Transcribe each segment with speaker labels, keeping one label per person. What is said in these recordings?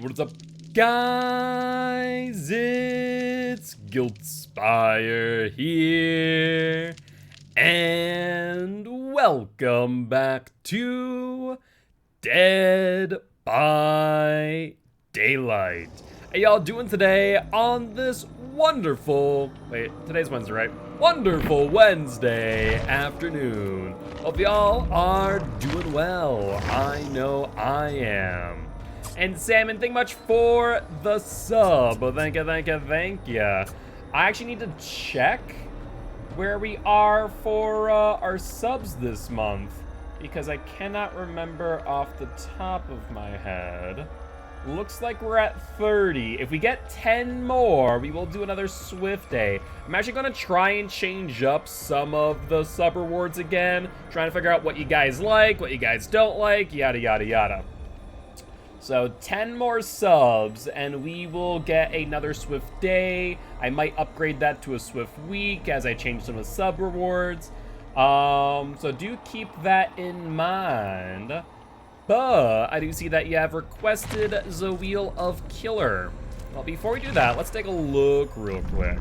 Speaker 1: What is up, guys? It's Gilty here, and welcome back to Dead by Daylight. How y'all doing today on this wonderful, today's Wednesday, right? Wonderful Wednesday afternoon. Hope y'all are doing well. I know I am. And Salmon, thank you much for the sub. Thank you. I actually need to check where we are for our subs this month, because I cannot remember off the top of my head. Looks like we're at 30. If we get 10 more, we will do another Swift Day. I'm actually gonna try and change up some of the sub rewards again, trying to figure out what you guys like, what you guys don't like, yada yada yada. So 10 more subs and we will get another Swift Day. I might upgrade that to a Swift Week as I change some of the sub rewards. So do keep that in mind. But I do see that you have requested the Wheel of Killer. Well, before we do that, let's take a look real quick.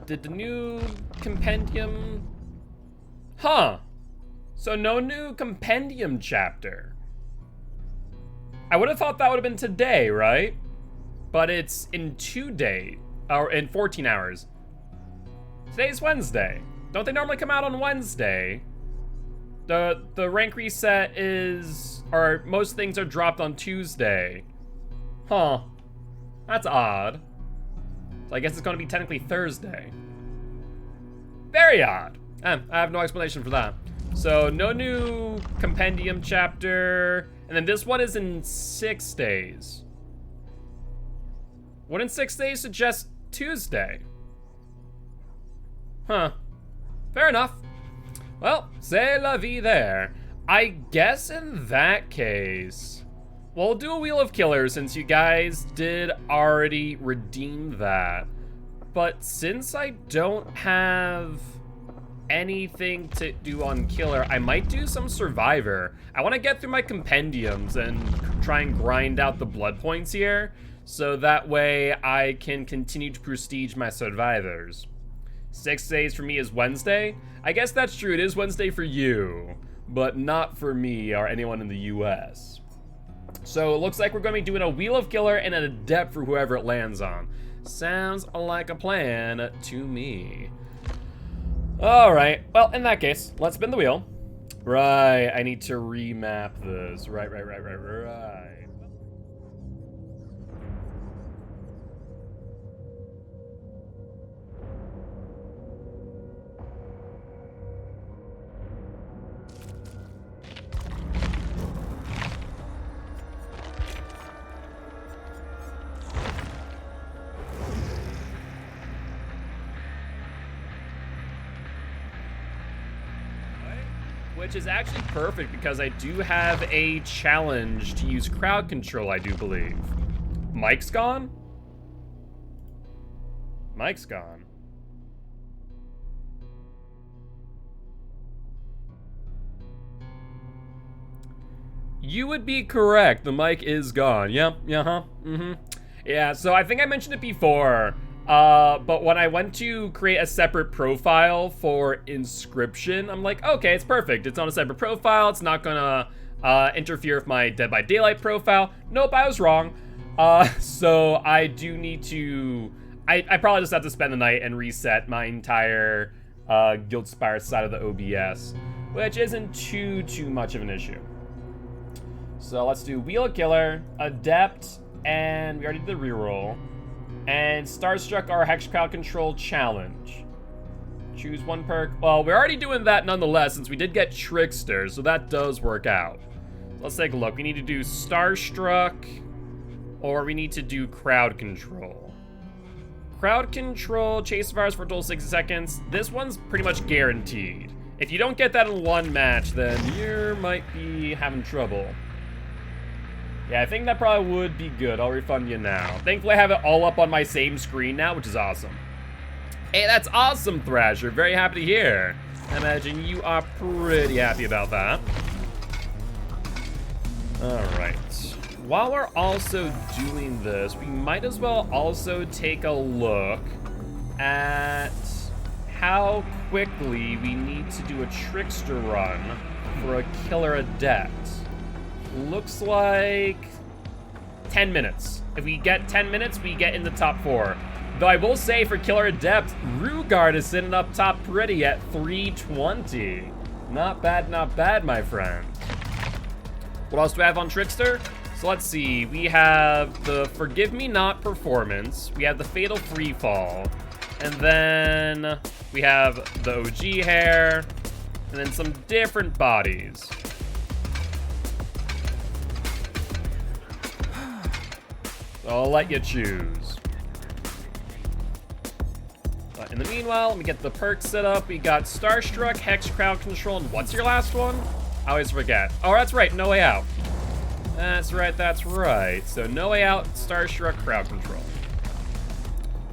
Speaker 1: Did the new compendium... Huh. So no new compendium chapter. I would have thought that would have been today, right? But it's in 2 days, or in 14 hours. Today's Wednesday. Don't they normally come out on Wednesday? The rank reset is, or most things are dropped on Tuesday. Huh. That's odd. So I guess it's gonna be technically Thursday. Very odd. I have no explanation for that. So no new compendium chapter, and then this one is in 6 days. Wouldn't 6 days suggest Tuesday? Huh. Fair enough. Well, c'est la vie there. I guess in that case, we'll do a Wheel of Killer since you guys did already redeem that. But since I don't have anything to do on Killer, I might do some Survivor. I want to get through my compendiums and try and grind out the blood points here, so that way I can continue to prestige my Survivors. 6 days for me is Wednesday. I guess that's true, it is Wednesday for you, but not for me or anyone in the US. So it looks like we're going to be doing a Wheel of Killer and an Adept for whoever it lands on. Sounds like a plan to me. All right, well, in that case, let's spin the wheel. Right, I need to remap this. Right. Which is actually perfect because I do have a challenge to use crowd control, I do believe. Mike's gone? Mike's gone. You would be correct, the mic is gone. Yep, Yeah, so I think I mentioned it before. But when I went to create a separate profile for Inscription, I'm like, okay, it's perfect. It's on a separate profile. It's not gonna interfere with my Dead by Daylight profile. Nope, I was wrong. So I do need to, I probably just have to spend the night and reset my entire Guildspire side of the OBS, which isn't too much of an issue. So let's do Wheel of Killer, Adept, and we already did the reroll. And Starstruck our Hex Crowd Control Challenge. Choose one perk. Well, we're already doing that nonetheless since we did get Trickster, so that does work out. Let's take a look. We need to do Starstruck, or we need to do Crowd Control. Crowd Control, chase virus for a total of 60 seconds. This one's pretty much guaranteed. If you don't get that in one match, then you might be having trouble. Yeah, I think that probably would be good. I'll refund you now. Thankfully, I have it all up on my same screen now, which is awesome. Hey, that's awesome, Thrasher. Very happy to hear. I imagine you are pretty happy about that. Alright. While we're also doing this, we might as well also take a look at how quickly we need to do a trickster run for a killer adept. Looks like 10 minutes. If we get 10 minutes, we get in the top 4. Though I will say for killer adept, Rugard is sitting up top pretty at 320. Not bad, my friend. What else do I have on trickster? So let's see, we have the Forgive Me Not performance, we have the Fatal Freefall, and then we have the OG hair, and then some different bodies. So I'll let you choose. In the meanwhile, let me get the perks set up. We got Starstruck, Hex, Crowd Control, and what's your last one? I always forget. Oh, that's right, No Way Out. That's right. So No Way Out, Starstruck, Crowd Control.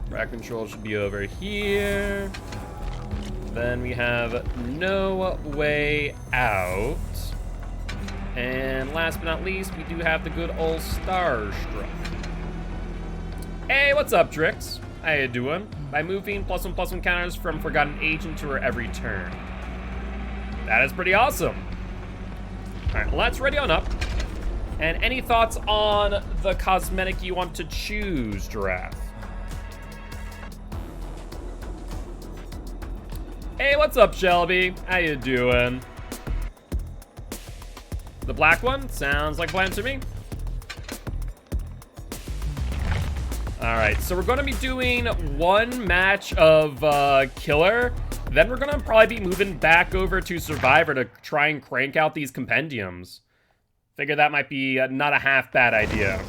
Speaker 1: Crowd Control should be over here. Then we have No Way Out. And last but not least, we do have the good old Starstruck. Hey, what's up, Trix? How you doing? By moving +1/+1 counters from Forgotten Agent to her every turn. That is pretty awesome. All right, let's ready on up. And any thoughts on the cosmetic you want to choose, Giraffe? Hey, what's up, Shelby? How you doing? The black one? Sounds like a plan to me. All right, so we're gonna be doing one match of Killer. Then we're gonna probably be moving back over to Survivor to try and crank out these compendiums. Figure that might be not a half bad idea.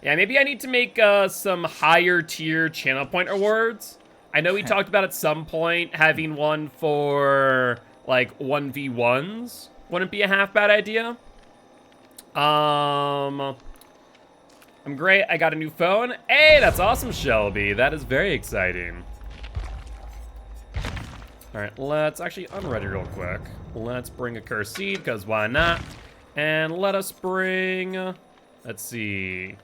Speaker 1: Yeah, maybe I need to make some higher tier channel point awards. I know we talked about at some point having one for like 1v1s. Wouldn't be a half bad idea. I'm great. I got a new phone. Hey, that's awesome, Shelby. That is very exciting. All right, let's actually unready real quick. Let's bring a cursed seed, because why not? And let us bring, let's see,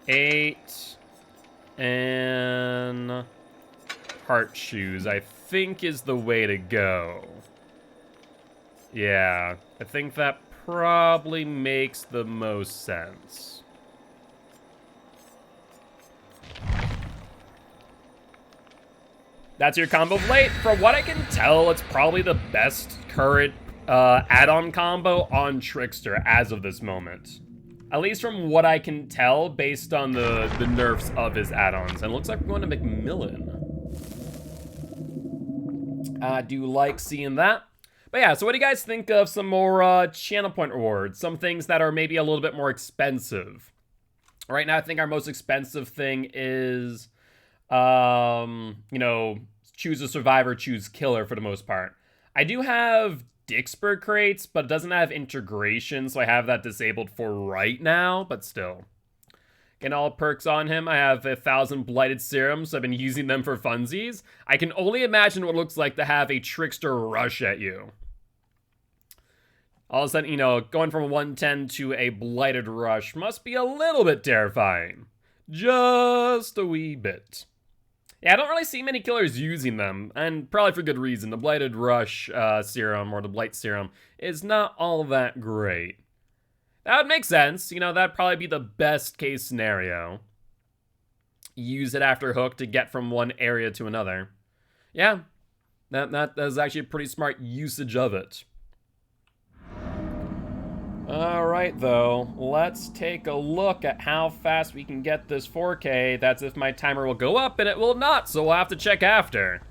Speaker 1: 8 and heart shoes, I think is the way to go. Yeah, I think that probably makes the most sense. That's your combo plate. From what I can tell, it's probably the best current add-on combo on Trickster as of this moment. At least from what I can tell based on the nerfs of his add-ons. And it looks like we're going to McMillan. I do like seeing that. But yeah, so what do you guys think of some more channel point rewards? Some things that are maybe a little bit more expensive. Right now, I think our most expensive thing is, you know, choose a survivor, choose killer for the most part. I do have Dixburg crates, but it doesn't have integration, so I have that disabled for right now, but still. Getting all perks on him. I have 1,000 blighted serums, so I've been using them for funsies. I can only imagine what it looks like to have a trickster rush at you. All of a sudden, you know, going from a 110 to a blighted rush must be a little bit terrifying. Just a wee bit. Yeah, I don't really see many killers using them, and probably for good reason. The blighted rush serum, or the blight serum, is not all that great. That would make sense. You know, that'd probably be the best case scenario. Use it after hook to get from one area to another. Yeah, that is actually a pretty smart usage of it. Alright though, let's take a look at how fast we can get this 4K. That's if my timer will go up, and it will not, so we'll have to check after.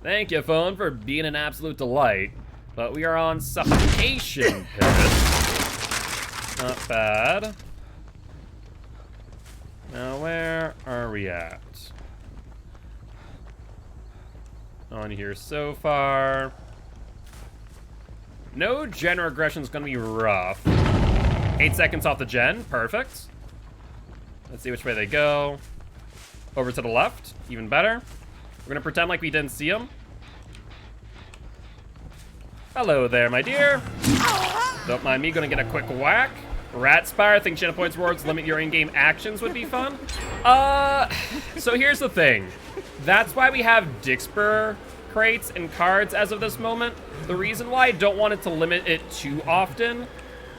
Speaker 1: Thank you, phone, for being an absolute delight. But we are on suffocation pivot. Not bad. Now where are we at? On here so far. No gen regression is going to be rough. 8 seconds off the gen. Perfect. Let's see which way they go. Over to the left. Even better. We're going to pretend like we didn't see them. Hello there, my dear. Don't mind me, gonna get a quick whack. Rat Spire, I think channel points rewards limit your in-game actions would be fun. So here's the thing. That's why we have Dixper crates and cards as of this moment. The reason why I don't want it to limit it too often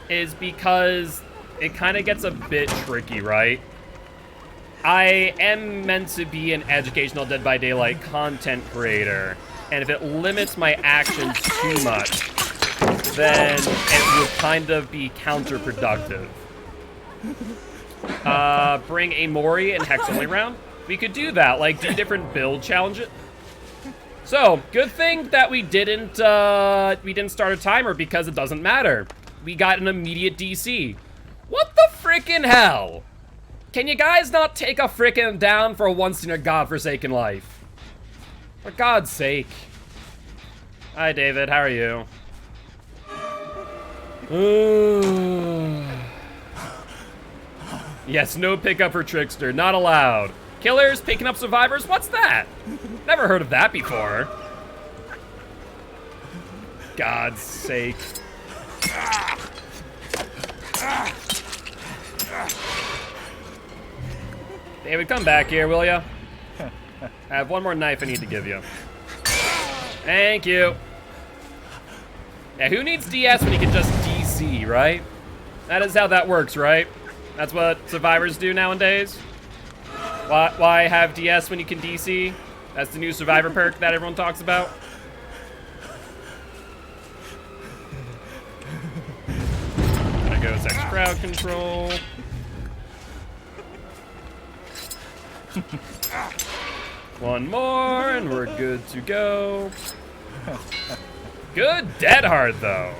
Speaker 1: is because it kind of gets a bit tricky, right? I am meant to be an educational Dead by Daylight content creator, and if it limits my actions too much, then it would kind of be counterproductive. Bring a Mori and Hex only round. We could do that, like do different build challenges. So, good thing that we didn't start a timer because it doesn't matter. We got an immediate DC. What the frickin' hell? Can you guys not take a frickin' down for once in your godforsaken life? For God's sake. Hi, David. How are you? Yes, no pickup for Trickster. Not allowed. Killers picking up survivors? What's that? Never heard of that before. God's sake. David, come back here, will ya? I have one more knife I need to give you. Thank you. Yeah, who needs DS when you can just DC, right? That is how that works, right? That's what survivors do nowadays. Why have DS when you can DC? That's the new survivor perk that everyone talks about. Gonna go sex crowd control. One more and we're good to go. Good dead hard though.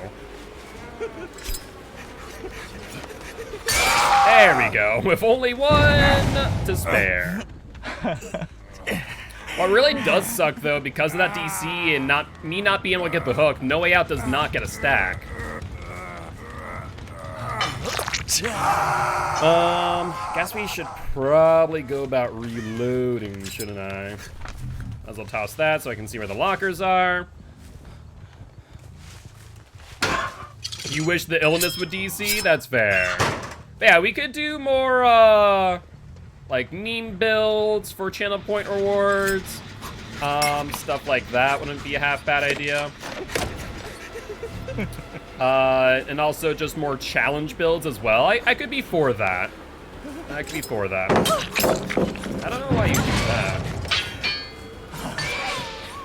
Speaker 1: There we go, with only one to spare. What really does suck though, because of that DC and me not being able to get the hook, No Way Out does not get a stack. Guess we should probably go about reloading, shouldn't I? Might as well toss that so I can see where the lockers are. You wish the illness would DC? That's fair. But yeah, we could do more, like meme builds for channel point rewards. Stuff like that wouldn't be a half bad idea. And also just more challenge builds as well. I could be for that. I could be for that. I don't know why you do that.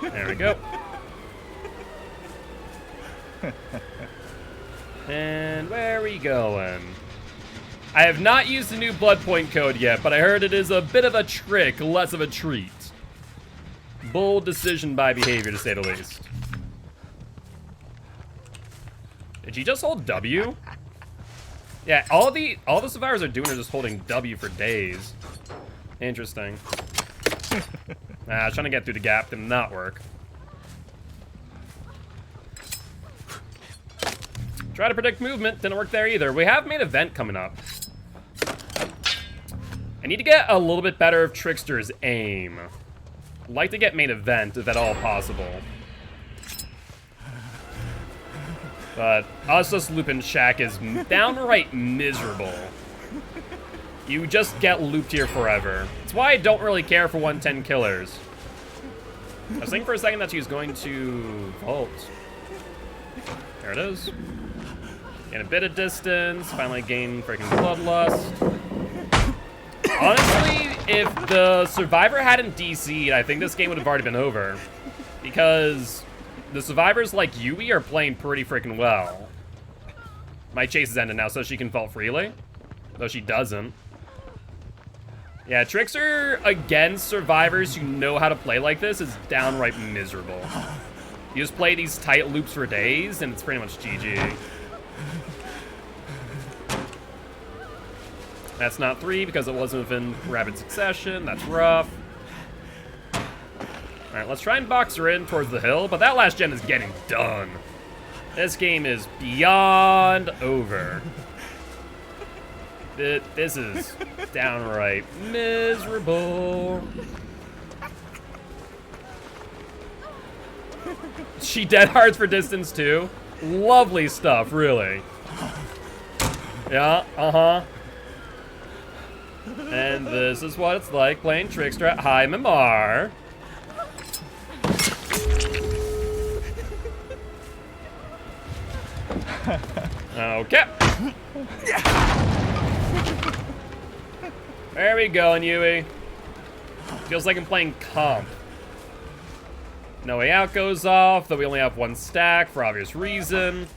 Speaker 1: There we go. And where are we going? I have not used the new blood point code yet, but I heard it is a bit of a trick, less of a treat. Bold decision by behavior, to say the least. Did you just hold W? Yeah, all the survivors are doing are just holding W for days. Interesting. Trying to get through the gap did not work. Try to predict movement, didn't work there either. We have main event coming up. I need to get a little bit better of Trickster's aim. I'd like to get main event, if at all possible. But us looping Shack is downright miserable. You just get looped here forever. That's why I don't really care for 110 killers. I was thinking for a second that she was going to vault. There it is. Gain a bit of distance, finally gain freaking bloodlust. Honestly, if the survivor hadn't DC'd, I think this game would have already been over. Because the survivors like Yui are playing pretty freaking well. My chase is ended now, so she can vault freely. Though she doesn't. Yeah, Trickster against survivors who know how to play like this is downright miserable. You just play these tight loops for days, and it's pretty much GG. That's not 3 because it wasn't within rapid succession. That's rough. Alright, let's try and box her in towards the hill, but that last gen is getting done. This game is beyond over. This is downright miserable. She dead hards for distance too. Lovely stuff, really. Yeah, And this is what it's like playing Trickster at high MMR. Okay. There we go, Yui. Feels like I'm playing comp. No Way Out goes off, though we only have one stack for obvious reason.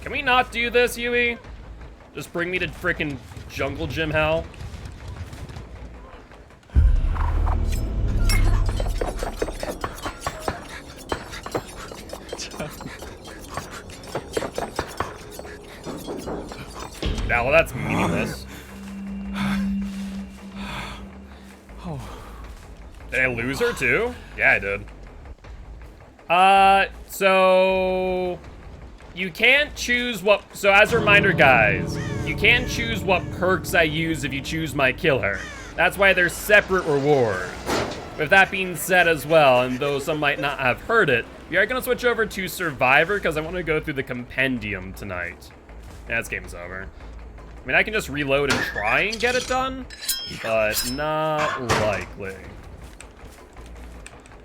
Speaker 1: Can we not do this, Yui? Just bring me to frickin' jungle gym hell. Now, well, that's meaningless. Did I lose her too? Yeah, I did. So you can't choose what, so as a reminder, guys, you can't choose what perks I use if you choose my killer. That's why there's separate rewards. With that being said as well, and though some might not have heard it, we are gonna switch over to Survivor because I want to go through the compendium tonight. Yeah, this game's over. I mean, I can just reload and try and get it done, but not likely.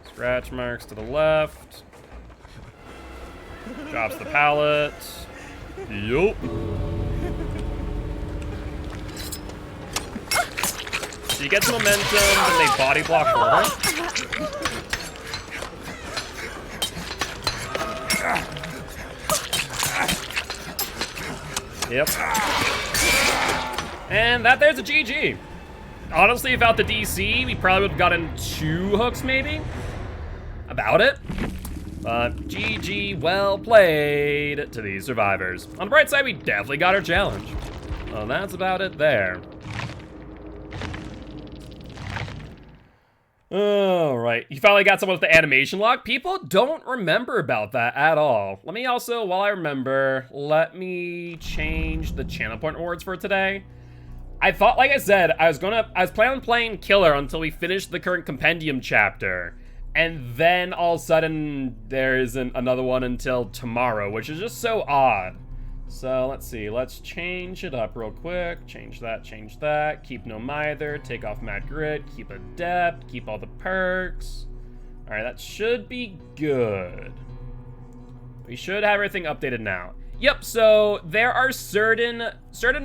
Speaker 1: Scratch marks to the left. Drops the pallet. Yup. She gets momentum, and they body block for her. Yep. And that there's a GG. Honestly, without the DC, we probably would have gotten 2 hooks, maybe? About it. But GG, well played to these survivors. On the bright side, we definitely got our challenge. Well, that's about it there. All right, you finally got someone with the animation lock. People don't remember about that at all. Let me also, while I remember, let me change the channel point rewards for today. I thought, like I said, I was planning on playing Killer until we finished the current compendium chapter. And then all of a sudden, there isn't another one until tomorrow, which is just so odd. So let's see, let's change it up real quick. Change that, keep no mither, take off Mad Grit, keep Adept, keep all the perks. All right, that should be good. We should have everything updated now. Yep, so there are certain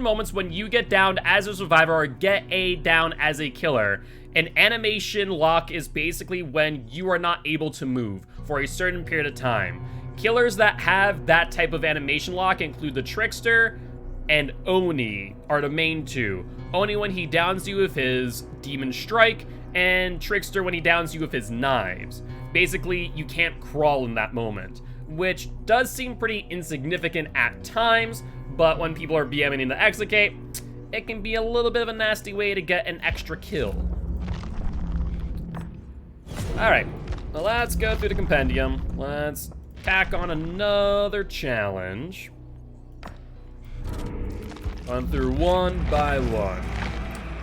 Speaker 1: moments when you get downed as a survivor or get a down as a killer. An animation lock is basically when you are not able to move for a certain period of time. Killers that have that type of animation lock include the Trickster and Oni are the main two. Oni when he downs you with his Demon Strike, and Trickster when he downs you with his knives. Basically, you can't crawl in that moment, which does seem pretty insignificant at times, but when people are BMing in the execute, it can be a little bit of a nasty way to get an extra kill. All right, well, let's go through the compendium. Let's tack on another challenge. Run through one by one.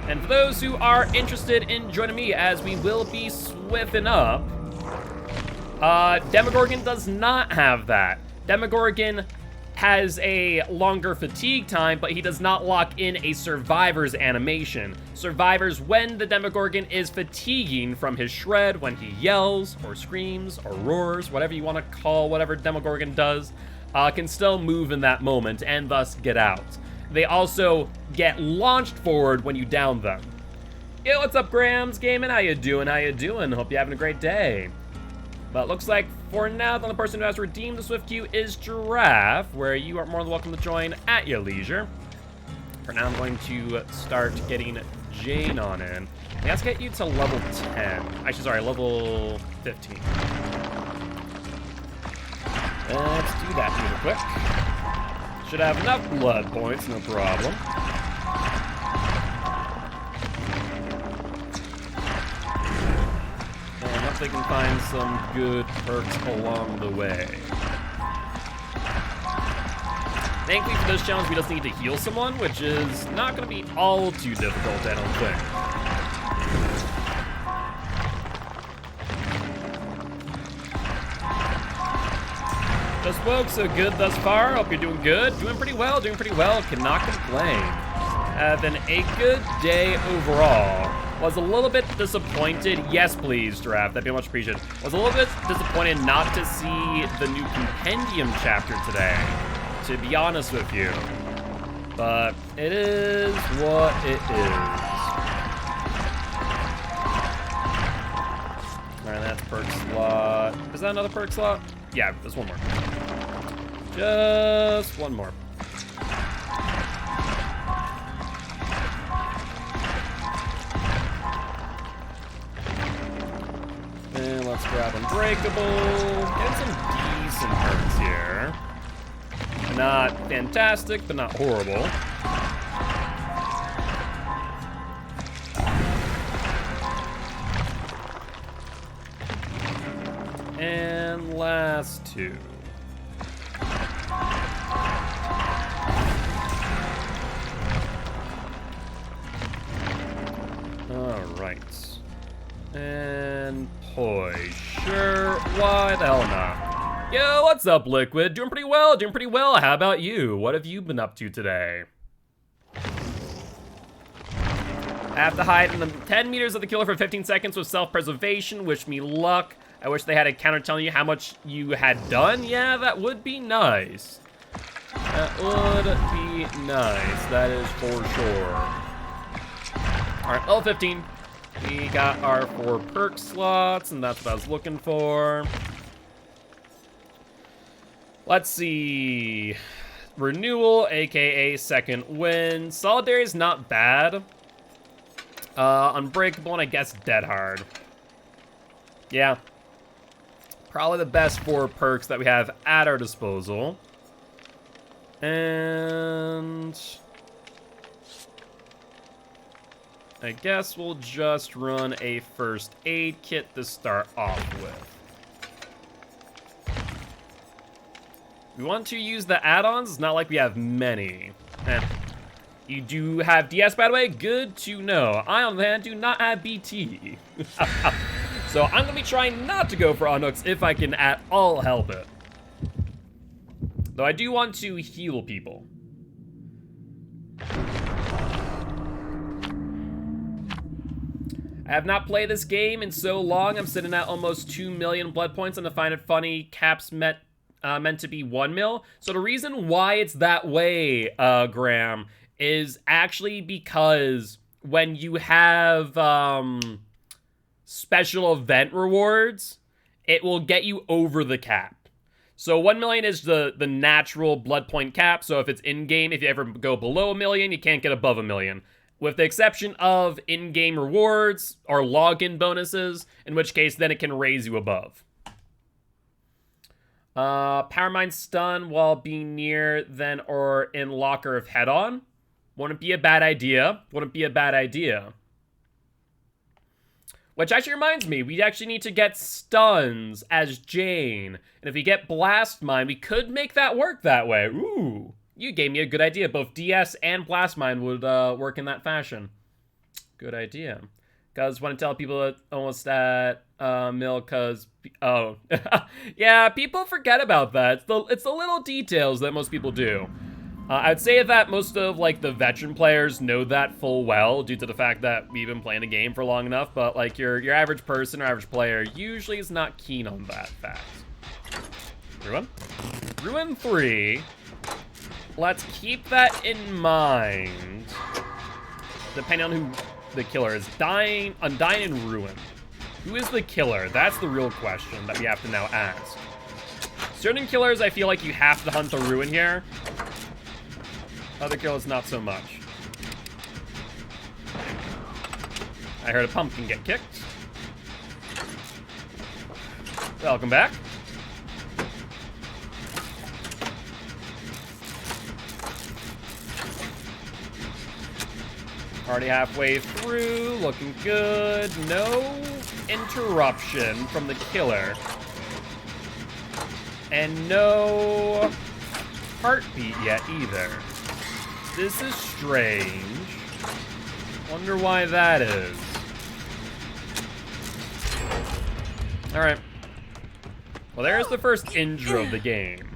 Speaker 1: And for those who are interested in joining me as we will be swifting up, Demogorgon does not have that. Demogorgon has a longer fatigue time, but he does not lock in a survivor's animation. Survivors, when the Demogorgon is fatiguing from his shred, when he yells or screams or roars, whatever you want to call whatever Demogorgon does, can still move in that moment and thus get out. They also get launched forward when you down them. Yo, what's up, Grams Gaming? How you doing? Hope you're having a great day. But looks like for now, the only person who has redeemed the Swift Queue is Giraffe, where you are more than welcome to join at your leisure. For now, I'm going to start getting Jane on in. Let's get you to level 10. Actually, sorry, level 15. Let's do that really quick. Should have enough blood points, no problem. They can find some good perks along the way. Thankfully for this challenge, we just need to heal someone, which is not going to be all too difficult, I don't think. Just folks, so good thus far. Hope you're doing good. Doing pretty well, Cannot complain. Having a good day overall. Was a little bit disappointed. Yes, please, Giraffe. That'd be much appreciated. Was a little bit disappointed not to see the new compendium chapter today, to be honest with you. But it is what it is. Alright, that's perk slot. Is that another perk slot? Yeah, there's one more. Just one more. And let's grab Unbreakable. Getting some decent perks here. Not fantastic, but not horrible. And last two. Alright. And poise. Sure, why the hell not? Yo, what's up, Liquid? Doing pretty well. How about you? What have you been up to today? I have to hide in the 10 meters of the killer for 15 seconds with self-preservation. Wish me luck. I wish they had a counter telling you how much you had done. Yeah, that would be nice. That would be nice. That is for sure. All right, level 15. We got our 4 perk slots, and that's what I was looking for. Let's see. Renewal, aka second wind. Solidarity is not bad. Unbreakable, and I guess dead hard. Yeah. Probably the best 4 perks that we have at our disposal. And I guess we'll just run a first aid kit to start off with. We want to use the add-ons. It's not like we have many. You do have DS, by the way? Good to know. I, on the hand, do not have BT. So I'm going to be trying not to go for Unhooks if I can at all help it. Though I do want to heal people. I have not played this game in so long. I'm sitting at almost 2 million blood points, and I find it funny caps meant to be 1 mil. So the reason why it's that way, Graham, is actually because when you have special event rewards, it will get you over the cap. So 1 million is the natural blood point cap. So if it's in-game, if you ever go below 1 million, you can't get above 1 million. With the exception of in-game rewards or login bonuses, in which case then it can raise you above. Power Mine stun while being near, then or in locker of head-on. Wouldn't be a bad idea. Which actually reminds me, we actually need to get stuns as Jane. And if we get Blast Mine, we could make that work that way. Ooh, you gave me a good idea. Both DS and Blast Mine would work in that fashion. Good idea. Because want to tell people that almost at mill, because, oh. Yeah, people forget about that. It's the little details that most people do. I'd say that most of, like, the veteran players know that full well due to the fact that we've been playing the game for long enough, but, like, your average person or average player usually is not keen on that fact. Ruin? Ruin 3. Let's keep that in mind. Depending on who the killer is. Undying and Ruin. Who is the killer? That's the real question that we have to now ask. Certain killers, I feel like you have to hunt the Ruin here. Other killers, not so much. I heard a pumpkin get kicked. Welcome back. Already halfway through, looking good. No interruption from the killer. And no heartbeat yet either. This is strange. Wonder why that is. Alright. Well, there's the first intro of the game.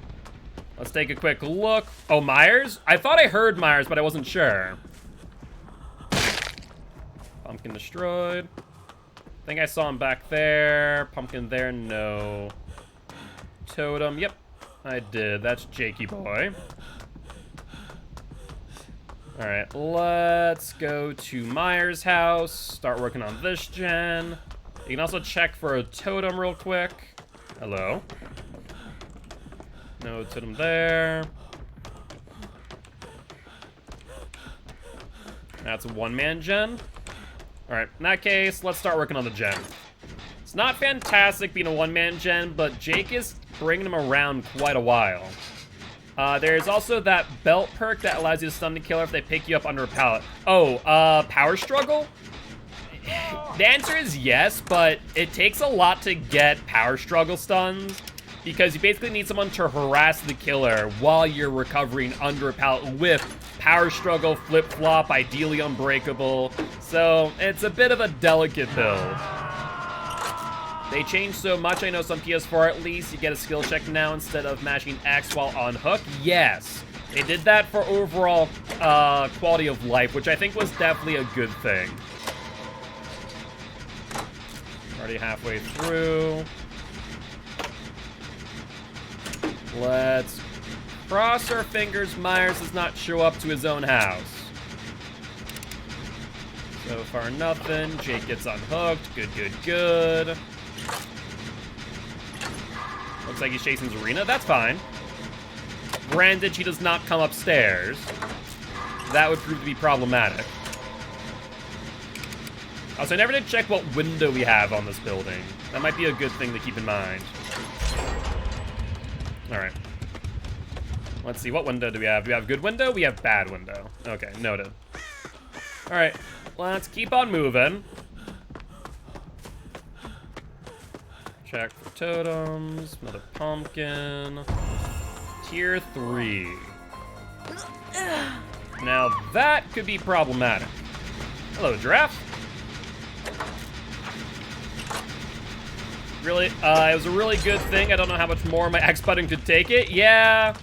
Speaker 1: Let's take a quick look. Oh, Myers? I thought I heard Myers, but I wasn't sure. Pumpkin destroyed. I think I saw him back there. Pumpkin there, no. Totem, yep, I did. That's Jakey boy. All right, let's go to Myers' house. Start working on this gen. You can also check for a totem real quick. Hello. No totem there. That's a one-man gen. All right, in that case, let's start working on the gen. It's not fantastic being a one-man gen, but Jake is bringing them around quite a while. There's also that belt perk that allows you to stun the killer if they pick you up under a pallet. Oh, power struggle? The answer is yes, but it takes a lot to get power struggle stuns because you basically need someone to harass the killer while you're recovering under a pallet with power struggle, flip-flop, ideally unbreakable. So it's a bit of a delicate build. They changed so much, I know some PS4 at least, you get a skill check now instead of mashing X while on hook. Yes, they did that for overall quality of life, which I think was definitely a good thing. Already halfway through. Let's cross our fingers Myers does not show up to his own house. So far nothing. Jake gets unhooked. Good, good, good. Looks like he's chasing Zarina. That's fine. Granted, she does not come upstairs. That would prove to be problematic. Also, I never did check what window we have on this building. That might be a good thing to keep in mind. Alright. Let's see, what window do we have? Do we have good window? We have bad window. Okay, noted. Alright, let's keep on moving. Check for totems, another pumpkin. Tier 3. Now that could be problematic. Hello, giraffe. Really, it was a really good thing. I don't know how much more my X button could take it. Yeah,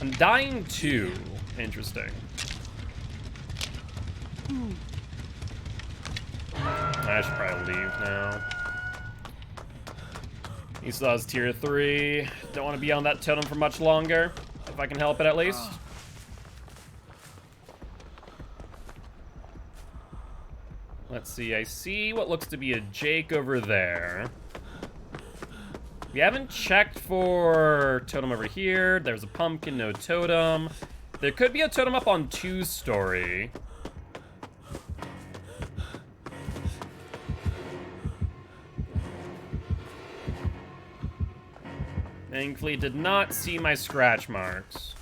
Speaker 1: I'm dying too. Interesting. I should probably leave now. He still has tier 3. Don't want to be on that totem for much longer, if I can help it at least. Let's see, I see what looks to be a Jake over there. We haven't checked for totem over here. There's a pumpkin, no totem. There could be a totem up on 2-story. Thankfully, did not see my scratch marks.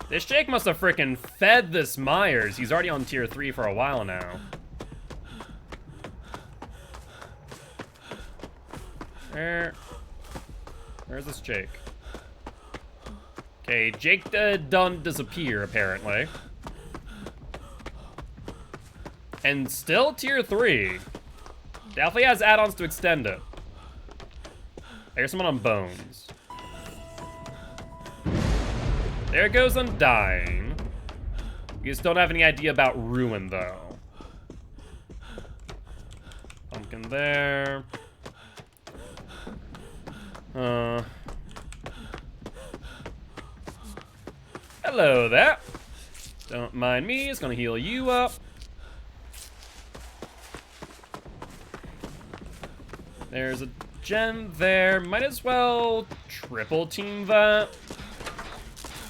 Speaker 1: This Jake must have freaking fed this Myers. He's already on tier 3 for a while now. Where's this Jake? Okay, Jake done disappear, apparently. And still tier 3. Definitely has add-ons to extend it. There's someone on bones. There goes Undying. You just don't have any idea about Ruin, though. Pumpkin there. Hello there. Don't mind me, it's gonna heal you up. There's a gen there. Might as well triple team that.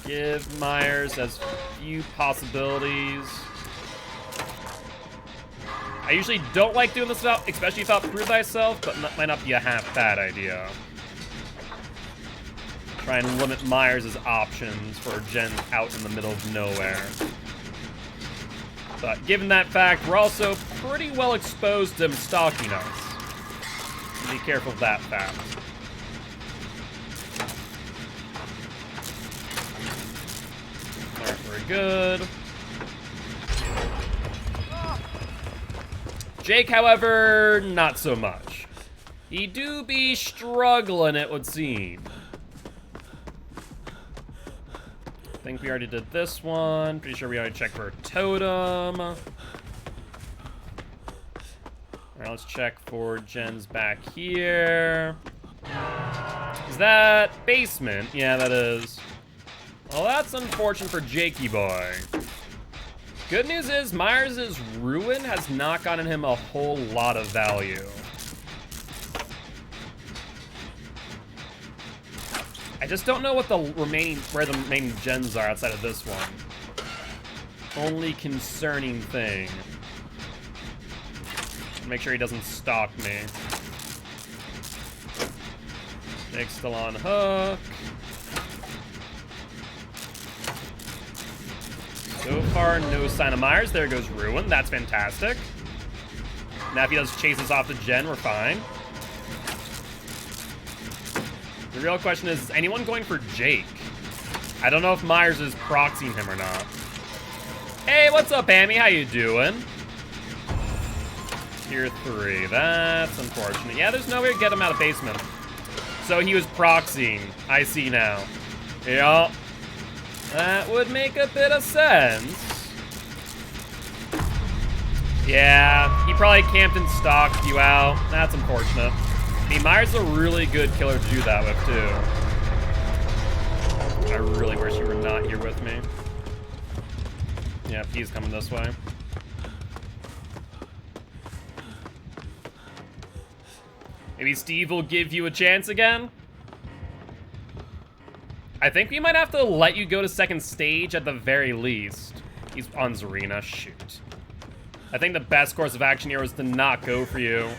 Speaker 1: Give Myers as few possibilities. I usually don't like doing this without, especially without prove thyself, but might not be a half bad idea. Try and limit Myers' options for gens out in the middle of nowhere. But given that fact, we're also pretty well exposed to him stalking us. Be careful of that fact. Alright, we're good. Jake, however, not so much. He do be struggling, it would seem. think we already did this one. Pretty sure we already checked for a totem. All right, let's check for gens back here. Is that basement? Yeah, that is. Well, that's unfortunate for Jakey boy. Good news is Myers' ruin has not gotten him a whole lot of value. I just don't know what where the remaining gens are outside of this one. Only concerning thing. Make sure he doesn't stalk me. Jake's still on hook. So far, no sign of Myers. There goes Ruin. That's fantastic. Now if he does chase us off the gen, we're fine. The real question is anyone going for Jake? I don't know if Myers is proxying him or not. Hey, what's up, Amy? How you doing? Tier 3. That's unfortunate. Yeah, there's no way to get him out of basement. So he was proxying. I see now. Yeah. That would make a bit of sense. Yeah, he probably camped and stalked you out. That's unfortunate. I mean, Myers is a really good killer to do that with, too. I really wish you were not here with me. Yeah, he's coming this way. Maybe Steve will give you a chance again? I think we might have to let you go to second stage at the very least. He's on Zarina, shoot. I think the best course of action here was to not go for you.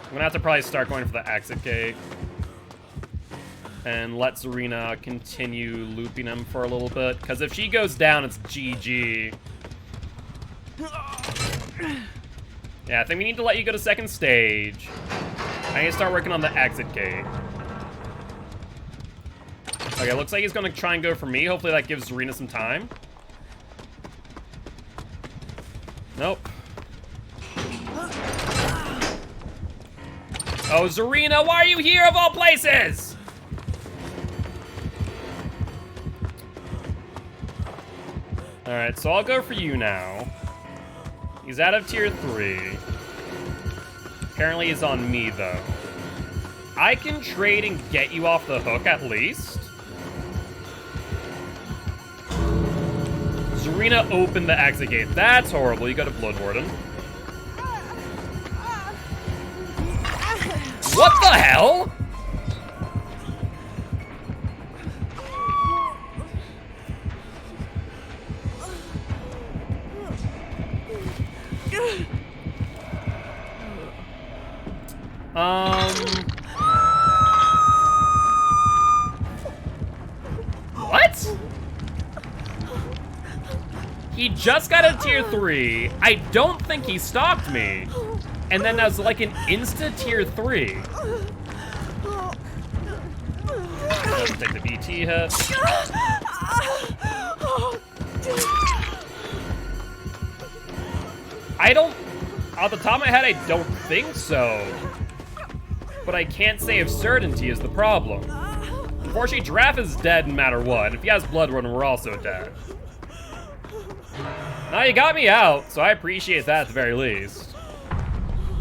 Speaker 1: I'm gonna have to probably start going for the exit gate. And let Zarina continue looping him for a little bit. Because if she goes down, it's GG. Yeah, I think we need to let you go to second stage. I need to start working on the exit gate. Okay, looks like he's gonna try and go for me. Hopefully that gives Zarina some time. Nope. Oh, Zarina, why are you here of all places? All right, so I'll go for you now. He's out of tier 3. Apparently he's on me, though. I can trade and get you off the hook, at least. Zarina opened the exit gate. That's horrible. You got a Blood Warden. What the hell? What? He just got a tier 3. I don't think he stalked me. And then that was like an insta tier 3. Let's take the BT hit. I don't, off the top of my head, I don't think so. But I can't say if certainty is the problem. Unfortunately, Giraffe is dead no matter what. If he has Blood Run, we're also dead. Now, you got me out, so I appreciate that at the very least.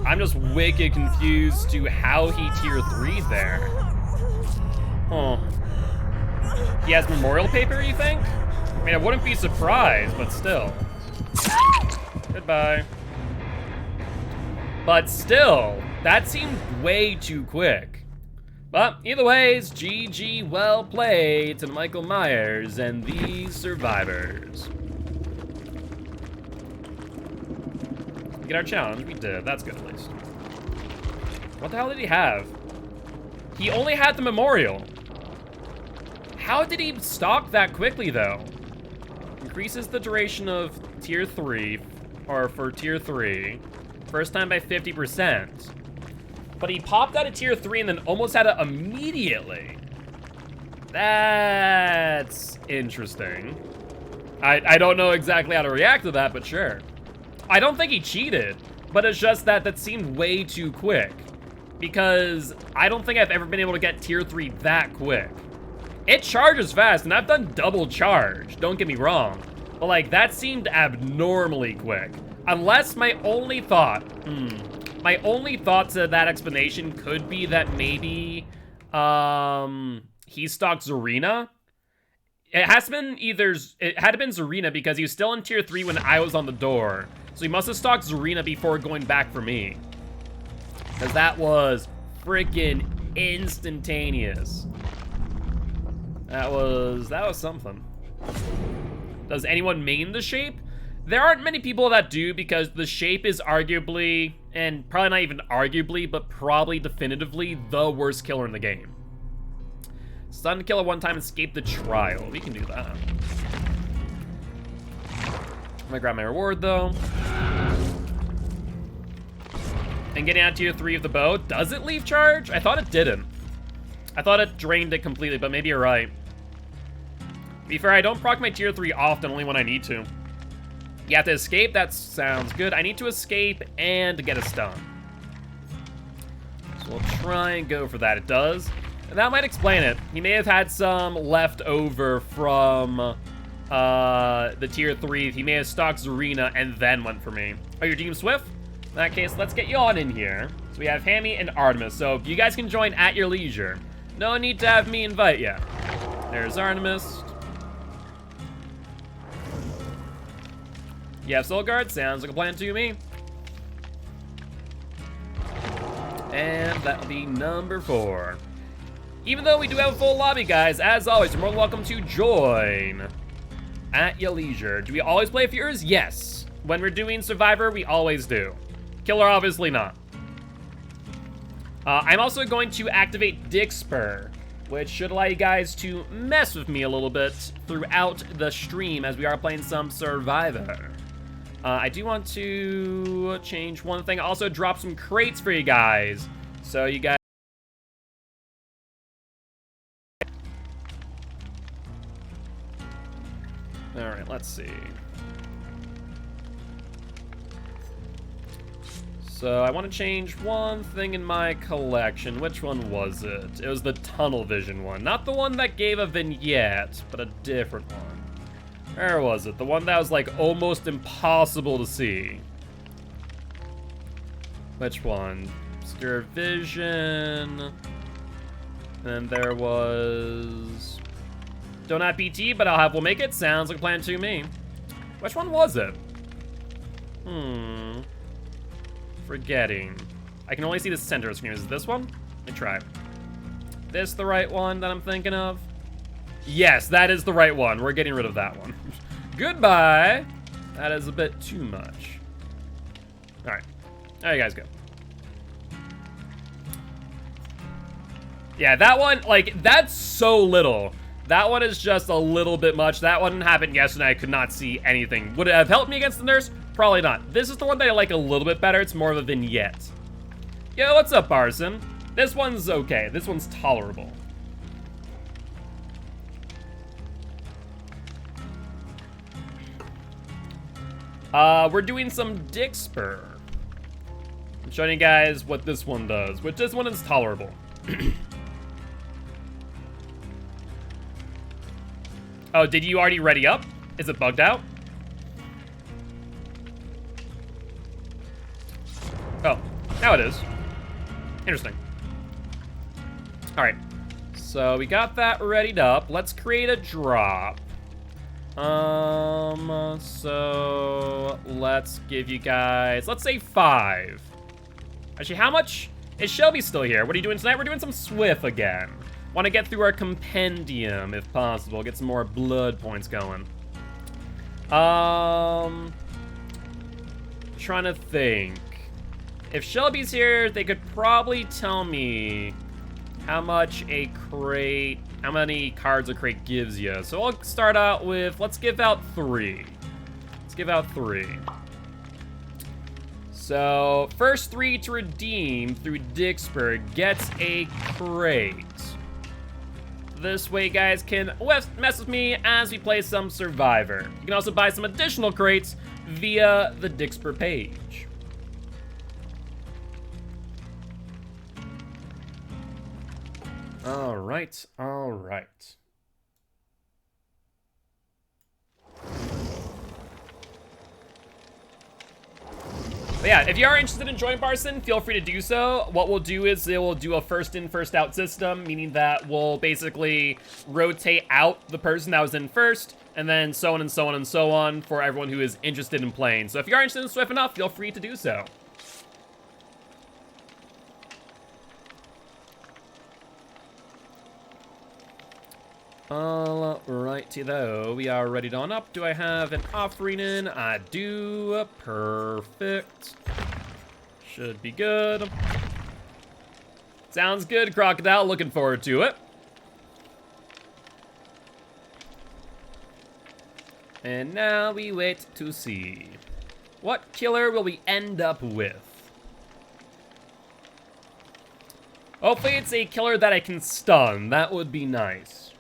Speaker 1: I'm just wicked confused to how he tier 3'd there. Huh. He has memorial paper, you think? I mean, I wouldn't be surprised, but still. Goodbye. But still, that seemed way too quick. But either ways, GG well played to Michael Myers and these survivors. We get our challenge, we did, that's good at least. What the hell did he have? He only had the memorial. How did he stalk that quickly though? Increases the duration of tier 3, or for tier 3, first time by 50%. But he popped out of tier 3 and then almost had it immediately. That's interesting. I don't know exactly how to react to that, but sure. I don't think he cheated, but it's just that seemed way too quick. Because I don't think I've ever been able to get tier 3 that quick. It charges fast, and I've done double charge, don't get me wrong. But like, that seemed abnormally quick. Unless my only thought to that explanation could be that maybe, he stalked Zarina. It had to been Zarina because he was still in tier 3 when I was on the door. So he must have stalked Zarina before going back for me. Because that was freaking instantaneous. That was something. Does anyone main the shape? There aren't many people that do because the shape is arguably, and probably not even arguably, but probably definitively the worst killer in the game. Stun killer one time, escape the trial. We can do that. I'm gonna grab my reward though. And getting out tier 3 of the bow, does it leave charge? I thought it didn't. I thought it drained it completely, but maybe you're right. To be fair, I don't proc my tier 3 often, only when I need to. You have to escape, that sounds good. I need to escape and get a stun. So we'll try and go for that, it does. And that might explain it. He may have had some left over from the tier 3. He may have stalked Zarina and then went for me. Oh, you're Team Swift? In that case, let's get you on in here. So we have Hammy and Artemis. So you guys can join at your leisure. No need to have me invite you. There's Artemis. You have Soul Guard. Sounds like a plan to me. And that'll be number 4. Even though we do have a full lobby, guys, as always, you're more than welcome to join at your leisure. Do we always play Furious? Yes. When we're doing Survivor, we always do. Killer, obviously not. I'm also going to activate Dick Spur, which should allow you guys to mess with me a little bit throughout the stream as we are playing some Survivor. I do want to change one thing. Also drop some crates for you guys. So you guys... Alright, let's see. So I want to change one thing in my collection. Which one was it? It was the tunnel vision one. Not the one that gave a vignette, but a different one. Where was it? The one that was like almost impossible to see. Which one? Obscure vision. And there was... Don't have PT, but I'll have we'll make it. Sounds like a plan to me. Which one was it? Forgetting. I can only see the center of the screen. Is it this one? Let me try. This the right one that I'm thinking of? Yes, that is the right one. We're getting rid of that one. Goodbye. That is a bit too much. All right. There you guys go. Yeah, that one, like, that's so little. That one is just a little bit much. That one happened yesterday. I could not see anything. Would it have helped me against the nurse? Probably not. This is the one that I like a little bit better. It's more of a vignette. Yo, what's up, Barson? This one's okay. This one's tolerable. We're doing some Dick Spur. I'm showing you guys what this one does, which this one is tolerable. Oh, did you already ready up? Is it bugged out? Oh, now it is. Interesting. All right, so we got that readied up. Let's create a drop. So let's give you guys, let's say 5. Actually, how much? Is Shelby still here? What are you doing tonight? We're doing some Swift again. Want to get through our compendium if possible. Get some more blood points going. Trying to think. If Shelby's here, they could probably tell me how much a crate, how many cards a crate gives you. So I'll start out with, let's give out 3. Let's give out 3. So first 3 to redeem through Dixburg gets a crate. This way, guys can mess with me as we play some Survivor. You can also buy some additional crates via the Dixper page. All right, all right. But yeah, if you are interested in joining Barson, feel free to do so. What we'll do is it will do a first in, first out system, meaning that we'll basically rotate out the person that was in first, and then so on and so on and so on for everyone who is interested in playing. So if you are interested in Swift enough, feel free to do so. Alrighty though, we are ready on up. Do I have an offering in? I do. Perfect. Should be good. Sounds good, Crocodile. Looking forward to it. And now we wait to see. What killer will we end up with? Hopefully it's a killer that I can stun. That would be nice.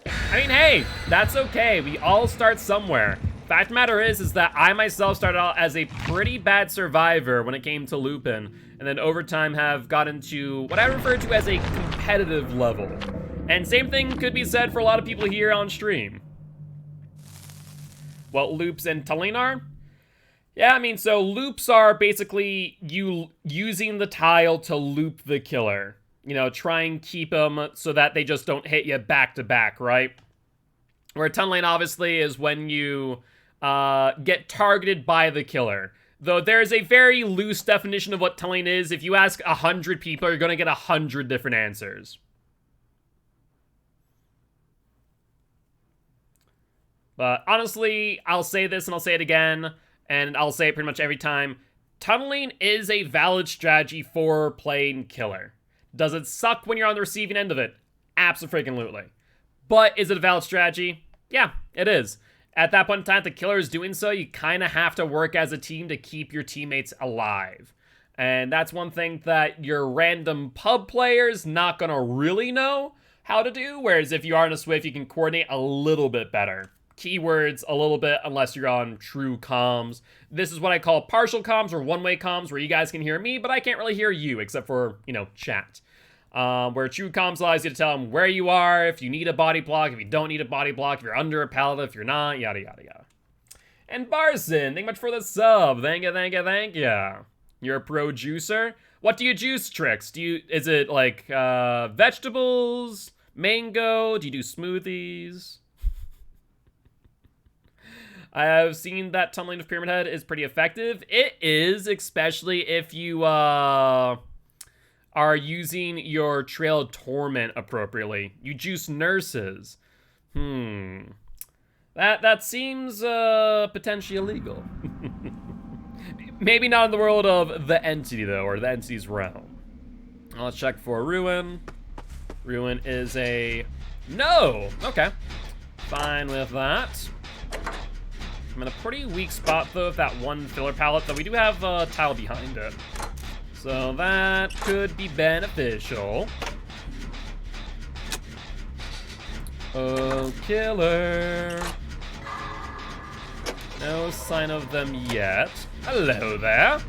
Speaker 1: I mean, hey, that's okay. We all start somewhere. Fact of the matter is that I myself started out as a pretty bad survivor when it came to Lupin, and then over time have gotten to what I refer to as a competitive level. And same thing could be said for a lot of people here on stream. What loops and tunneling are? Yeah, I mean, so loops are basically you using the tile to loop the killer. You know, try and keep them so that they just don't hit you back to back, right? Where tunneling, obviously, is when you get targeted by the killer. Though there is a very loose definition of what tunneling is. If you ask 100 people, you're going to get 100 different answers. But honestly, I'll say this and I'll say it again, and I'll say it pretty much every time. Tunneling is a valid strategy for playing killer. Does it suck when you're on the receiving end of it? Abso-freaking-lutely. But is it a valid strategy? Yeah, it is. At that point in time, if the killer is doing so, you kind of have to work as a team to keep your teammates alive. And that's one thing that your random pub player's not going to really know how to do, whereas if you are in a Swift, you can coordinate a little bit better. Keywords a little bit, unless you're on true comms. This is what I call partial comms or one-way comms, where you guys can hear me, but I can't really hear you, except for, you know, chat. Where true comms allows you to tell them where you are, if you need a body block, if you don't need a body block, if you're under a pallet, if you're not, yada, yada, yada. And Barson, thank you much for the sub. Thank you, thank you, thank you. You're a pro juicer? What do you juice, Tricks? Is it like, vegetables, mango? Do you do smoothies? I have seen that tunneling of Pyramid Head is pretty effective. It is, especially if you, are using your Trail of Torment appropriately. You juice nurses. That seems potentially illegal. Maybe not in the world of the entity though, or the entity's realm. Let's check for Ruin. Ruin is a no. Okay, fine with that. I'm in a pretty weak spot though with that one filler pallet, though we do have a tile behind it. So that could be beneficial. Oh, killer. No sign of them yet. Hello there.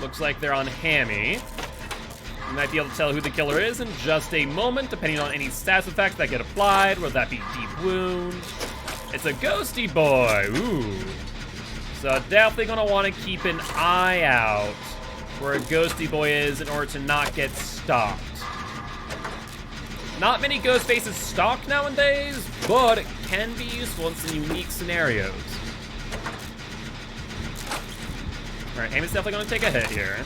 Speaker 1: Looks like they're on Hammy. You might be able to tell who the killer is in just a moment, depending on any stats effects that get applied, whether that be deep wound. It's a ghosty boy. Ooh. So definitely gonna want to keep an eye out where a ghosty boy is in order to not get stalked. Not many ghost faces stalk nowadays, but it can be useful in some unique scenarios. Alright, Amy's definitely gonna take a hit here.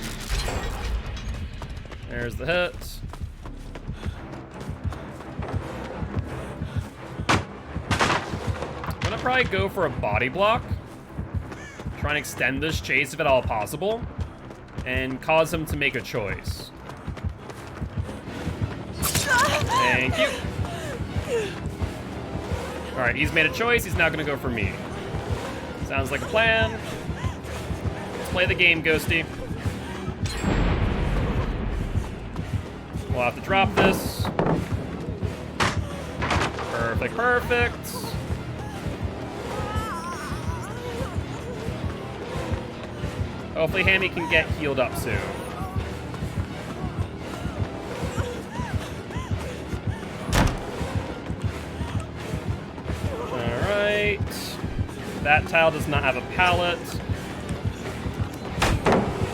Speaker 1: There's the hit. I'm gonna probably go for a body block. Try and extend this chase if at all possible, and cause him to make a choice. Thank you. Alright, he's made a choice. He's now gonna go for me. Sounds like a plan. Let's play the game, Ghosty. We'll have to drop this. Perfect, perfect. Hopefully Hammy can get healed up soon. Alright. That tile does not have a pallet.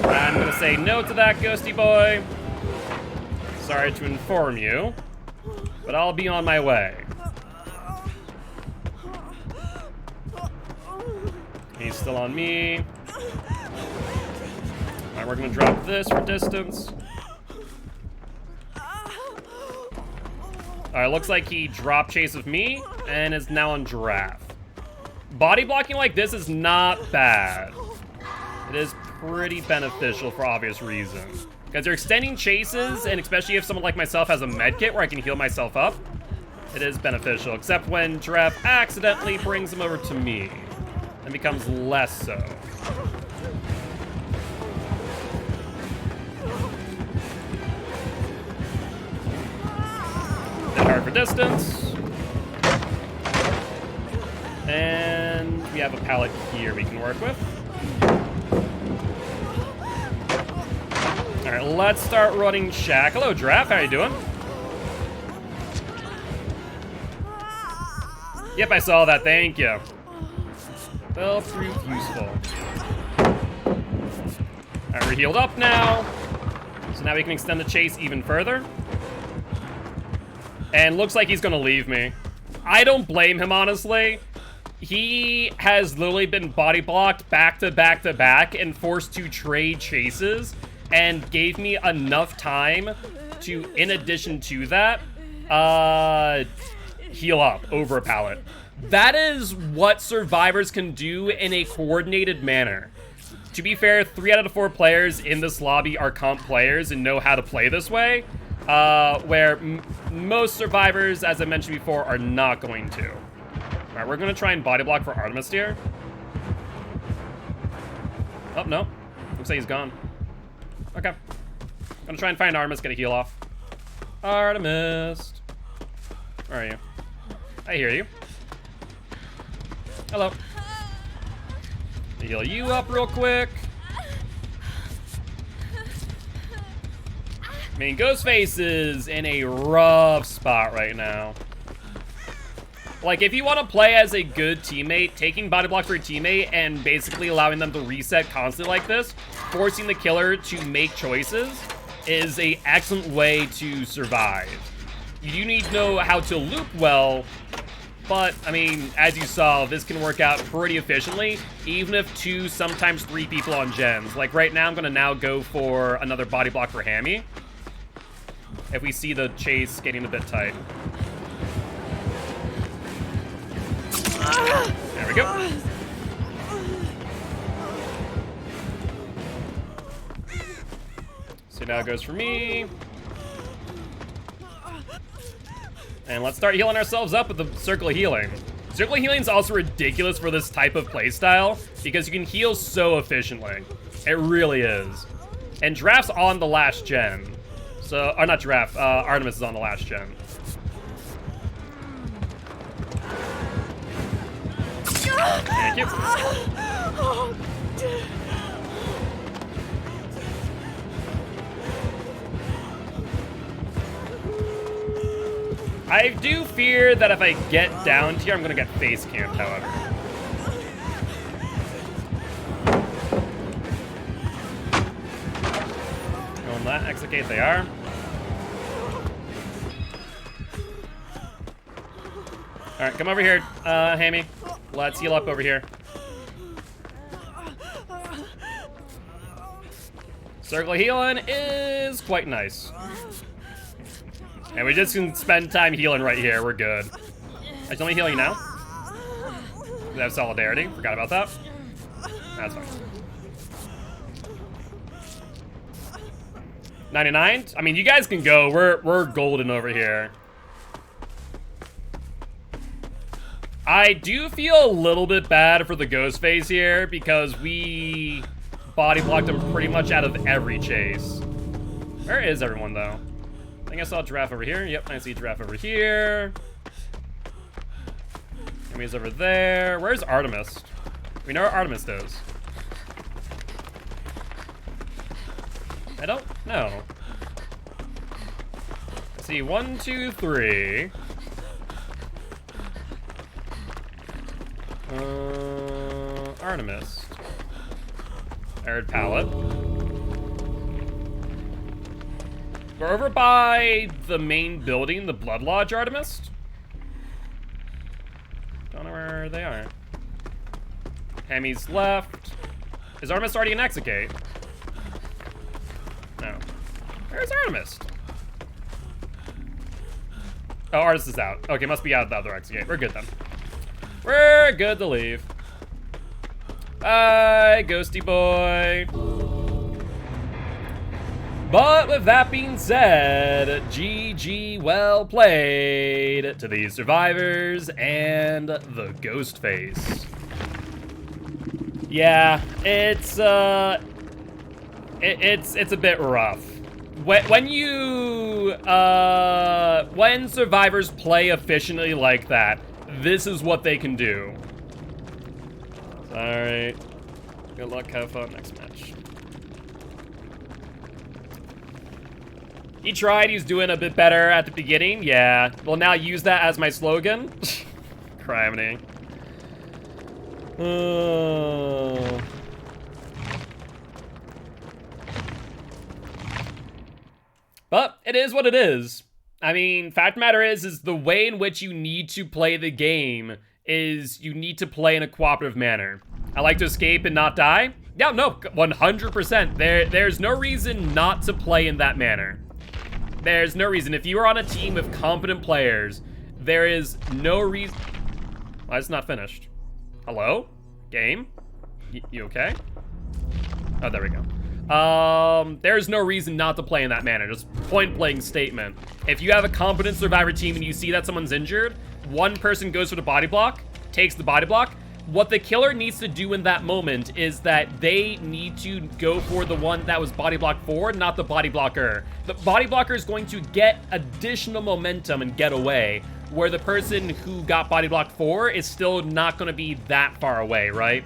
Speaker 1: I'm gonna say no to that, Ghosty boy. Sorry to inform you, but I'll be on my way. He's still on me. Alright, we're gonna drop this for distance. Alright, looks like he drop chase with me and is now on Giraffe. Body blocking like this is not bad. It is pretty beneficial for obvious reasons. Because you're extending chases, and especially if someone like myself has a med kit where I can heal myself up, it is beneficial. Except when Giraffe accidentally brings him over to me, and becomes less so. Hit hard for distance. And we have a pallet here we can work with. All right, let's start running Shack. Hello, Giraffe. How you doing? Yep, I saw that. Thank you. Well, proved useful. All right, we're healed up now. So now we can extend the chase even further. And looks like he's gonna leave me. I don't blame him, honestly. He has literally been body blocked back to back to back and forced to trade chases, and gave me enough time to, in addition to that, heal up over a pallet. That is what survivors can do in a coordinated manner. To be fair, 3 out of the 4 players in this lobby are comp players and know how to play this way, where most survivors, as I mentioned before, are not going to. All right, we're gonna try and body block for Artemis here. Oh, no. Looks like he's gone. Okay. Gonna try and find Artemis, get a heal off. Artemis. Where are you? I hear you. Hello. Heal you up real quick. I mean, Ghostface is in a rough spot right now. Like, if you want to play as a good teammate, taking body block for your teammate and basically allowing them to reset constantly like this, forcing the killer to make choices, is an excellent way to survive. You do need to know how to loop well, but, I mean, as you saw, this can work out pretty efficiently, even if 2, sometimes 3 people on gens. Like, right now, I'm going to now go for another body block for Hammy, if we see the chase getting a bit tight. There we go. So now it goes for me. And let's start healing ourselves up with the Circle of Healing. Circle of Healing is also ridiculous for this type of playstyle because you can heal so efficiently. It really is. And Giraffe's on the last gen. So, or not Giraffe, Artemis is on the last gen. Thank you. I do fear that if I get down here, I'm gonna get face camped, however. Going that, execute they are. Alright, come over here, Hammy. Let's heal up over here. Circle of Healing is quite nice. And we just can spend time healing right here. We're good. It's only healing now. We have Solidarity. Forgot about that. That's fine. 99? I mean, you guys can go. We're golden over here. I do feel a little bit bad for the Ghostface here because we body blocked him pretty much out of every chase. Where is everyone, though? I think I saw a Giraffe over here. Yep, I see a Giraffe over here. Enemy's over there. Where's Artemis? We know where Artemis is. I don't know. Let's see, 1, 2, 3. Artemis? Third pallet. We're over by the main building, the Blood Lodge, Artemis. Don't know where they are. Hemi's left. Is Artemis already in Exegate? No. Where's Artemis? Oh, Artemis is out. Okay, must be out of the other Exegate. We're good then. We're good to leave. Bye, ghosty boy. But with that being said, GG, well played to these survivors and the ghost face. Yeah, it's a bit rough. When survivors play efficiently like that, this is what they can do. Alright. Good luck, have fun next match. He tried, he's doing a bit better at the beginning, yeah. Well, now use that as my slogan. Criminy. But it is what it is. I mean, fact of the matter is the way in which you need to play the game is you need to play in a cooperative manner. I like to escape and not die. Yeah, no, 100%. There's no reason not to play in that manner. There's no reason. If you are on a team with competent players, there is no reason. Why is it not finished? Hello? Game? You okay? Oh, there we go. There's no reason not to play in that manner. Just point-blank statement. If you have a competent survivor team and you see that someone's injured, one person goes for the body block, takes the body block. What the killer needs to do in that moment is that they need to go for the one that was body blocked for, not the body blocker. The body blocker is going to get additional momentum and get away, where the person who got body blocked for is still not going to be that far away, right?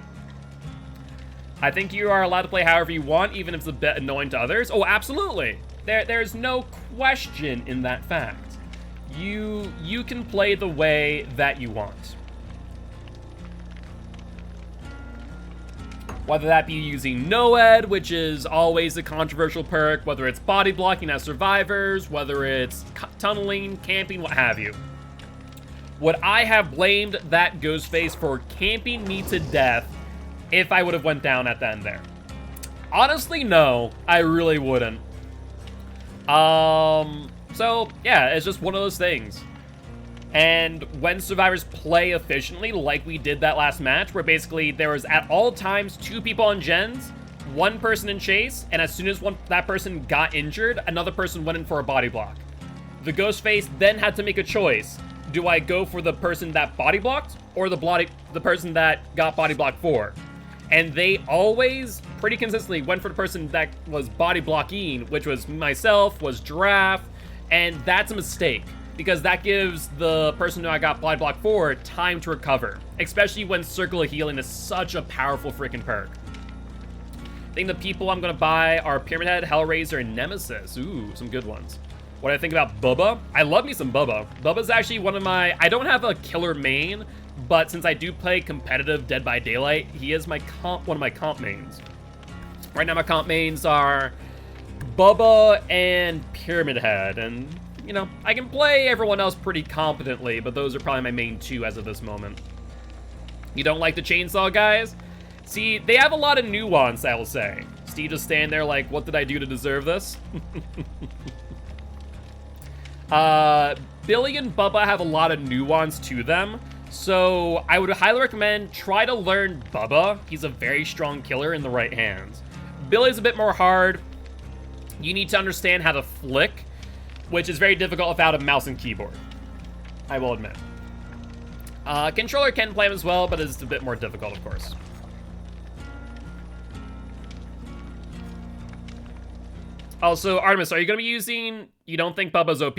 Speaker 1: I think you are allowed to play however you want, even if it's a bit annoying to others. Oh, absolutely. There's no question in that fact. You can play the way that you want. Whether that be using NOED, which is always a controversial perk, whether it's body blocking as survivors, whether it's tunneling, camping, what have you. Would I have blamed that ghost face for camping me to death if I would have went down at the end there? Honestly, no, I really wouldn't. So yeah, it's just one of those things. And when survivors play efficiently, like we did that last match, where basically there was at all times 2 people on gens, 1 person in chase, and as soon as that person got injured, another person went in for a body block. The ghost face then had to make a choice. Do I go for the person that body blocked, or the person that got body blocked for? And they always, pretty consistently, went for the person that was body blocking, which was myself, was Giraffe, and that's a mistake. Because that gives the person who I got body block for time to recover. Especially when Circle of Healing is such a powerful freaking perk. I think the people I'm gonna buy are Pyramid Head, Hellraiser, and Nemesis. Ooh, some good ones. What do I think about Bubba? I love me some Bubba. Bubba's actually one of my, I don't have a killer main, but since I do play competitive Dead by Daylight, he is my one of my comp mains. Right now my comp mains are Bubba and Pyramid Head, and you know, I can play everyone else pretty competently, but those are probably my main 2 as of this moment. You don't like the chainsaw guys? See, they have a lot of nuance, I will say. Steve just standing there like, what did I do to deserve this? Billy and Bubba have a lot of nuance to them, so I would highly recommend try to learn Bubba. He's a very strong killer in the right hands. Billy's a bit more hard. You need to understand how to flick, which is very difficult without a mouse and keyboard, I will admit. Controller can play him as well, but it's a bit more difficult, of course. Also, Artemis, are you going to be using, you don't think Bubba's OP?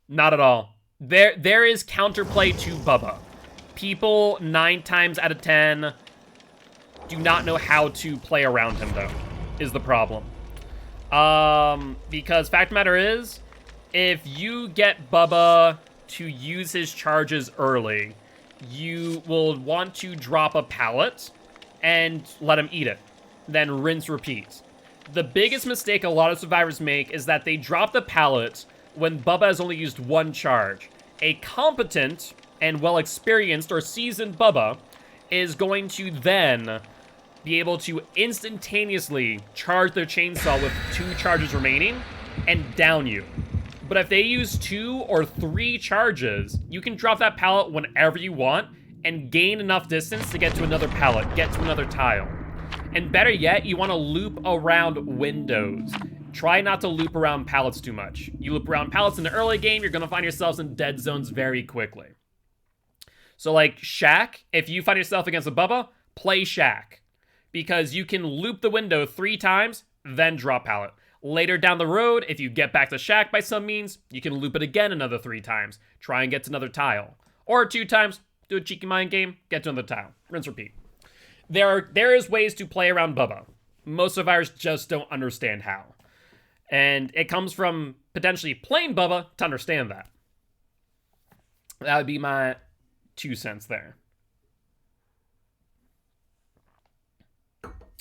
Speaker 1: Not at all. There is counterplay to Bubba. People, 9 times out of 10, do not know how to play around him, though, is the problem. Because fact of the matter is, if you get Bubba to use his charges early, you will want to drop a pallet, and let him eat it. Then rinse, repeat. The biggest mistake a lot of survivors make is that they drop the pallet when Bubba has only used one charge. A competent and well-experienced or seasoned Bubba is going to then be able to instantaneously charge their chainsaw with 2 charges remaining and down you. But if they use 2 or 3 charges, you can drop that pallet whenever you want and gain enough distance to get to another pallet, get to another tile. And better yet, you want to loop around windows. Try not to loop around pallets too much. You loop around pallets in the early game, you're going to find yourselves in dead zones very quickly. So like Shack, if you find yourself against a Bubba, play Shack. Because you can loop the window 3 times, then drop pallet. Later down the road, if you get back to Shack by some means, you can loop it again another 3 times. Try and get to another tile. Or 2 times, do a cheeky mind game, get to another tile. Rinse, repeat. There is ways to play around Bubba. Most survivors just don't understand how. And it comes from potentially playing Bubba to understand that. That would be my 2 cents there.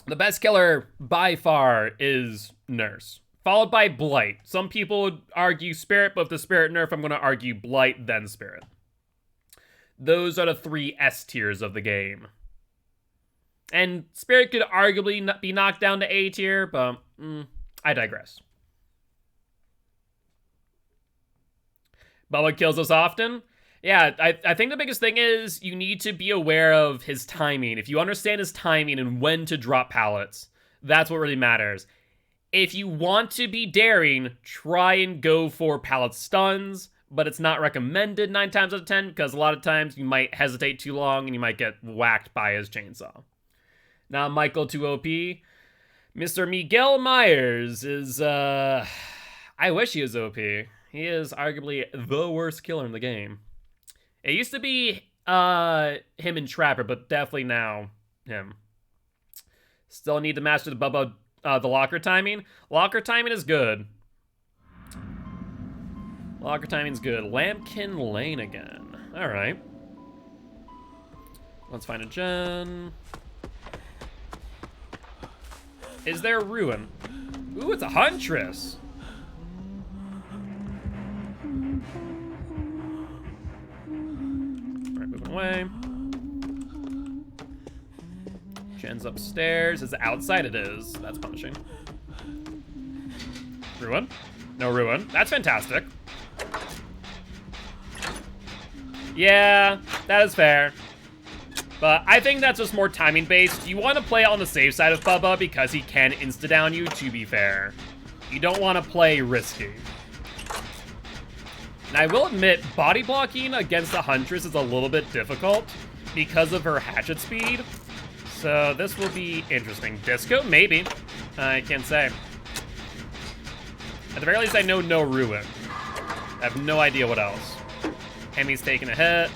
Speaker 1: The best killer by far is Nurse, followed by Blight. Some people would argue Spirit, but if the Spirit nerf, I'm going to argue Blight, then Spirit. Those are the 3 S tiers of the game. And Spirit could arguably be knocked down to A tier, but I digress. Bubba kills us often. Yeah, I think the biggest thing is you need to be aware of his timing. If you understand his timing and when to drop pallets, that's what really matters. If you want to be daring, try and go for pallet stuns, but it's not recommended 9 times out of 10 because a lot of times you might hesitate too long and you might get whacked by his chainsaw. Now Michael 2OP. Mr. Miguel Myers is, I wish he was OP. He is arguably the worst killer in the game. It used to be him and Trapper, but definitely now him. Still need to master the Bubba, the locker timing. Locker timing is good. Locker timing's good. Lambkin Lane again. All right. Let's find a gen. Is there a ruin? Ooh, it's a Huntress. Alright, moving away. Gen's upstairs. Is it outside? It is. That's punishing. Ruin? No ruin. That's fantastic. Yeah, that is fair. But I think that's just more timing based. You want to play on the safe side of Bubba because he can insta-down you, to be fair. You don't want to play risky. And I will admit, body blocking against the Huntress is a little bit difficult because of her hatchet speed. So this will be interesting. Disco? Maybe. I can't say. At the very least, I know no ruin. I have no idea what else. Hemi's taking a hit.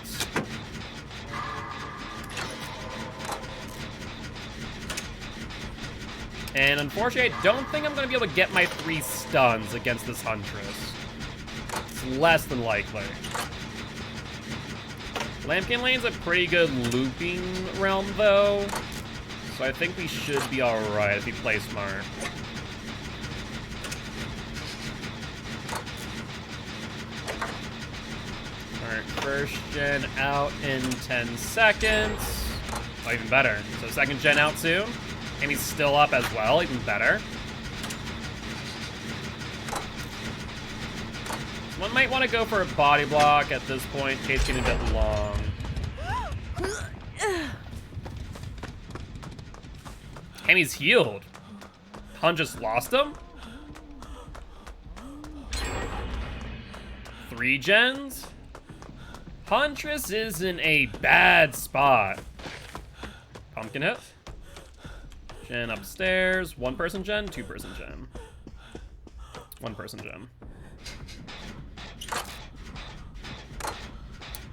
Speaker 1: And unfortunately, I don't think I'm going to be able to get my 3 stuns against this Huntress. It's less than likely. Lambkin Lane's a pretty good looping realm, though. So I think we should be alright if we play smart. Alright, first gen out in 10 seconds. Oh, even better. So second gen out soon. And he's still up as well, even better. One might want to go for a body block at this point, in case it's getting a bit long. And he's healed. Hun just lost him? 3 gens? Huntress is in a bad spot. Pumpkin hit. Gen upstairs. 1-person gen, 2-person gen. 1-person gen.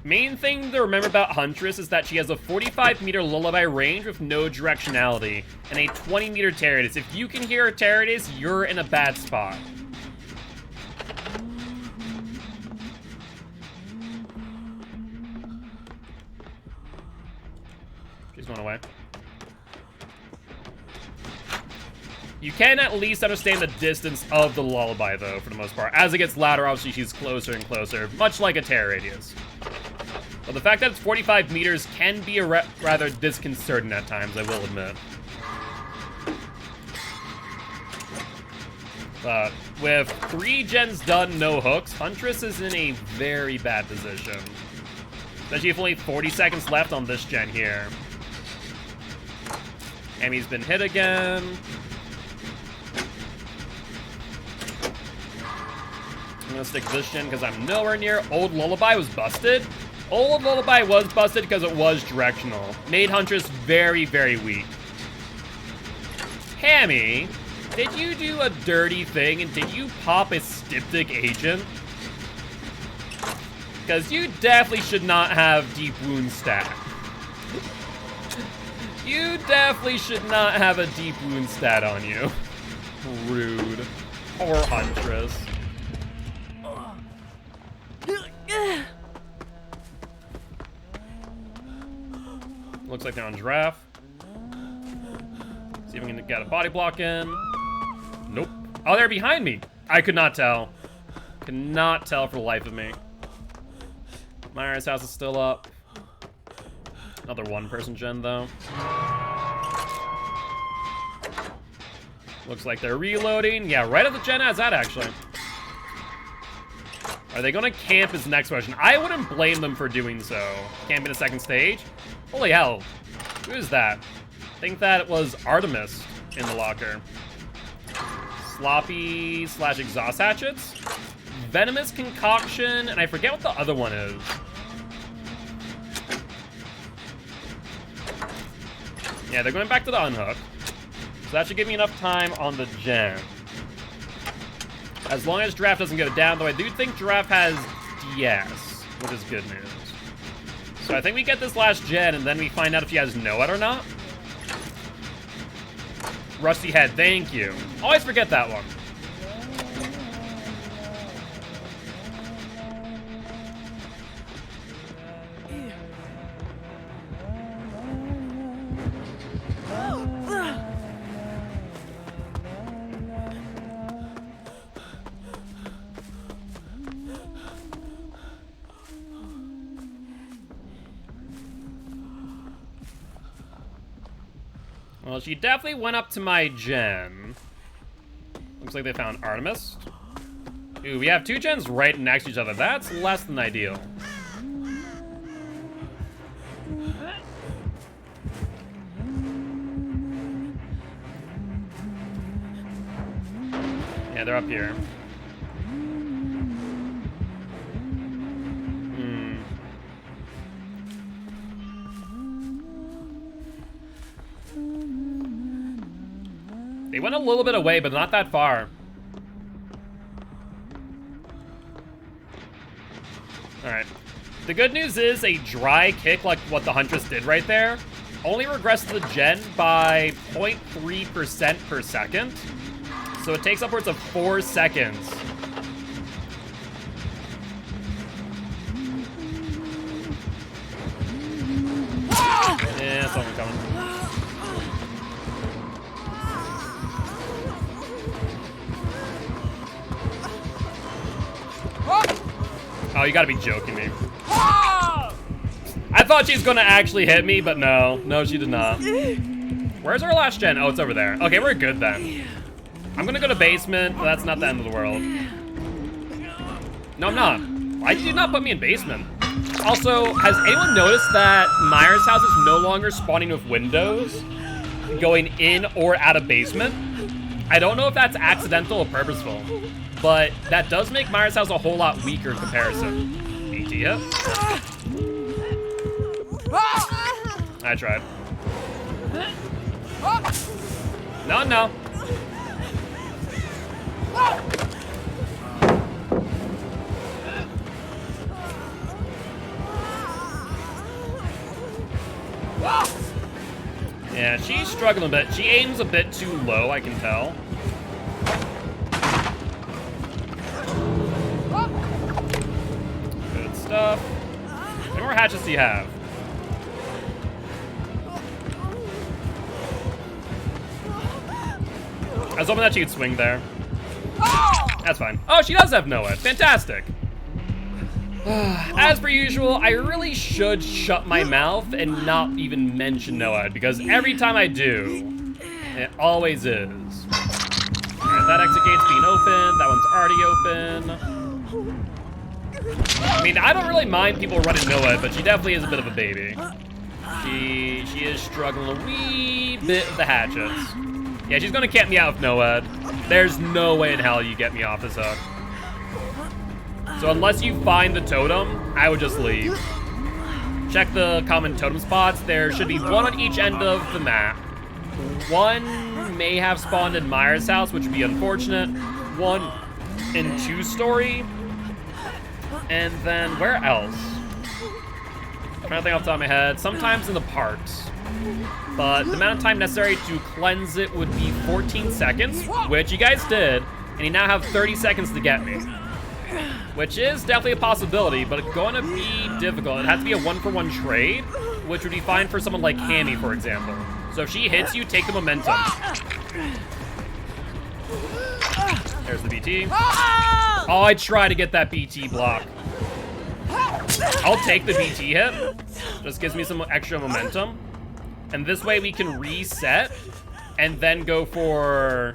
Speaker 1: Main thing to remember about Huntress is that she has a 45-meter lullaby range with no directionality, and a 20-meter tear radius. If you can hear a tear radius, you're in a bad spot. She's going away. You can at least understand the distance of the lullaby, though, for the most part. As it gets louder, obviously, she's closer and closer, much like a terror radius. But the fact that it's 45 meters can be rather disconcerting at times, I will admit. But with 3 gens done, no hooks, Huntress is in a very bad position. Especially with only 40 seconds left on this gen here. Emmy's been hit again. I'm gonna stick this gen because I'm nowhere near. Old Lullaby was busted. Old Lullaby was busted because it was directional. Made Huntress very, very weak. Hammy, did you do a dirty thing and did you pop a styptic agent? Because you definitely should not have deep wound stat. You definitely should not have a deep wound stat on you. Rude. Poor Huntress. Looks like they're on Giraffe. See if we can get a body block in. Nope. Oh, they're behind me. I could not tell. Could not tell for the life of me. Myers' house is still up. Another one-person gen, though. Looks like they're reloading. Yeah, right at the gen as that, actually. Are they going to camp is the next question. I wouldn't blame them for doing so. Camping a second stage? Holy hell. Who is that? I think that it was Artemis in the locker. Sloppy / exhaust hatchets. Venomous concoction, and I forget what the other one is. Yeah, they're going back to the unhook. So that should give me enough time on the gen. As long as Giraffe doesn't go down, though I do think Giraffe has DS, which is good news. So I think we get this last gen, and then we find out if he has Know It or not. Rusty Head, thank you. Always forget that one. Well, she definitely went up to my gen. Looks like they found Artemis. Ooh, we have 2 gens right next to each other. That's less than ideal. Yeah, they're up here. They went a little bit away, but not that far. Alright. The good news is a dry kick like what the Huntress did right there only regresses the gen by 0.3% per second. So it takes upwards of 4 seconds. Yeah, someone coming. Oh, you gotta be joking me. I thought she was gonna actually hit me, but no. No, she did not. Where's our last gen? Oh, it's over there. Okay, we're good then. I'm gonna go to basement, but that's not the end of the world. No, I'm not. Why did you not put me in basement? Also, has anyone noticed that Myers' house is no longer spawning with windows going in or out of basement? I don't know if that's accidental or purposeful, but that does make Myers' house a whole lot weaker in comparison. AT hit. I tried. No, no. Yeah, she's struggling a bit. She aims a bit too low, I can tell. Good stuff. How many more hatchets do you have? was hoping that she could swing there. That's fine. Oh, she does have Noah. Fantastic. As per usual, I really should shut my mouth and not even mention Noah, because every time I do, it always is. Alright, that exit gate's being opened. That one's already open. I mean, I don't really mind people running Noah, but she definitely is a bit of a baby. She is struggling a wee bit with the hatchets. Yeah, she's gonna camp me out with Noah. There's no way in hell you get me off this hook. So unless you find the totem, I would just leave. Check the common totem spots. There should be one on each end of the map. One may have spawned in Myers' house, which would be unfortunate. One in 2-story. And then where else? I'm trying to think off the top of my head. Sometimes in the parks. But the amount of time necessary to cleanse it would be 14 seconds, which you guys did. And you now have 30 seconds to get me. Which is definitely a possibility, but it's going to be difficult. It has to be a 1-for-1 trade, which would be fine for someone like Hammy, for example. So if she hits you, take the momentum. There's the BT. Oh, I try to get that BT block. I'll take the BT hit. Just gives me some extra momentum. And this way we can reset and then go for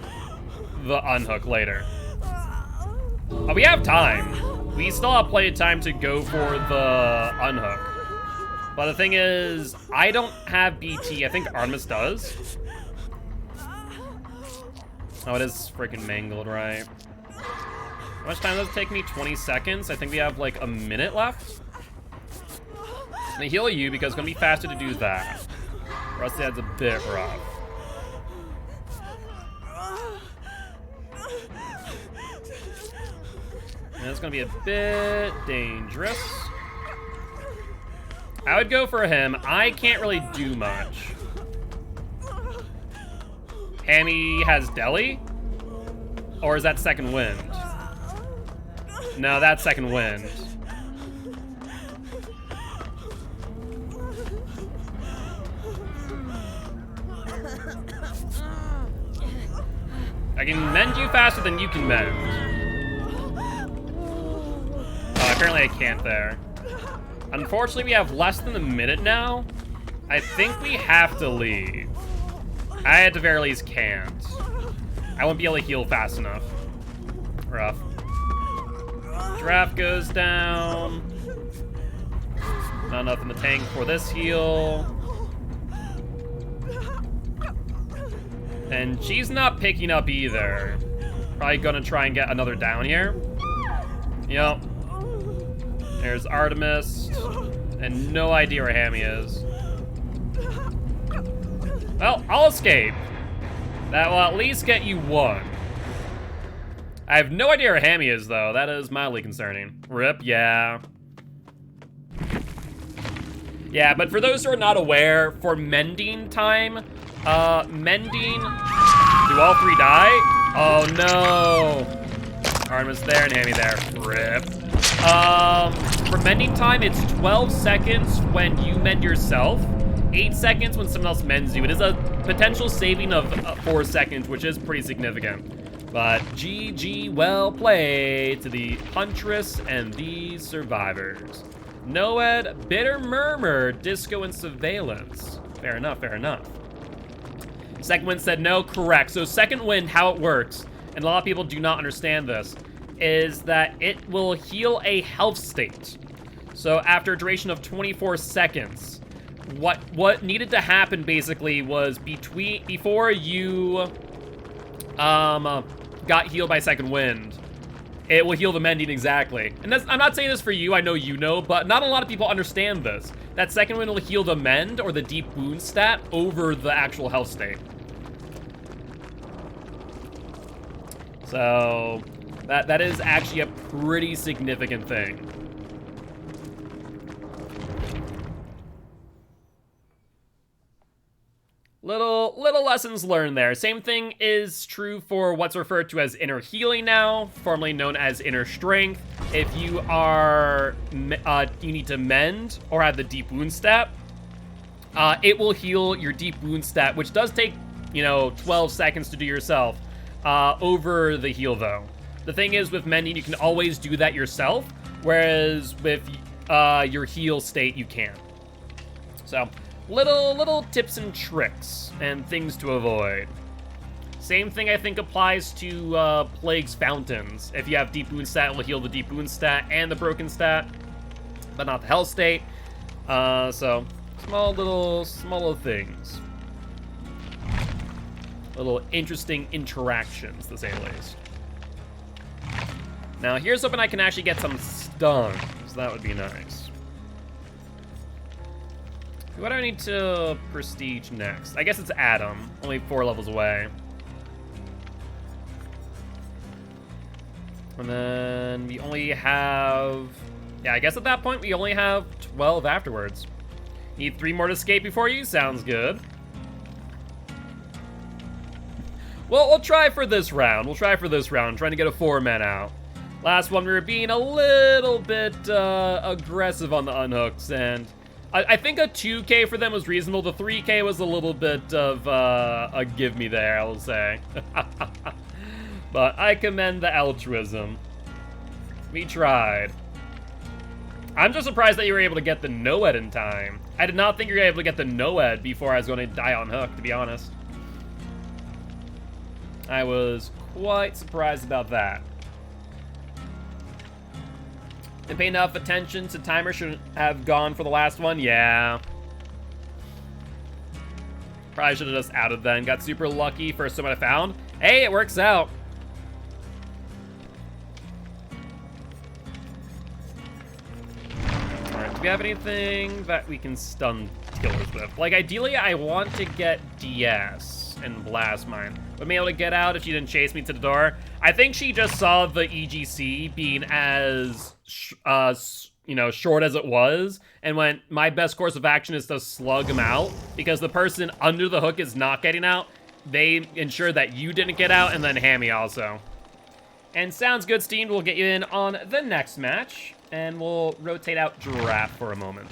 Speaker 1: the unhook later. Oh, we have time. We still have plenty of time to go for the unhook. But the thing is, I don't have BT. I think Artemis does. Oh, it is freaking mangled, right? How much time does it take me? 20 seconds? I think we have like a minute left. I'm gonna heal you because it's gonna be faster to do that. Or else that's a bit rough. And it's gonna be a bit dangerous. I would go for him. I can't really do much. Hammy has Deli? Or is that second wind? No, that's second wind. I can mend you faster than you can mend. Oh, apparently I can't there. Unfortunately, we have less than a minute now. I think we have to leave. I at the very least can't. I won't be able to heal fast enough. Rough. Draft goes down. Not enough in the tank for this heal. And she's not picking up either. Probably gonna try and get another down here. Yep. There's Artemis. And no idea where Hammy is. Well, I'll escape. That will at least get you one. I have no idea where Hammy is, though. That is mildly concerning. Rip, yeah. Yeah, but for those who are not aware, for mending time, mending... Do all three die? Oh, no. Artemis there and Hammy there. Rip. For mending time, it's 12 seconds when you mend yourself. 8 seconds when someone else mends you. It is a potential saving of 4 seconds, which is pretty significant. But GG, well played to the Huntress and the survivors. Noed, Bitter Murmur, Disco, and Surveillance. Fair enough, fair enough. Second Wind said no, correct. So Second Wind, how it works, and a lot of people do not understand this, is that it will heal a health state. So after a duration of 24 seconds, what needed to happen basically was before you got healed by Second Wind, it will heal the mending exactly. And I'm not saying this for you, I know you know, but not a lot of people understand this. That Second Wind will heal the mend or the deep wound stat over the actual health state. So that is actually a pretty significant thing. Little lessons learned there. Same thing is true for what's referred to as inner healing now, formerly known as inner strength. If you are, you need to mend or have the deep wound stat, it will heal your deep wound stat, which does take, 12 seconds to do yourself. over the heal, though. The thing is, with mending, you can always do that yourself, whereas with your heal state, you can't. So, little tips and tricks and things to avoid. Same thing, I think, applies to Plague's Fountains. If you have Deep Wound stat, it will heal the Deep Wound stat and the Broken stat, but not the Health state. So, small little things. Little interesting interactions, to say the least. Now, here's hoping I can actually get some stuns. That would be nice. What do I need to prestige next? I guess it's Adam, only 4 levels away. And then we only have... Yeah, I guess at that point we only have 12 afterwards. Need 3 more to escape before you? Sounds good. Well, we'll try for this round. Trying to get a 4-man out. Last one, we were being a little bit aggressive on the unhooks, and I think a 2K for them was reasonable. The 3K was a little bit of a give me there, I will say. But I commend the altruism. We tried. I'm just surprised that you were able to get the Noed in time. I did not think you were able to get the Noed before I was going to die on hook, to be honest. I was quite surprised about that. Didn't pay enough attention to timer, should have gone for the last one. Yeah. Probably should have just outed then. Got super lucky first time I found. Hey, it works out. Alright, do we have anything that we can stun killers with? Like, ideally, I want to get DS and Blast Mine. Would be able to get out if she didn't chase me to the door. I think she just saw the EGC being as, you know, short as it was, and went, my best course of action is to slug him out, because the person under the hook is not getting out. They ensure that you didn't get out, and then Hammy also. And sounds good, Steamed. We'll get you in on the next match, and we'll rotate out Giraffe for a moment.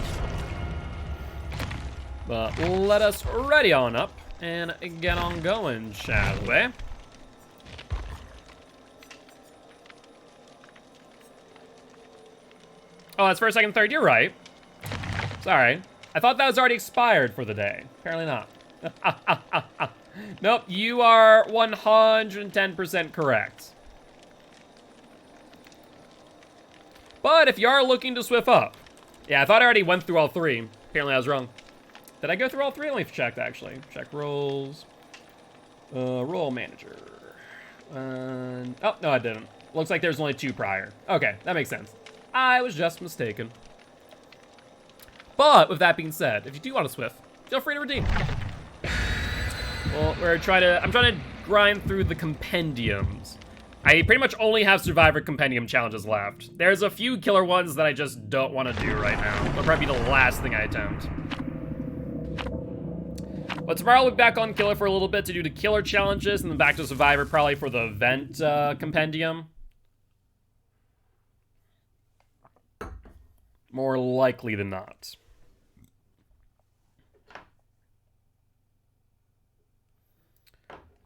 Speaker 1: But let us ready on up and get on going, shall we? Oh, that's first, second, third. You're right. Sorry. I thought that was already expired for the day. Apparently not. Nope, you are 110% correct. But if you are looking to swift up... Yeah, I thought I already went through all 3. Apparently I was wrong. Did I go through all 3? Let me check, actually. Check roles. Role manager. Oh, no, I didn't. Looks like there's only 2 prior. Okay, that makes sense. I was just mistaken. But with that being said, if you do want to swift, feel free to redeem. Well, I'm trying to grind through the compendiums. I pretty much only have Survivor compendium challenges left. There's a few killer ones that I just don't want to do right now. That'll probably be the last thing I attempt. But tomorrow we'll be back on Killer for a little bit to do the Killer challenges, and then back to Survivor probably for the event compendium. More likely than not.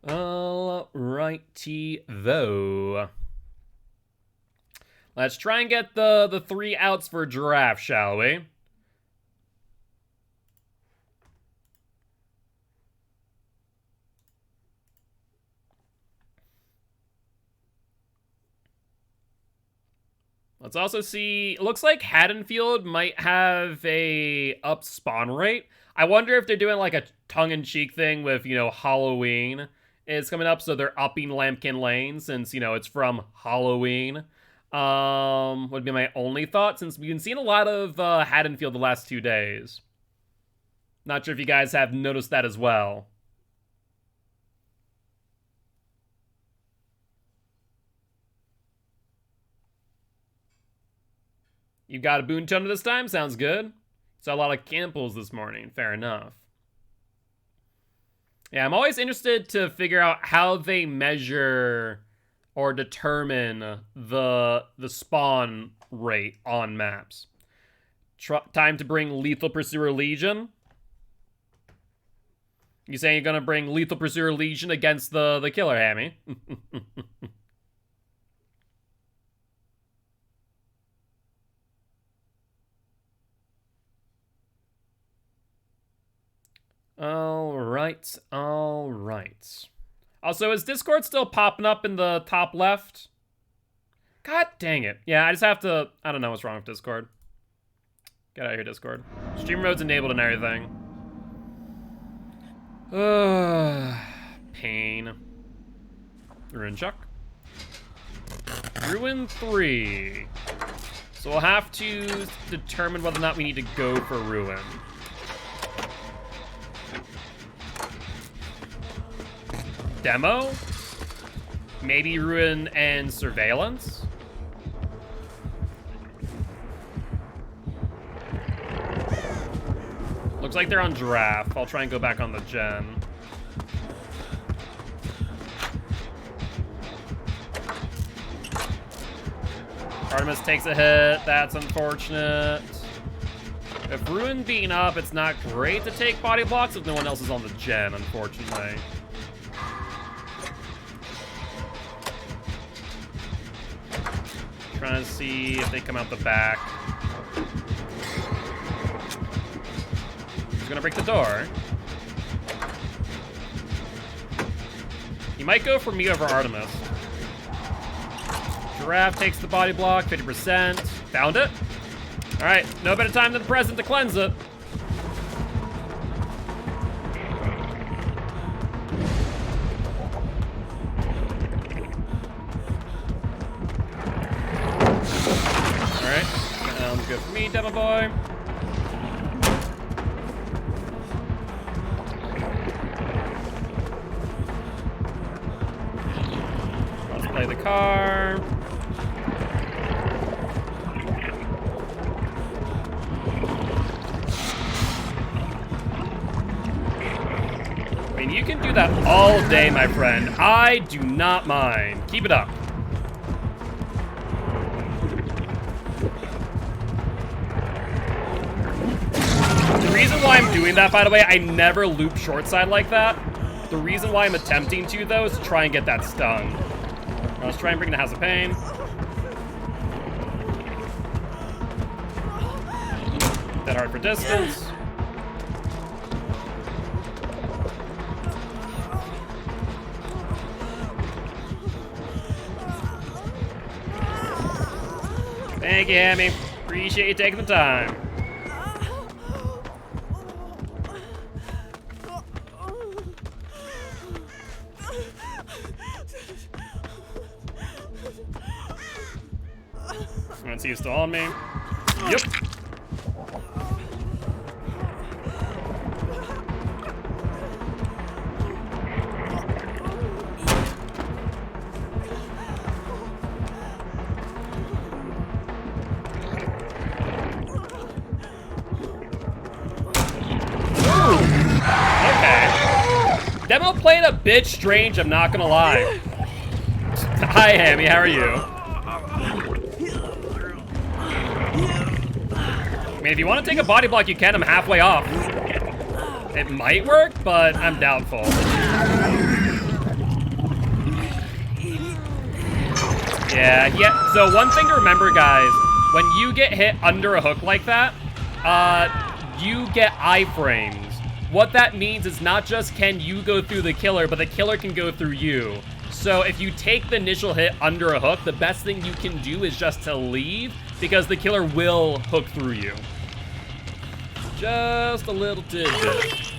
Speaker 1: Alrighty, though. Let's try and get the 3 outs for Giraffe, shall we? Let's also see, it looks like Haddonfield might have a up spawn rate. I wonder if they're doing like a tongue-in-cheek thing with, you know, Halloween is coming up, so they're upping Lambkin Lane since, you know, it's from Halloween. Would be my only thought, since we've been seeing a lot of Haddonfield the last 2 days. Not sure if you guys have noticed that as well. You got a Boon Totem this time? Sounds good. Saw a lot of Campbells this morning. Fair enough. Yeah, I'm always interested to figure out how they measure or determine the spawn rate on maps. Time to bring Lethal Pursuer Legion. You saying you're gonna bring Lethal Pursuer Legion against the killer, Hammy? Alright, alright. Also, is Discord still popping up in the top left? God dang it. Yeah, I just have to... I don't know what's wrong with Discord. Get out of here, Discord. Stream mode's enabled and everything. Pain. Ruin Chuck. Ruin 3. So we'll have to determine whether or not we need to go for Ruin. Demo? Maybe Ruin and Surveillance? Looks like they're on Giraffe. I'll try and go back on the gen. Artemis takes a hit. That's unfortunate. If Ruin beating up, it's not great to take body blocks if no one else is on the gen, unfortunately. Trying to see if they come out the back. He's gonna break the door. He might go for me over Artemis. Giraffe takes the body block, 50%. Found it. All right, no better time than the present to cleanse it. All right, sounds good for me, demo boy. Let's play the car. I mean, you can do that all day, my friend. I do not mind. Keep it up. The reason why I'm doing that, by the way, I never loop short side like that. The reason why I'm attempting to, though, is to try and get that stun. Let's try and bring the House of Pain. Dead hard for distance. Thank you, Hammy. Appreciate you taking the time. I see you still on me. Yep. Demo playing a bit strange, I'm not gonna lie. Hi, Hammy, how are you? I mean, if you want to take a body block, you can. I'm halfway off. It might work, but I'm doubtful. Yeah. So one thing to remember, guys, when you get hit under a hook like that, you get iframes. What that means is not just can you go through the killer, but the killer can go through you. So if you take the initial hit under a hook, the best thing you can do is just to leave, because the killer will hook through you. Just a little tidbit.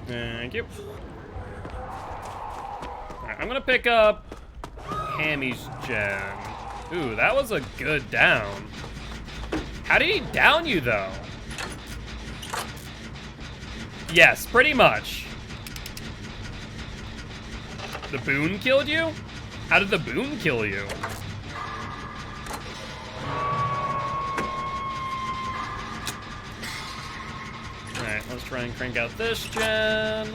Speaker 1: Thank you. Alright, I'm gonna pick up Hammy's gen. Ooh, that was a good down. How did he down you, though? Yes, pretty much. The boon killed you? How did the boon kill you? Alright, let's try and crank out this gen.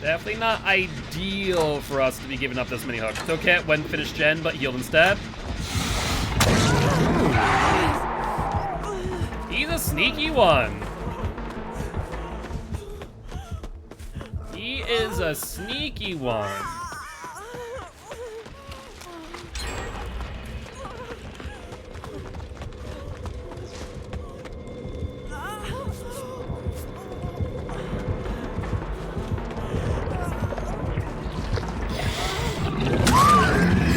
Speaker 1: Definitely not ideal for us to be giving up this many hooks. Took hit when finished gen, but healed instead. He's a sneaky one. He is a sneaky one.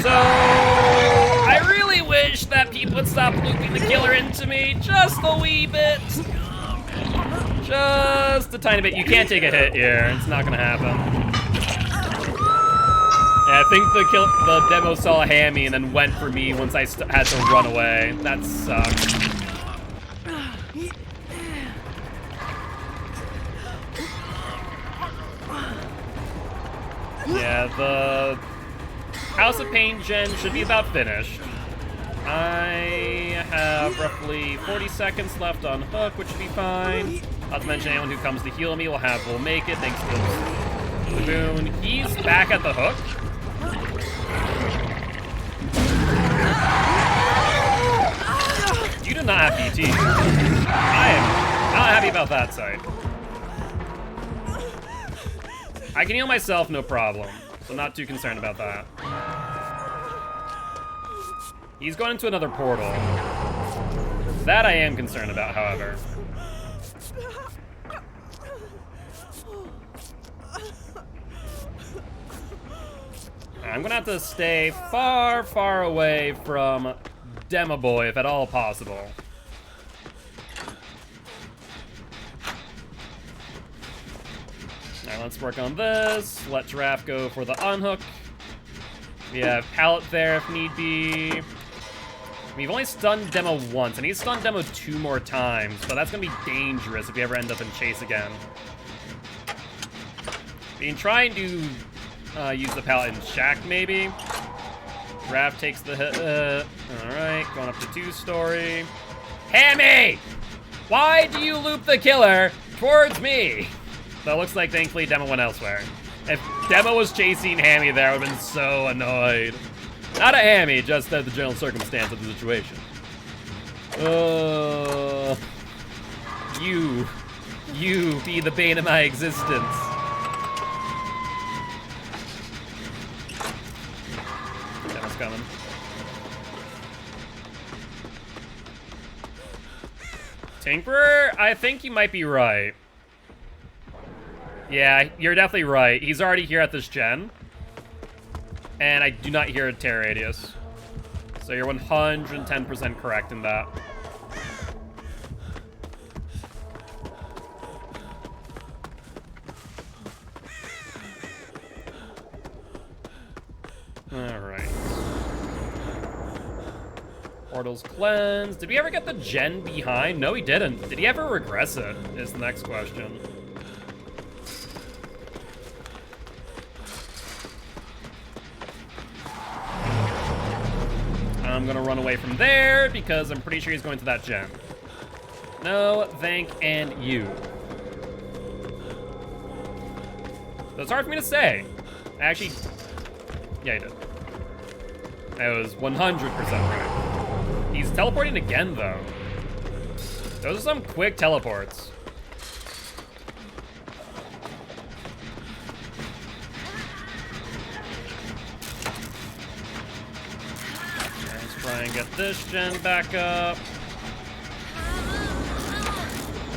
Speaker 1: So, I really wish that people would stop looping the killer into me just a wee bit. Just a tiny bit. You can't take a hit here. It's not gonna happen. Yeah, I think the demo saw Hammy and then went for me once I had to run away. That sucks. Yeah, the House of Pain gen should be about finished. I have roughly 40 seconds left on hook, which should be fine. Not to mention anyone who comes to heal me will make it thanks to the boon. He's back at the hook. You do not have BT. I am not happy about that sight. I can heal myself, no problem. So not too concerned about that. He's going into another portal. That I am concerned about, however. I'm gonna have to stay far, far away from Demo Boy, if at all possible. Alright, let's work on this. Let Giraffe go for the unhook. We have Pallet there if need be. We've only stunned Demo once, and he's stunned Demo 2 more times, so that's gonna be dangerous if we ever end up in chase again. We can try and do use the pallet in Shack, maybe. Giraffe takes the hit. Alright, going up to 2-story. Hammy! Why do you loop the killer towards me? So it looks like, thankfully, Demo went elsewhere. If Demo was chasing Hammy there, I would have been so annoyed. Not at Hammy, just at the general circumstance of the situation. You be the bane of my existence. Demo's coming. Tinkerer, I think you might be right. Yeah, you're definitely right. He's already here at this gen. And I do not hear a tear radius. So you're 110% correct in that. Alright. Portal's cleansed. Did we ever get the gen behind? No, he didn't. Did he ever regress it? Is the next question. I'm gonna run away from there because I'm pretty sure he's going to that gen. No, thank, and you. So it's hard for me to say. Actually, yeah, he did. I was 100% right. He's teleporting again, though. Those are some quick teleports. Try and get this gen back up.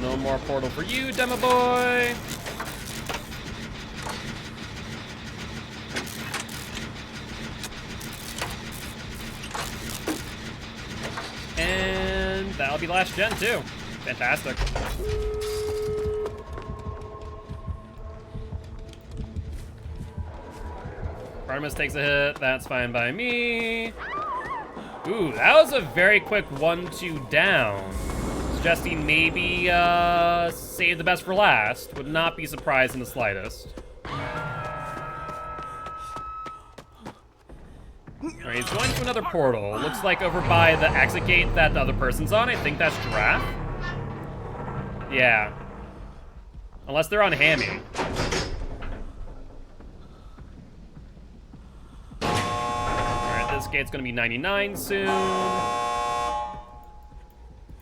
Speaker 1: No more portal for you, Demo Boy. And that'll be the last gen too. Fantastic. Artemis takes a hit. That's fine by me. Ooh, that was a very quick 1-2 down. Suggesting maybe save the best for last. Would not be surprised in the slightest. Alright, he's going to another portal. Looks like over by the exit gate that the other person's on. I think that's Giraffe. Yeah. Unless they're on Hammy. Exgate's gonna be 99 soon.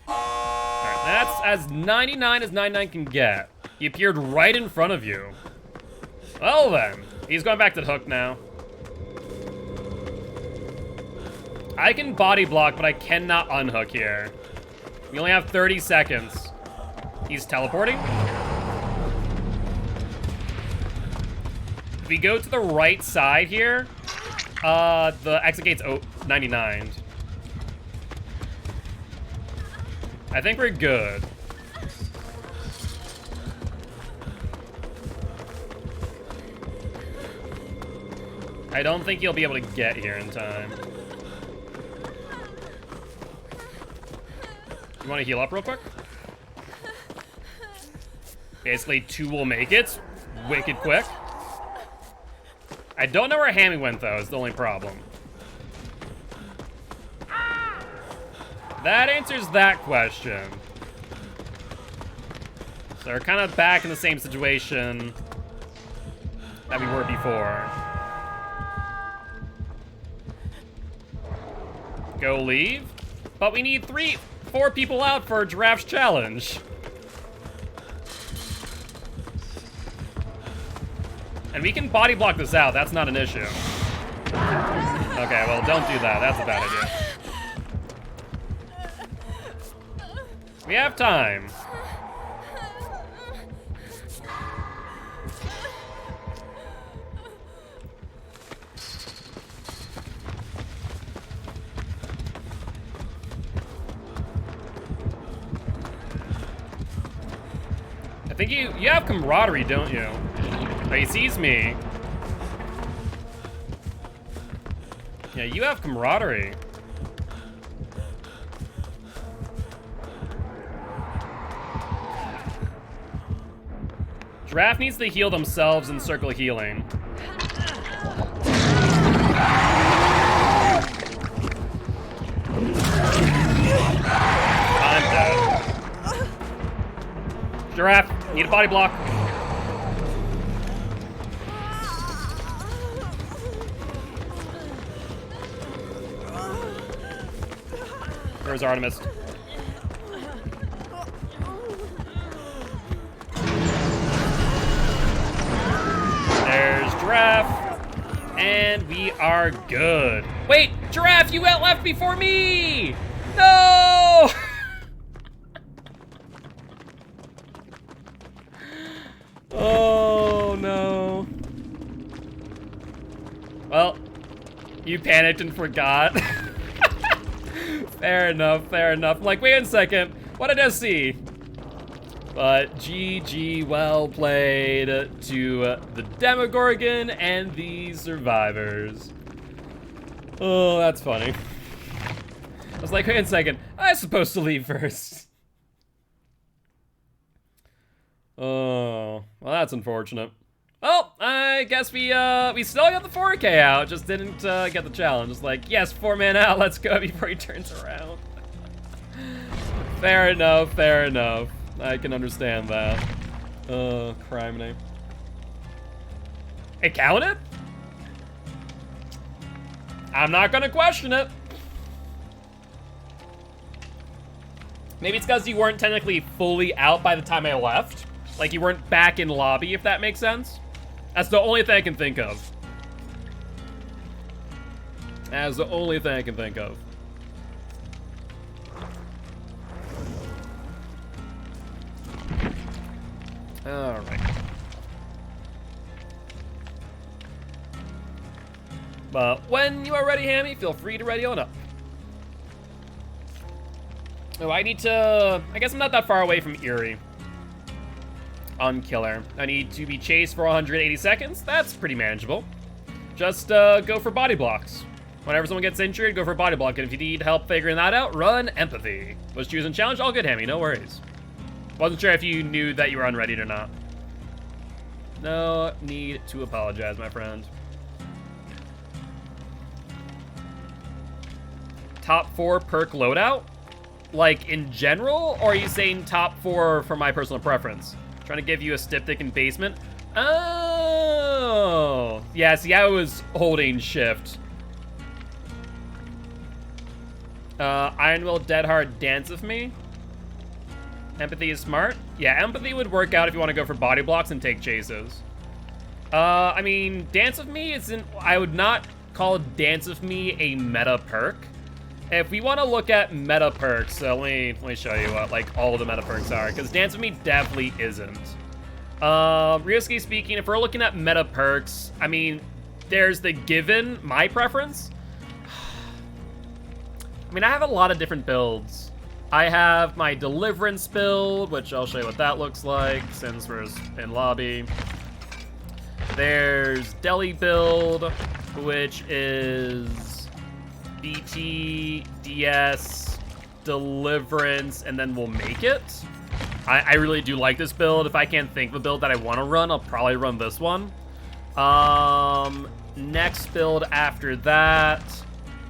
Speaker 1: Alright, that's as 99 as 99 can get. He appeared right in front of you. Well then, he's going back to the hook now. I can body block, but I cannot unhook here. We only have 30 seconds. He's teleporting. If we go to the right side here, the exit gate's 99. I think we're good. I don't think he'll be able to get here in time. You want to heal up real quick? Basically, 2 will make it. Wicked quick. I don't know where Hammy went, though, is the only problem. That answers that question. So we're kind of back in the same situation that we were before. Go leave. But we need 4 people out for Giraffe's challenge. And we can body block this out. That's not an issue. Okay, well, don't do that. That's a bad idea. We have time. I think you have camaraderie, don't you? Oh, he sees me. Yeah, you have camaraderie. Giraffe needs to heal themselves in circle healing. I'm dead. Giraffe, need a body block. Where's Artemis? There's Giraffe. And we are good. Wait, Giraffe, you went left before me! No! Oh, no. Well, you panicked and forgot. Fair enough, fair enough. I'm like, wait a second, what did I see? But GG, well played to the Demogorgon and the survivors. Oh, that's funny. I was like, wait a second, I was supposed to leave first. Oh, well, that's unfortunate. Well, I guess we still got the 4K out, just didn't get the challenge. It's like, yes, 4 man out, let's go before he turns around. Fair enough, fair enough. I can understand that. Crime name. It counted? I'm not gonna question it. Maybe it's because you weren't technically fully out by the time I left. Like, you weren't back in lobby, if that makes sense. That's the only thing I can think of. That's the only thing I can think of. Alright. But when you are ready, Hammy, feel free to ready on up. Oh, I need to... I guess I'm not that far away from Erie. On Killer. I need to be chased for 180 seconds. That's pretty manageable. Just go for body blocks. Whenever someone gets injured, go for body block. And if you need help figuring that out, run empathy. Was choosing challenge? All good, Hammy. No worries. Wasn't sure if you knew that you were unreadied or not. No need to apologize, my friend. Top 4 perk loadout? Like, in general? Or are you saying top 4 for my personal preference? Trying to give you a styptic in basement? Oh! Yeah, see, I was holding shift. Iron Will, Dead Hard, Dance with Me. Empathy is smart. Yeah, empathy would work out if you want to go for body blocks and take chases. I mean, Dance with Me isn't... I would not call Dance with Me a meta perk. If we want to look at meta perks, let me show you what like all the meta perks are, because Dance with Me definitely isn't. Realistically speaking, if we're looking at meta perks, I mean, there's the Given, my preference. I mean, I have a lot of different builds. I have my Deliverance build, which I'll show you what that looks like since we're in lobby. There's Deli build, which is BT, DS, Deliverance, and then we'll make it. I really do like this build. If I can't think of a build that I want to run, I'll probably run this one. Next build after that.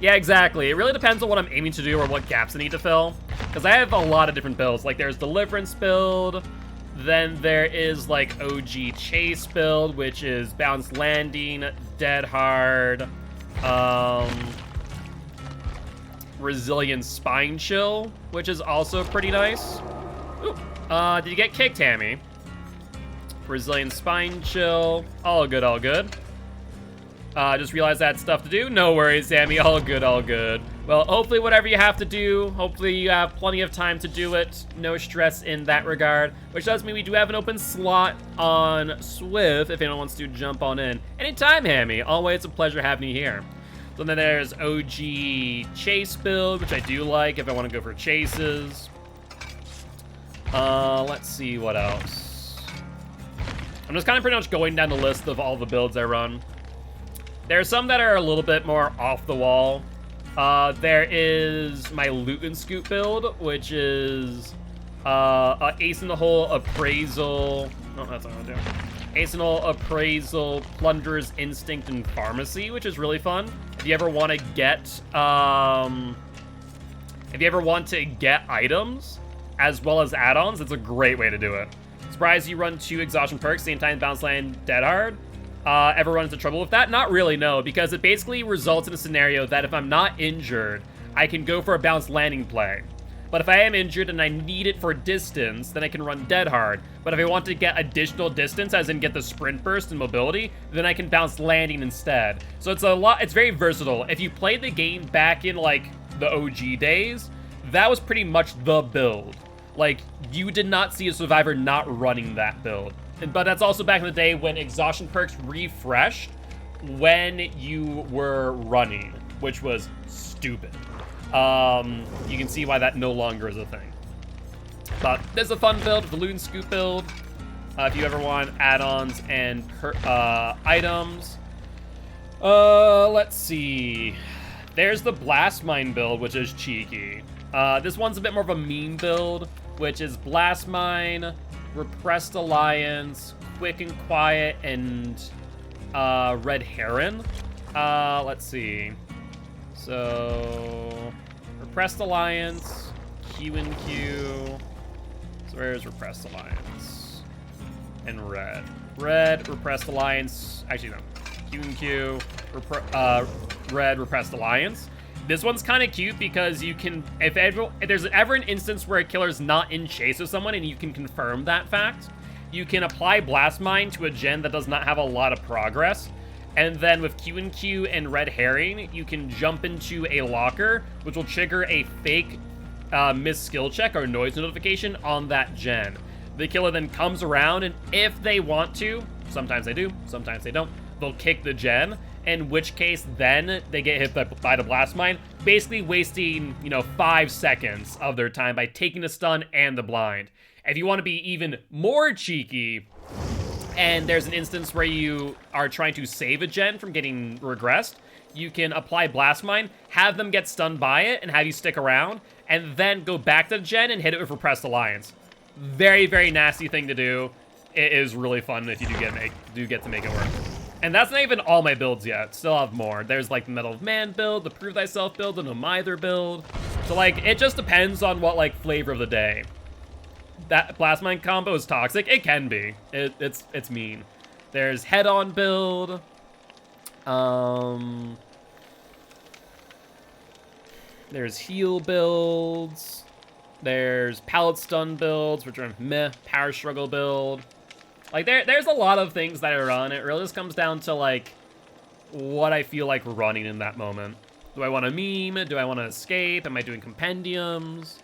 Speaker 1: Yeah, exactly. It really depends on what I'm aiming to do or what gaps I need to fill. Because I have a lot of different builds. Like, there's Deliverance build. Then there is, like, OG Chase build, which is Bounce Landing, Dead Hard, Resilient Spine Chill, which is also pretty nice. Ooh. Did you get kicked, Tammy? Resilient Spine Chill. All good, all good. Just realized I had stuff to do. No worries, Sammy. All good, all good. Well, hopefully whatever you have to do, hopefully you have plenty of time to do it. No stress in that regard. Which does mean we do have an open slot on Swift if anyone wants to jump on in. Anytime, Hammy. Always a pleasure having you here. So then there's OG Chase build, which I do like if I want to go for chases. Let's see what else. I'm just kind of pretty much going down the list of all the builds I run. There are some that are a little bit more off the wall. There is my Loot and Scoop build, which is Ace in the Hole, Appraisal. No, that's not what I'm doing. Ace in the Hole, Appraisal, Plunderer's Instinct, and Pharmacy, which is really fun. If you ever want to get, items as well as add-ons, it's a great way to do it. Surprised you run 2 exhaustion perks, same time Bounce Land, Dead Hard. Ever run into trouble with that? Not really, no, because it basically results in a scenario that if I'm not injured, I can go for a Bounce Landing play. But if I am injured and I need it for distance, then I can run Dead Hard. But if I want to get additional distance, as in get the Sprint Burst and mobility, then I can Bounce Landing instead. So it's very versatile. If you played the game back in, like, the OG days, that was pretty much the build. Like, you did not see a Survivor not running that build. But that's also back in the day when exhaustion perks refreshed when you were running, which was stupid. You can see why that no longer is a thing. But there's a fun build, the Loot and Scoop build. If you ever want add-ons and items. Let's see. There's the Blast Mine build, which is cheeky. This one's a bit more of a meme build, which is Blast Mine, Repressed Alliance, Quick and Quiet, and Red Heron. Let's see. So, Repressed Alliance, Q and Q. So where's Repressed Alliance? And Red. Red, Repressed Alliance. Actually, no. Q and Q, Red, Repressed Alliance. This one's kind of cute because you can, if there's ever an instance where a killer's not in chase with someone and you can confirm that fact, you can apply Blast Mine to a gen that does not have a lot of progress. And then with Q and Q and Red Herring, you can jump into a locker, which will trigger a fake missed skill check or noise notification on that gen. The killer then comes around, and if they want to, sometimes they do, sometimes they don't, they'll kick the gen. In which case, then they get hit by the Blast Mine, basically wasting, 5 seconds of their time by taking the stun and the blind. If you want to be even more cheeky, and there's an instance where you are trying to save a gen from getting regressed, you can apply Blast Mine, have them get stunned by it, and have you stick around, and then go back to the gen and hit it with Repressed Alliance. Very, very nasty thing to do. It is really fun if you do get to make it work. And that's not even all my builds yet. Still have more. There's like the Medal of Man build, the Prove Thyself build, and the Mither build. So like, it just depends on what like flavor of the day. That Blast Mine combo is toxic. It can be. It's mean. There's Head-On build. There's heal builds. There's pallet stun builds, which are meh. Power struggle build. Like, there's a lot of things that I run. It really just comes down to, like, what I feel like running in that moment. Do I want to meme? Do I want to escape? Am I doing compendiums?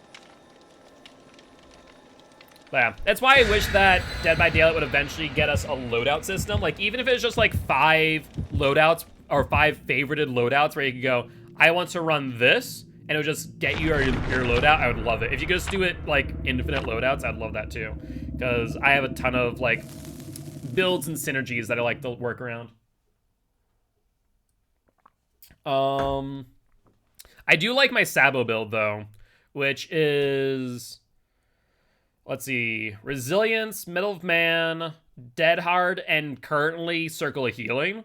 Speaker 1: But yeah, that's why I wish that Dead by Daylight would eventually get us a loadout system. Like, even if it's just, like, 5 loadouts or 5 favorited loadouts where you could go, I want to run this, and it would just get you your loadout, I would love it. If you could just do it, like, infinite loadouts, I'd love that too. Because I have a ton of, like, builds and synergies that I like to work around. I do like my Sabo build, though, which is... Let's see. Resilience, Middle of Man, Dead Hard, and currently Circle of Healing.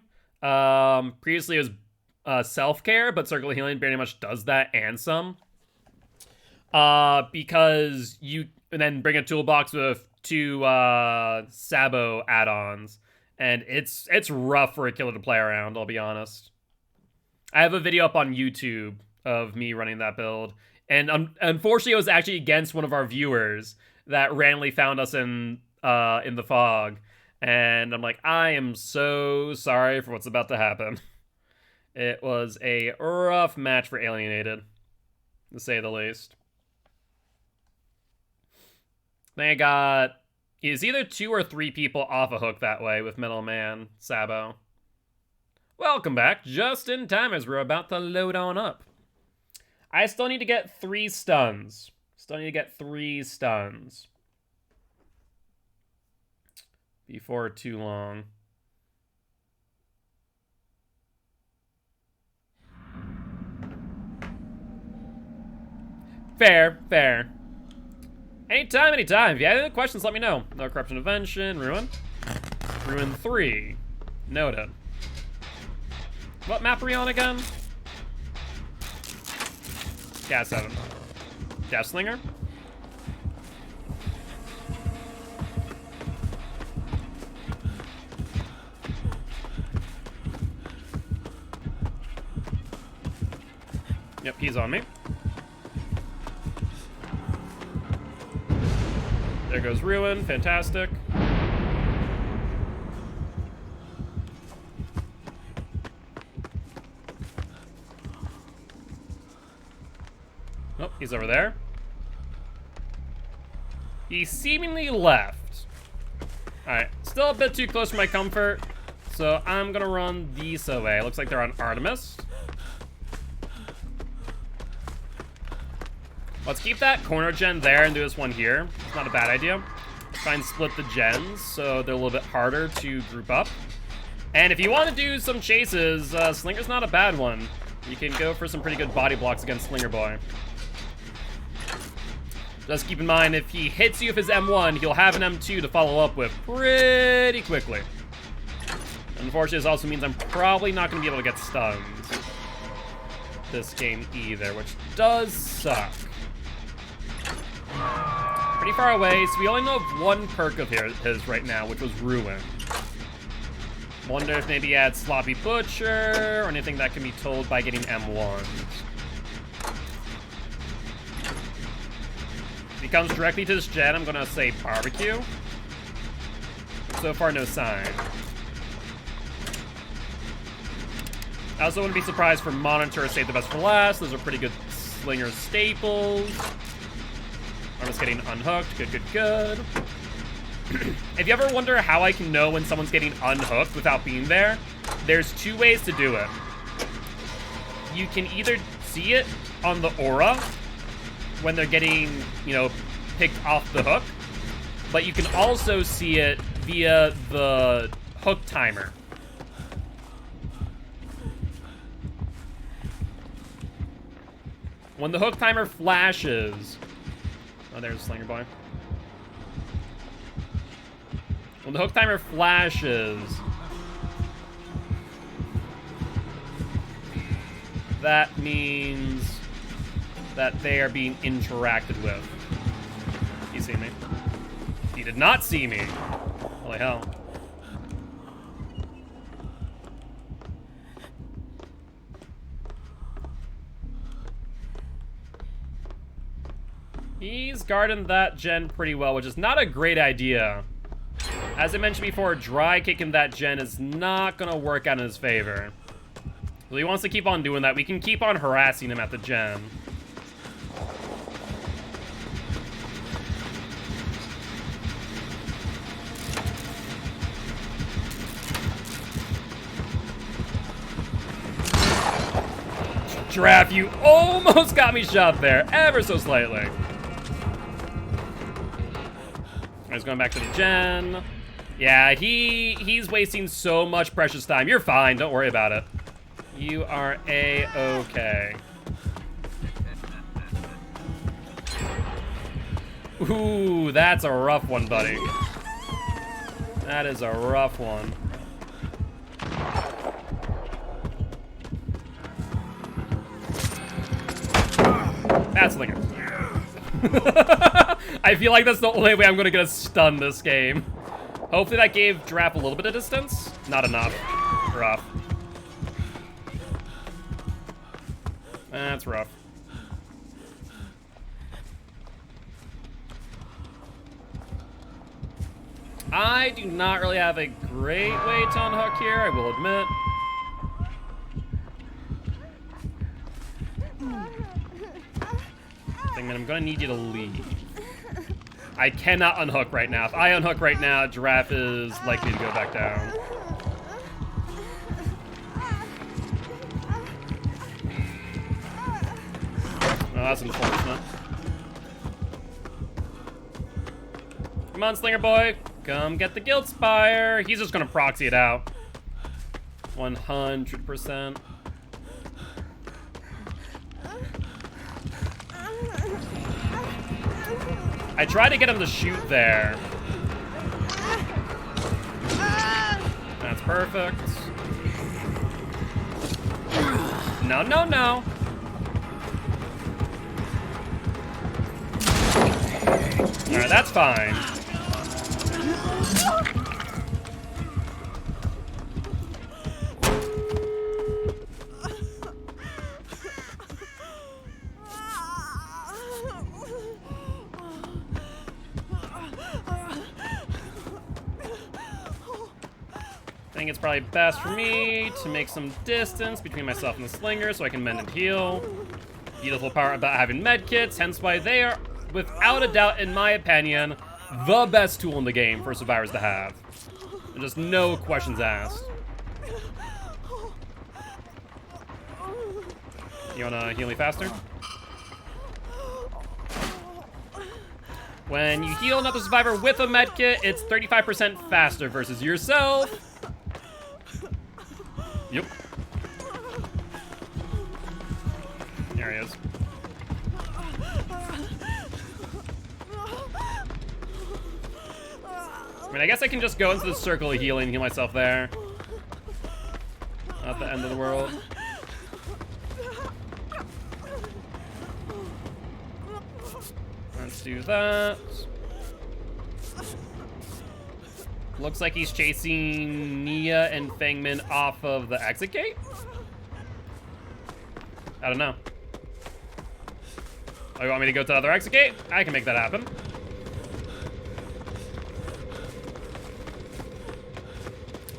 Speaker 1: Previously it was Self-Care, but Circle of Healing very much does that and some. Because you then bring a toolbox with 2 Sabo add-ons. And it's rough for a killer to play around, I'll be honest. I have a video up on YouTube of me running that build. And unfortunately, it was actually against one of our viewers that randomly found us in the fog. And I'm like, I am so sorry for what's about to happen. It was a rough match for Alienated, to say the least. Then I got... It's either 2 or 3 people off a hook that way with Middleman, Sabo. Welcome back, just in time as we're about to load on up. I still need to get 3 stuns. Still need to get 3 stuns before too long. Fair, fair. Anytime, anytime. If you have any questions, let me know. No Corruption Invention, Ruin. Ruin 3. Noted. What map are we on again? Gas 7. Gas Slinger. Yep, he's on me. There goes Ruin. Fantastic. Oh, he's over there. He seemingly left. Alright, still a bit too close for my comfort, so I'm gonna run this away. Looks like they're on Artemis. Let's keep that corner gen there and do this one here. It's not a bad idea. Try and split the gens so they're a little bit harder to group up. And if you want to do some chases, Slinger's not a bad one. You can go for some pretty good body blocks against Slinger Boy. Just keep in mind, if he hits you with his M1, he'll have an M2 to follow up with pretty quickly. Unfortunately, this also means I'm probably not going to be able to get stuns this game either, which does suck. Pretty far away, so we only know of 1 perk of his right now, which was Ruin. Wonder if maybe he had Sloppy Butcher, or anything that can be told by getting M1s. If he comes directly to this gen, I'm gonna say Barbecue. So far, no sign. I also wouldn't be surprised for Monitor Save the Best for Last. Those are pretty good Slinger staples. I'm just getting unhooked. Good, good, good. If you ever wonder how I can know when someone's getting unhooked without being there, there's 2 ways to do it. You can either see it on the aura when they're getting, you know, picked off the hook, but you can also see it via the hook timer. When the hook timer flashes... Oh, there's Slinger Boy. When the hook timer flashes, that means that they are being interacted with. He see me? He did not see me. Holy hell. He's guarding that gen pretty well, which is not a great idea. As I mentioned before, dry kicking that gen is not gonna work out in his favor. So he wants to keep on doing that. We can keep on harassing him at the gen. Giraffe, you almost got me shot there, ever so slightly. He's going back to the gen. Yeah, he's wasting so much precious time. You're fine, don't worry about it. You are A-okay. Ooh, that's a rough one, buddy. That is a rough one. That's Slinger. I feel like that's the only way I'm gonna get a stun this game. Hopefully that gave Giraffe a little bit of distance. Not enough. Rough. That's rough. I do not really have a great way to unhook here, I will admit. I'm gonna need you to leave. I cannot unhook right now. If I unhook right now, Giraffe is likely to go back down. Oh, that's unfortunate. Come on, Slinger boy. Come get the Guilt Spire. He's just gonna proxy it out. 100%. I tried to get him to shoot there. That's perfect. No, no, no. Alright, that's fine. I think it's probably best for me to make some distance between myself and the Slinger so I can mend and heal. Beautiful part about having medkits, hence why they are, without a doubt, in my opinion, the best tool in the game for survivors to have. There's just no questions asked. You wanna heal me faster? When you heal another survivor with a medkit, it's 35% faster versus yourself. Yep. There he is. I mean, I guess I can just go into the circle of healing and heal myself there. Not the end of the world. Let's do that. Looks like he's chasing Nia and Fangmin off of the exit gate? I don't know. Oh, you want me to go to the other exit gate? I can make that happen.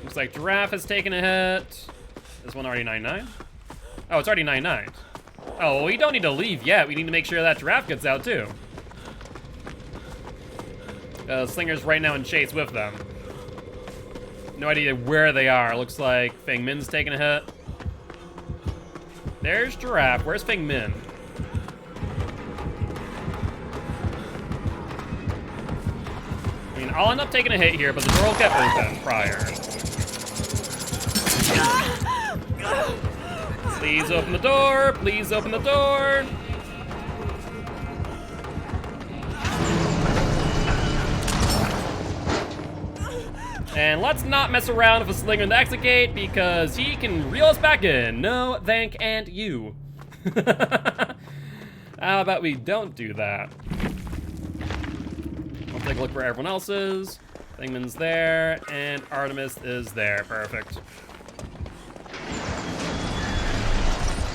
Speaker 1: Looks like Giraffe has taken a hit. This one already 9-9? Oh, it's already 9-9. Oh, well, we don't need to leave yet. We need to make sure that Giraffe gets out, too. Slinger's right now in chase with them. No idea where they are. Looks like Feng Min's taking a hit. There's Giraffe. Where's Feng Min? I mean, I'll end up taking a hit here, but the door will get open prior. Please open the door. Please open the door. And let's not mess around with a Slinger in the exit gate because he can reel us back in. No, thank and you. How about we don't do that? We'll take a look where everyone else is. Thingman's there, and Artemis is there. Perfect.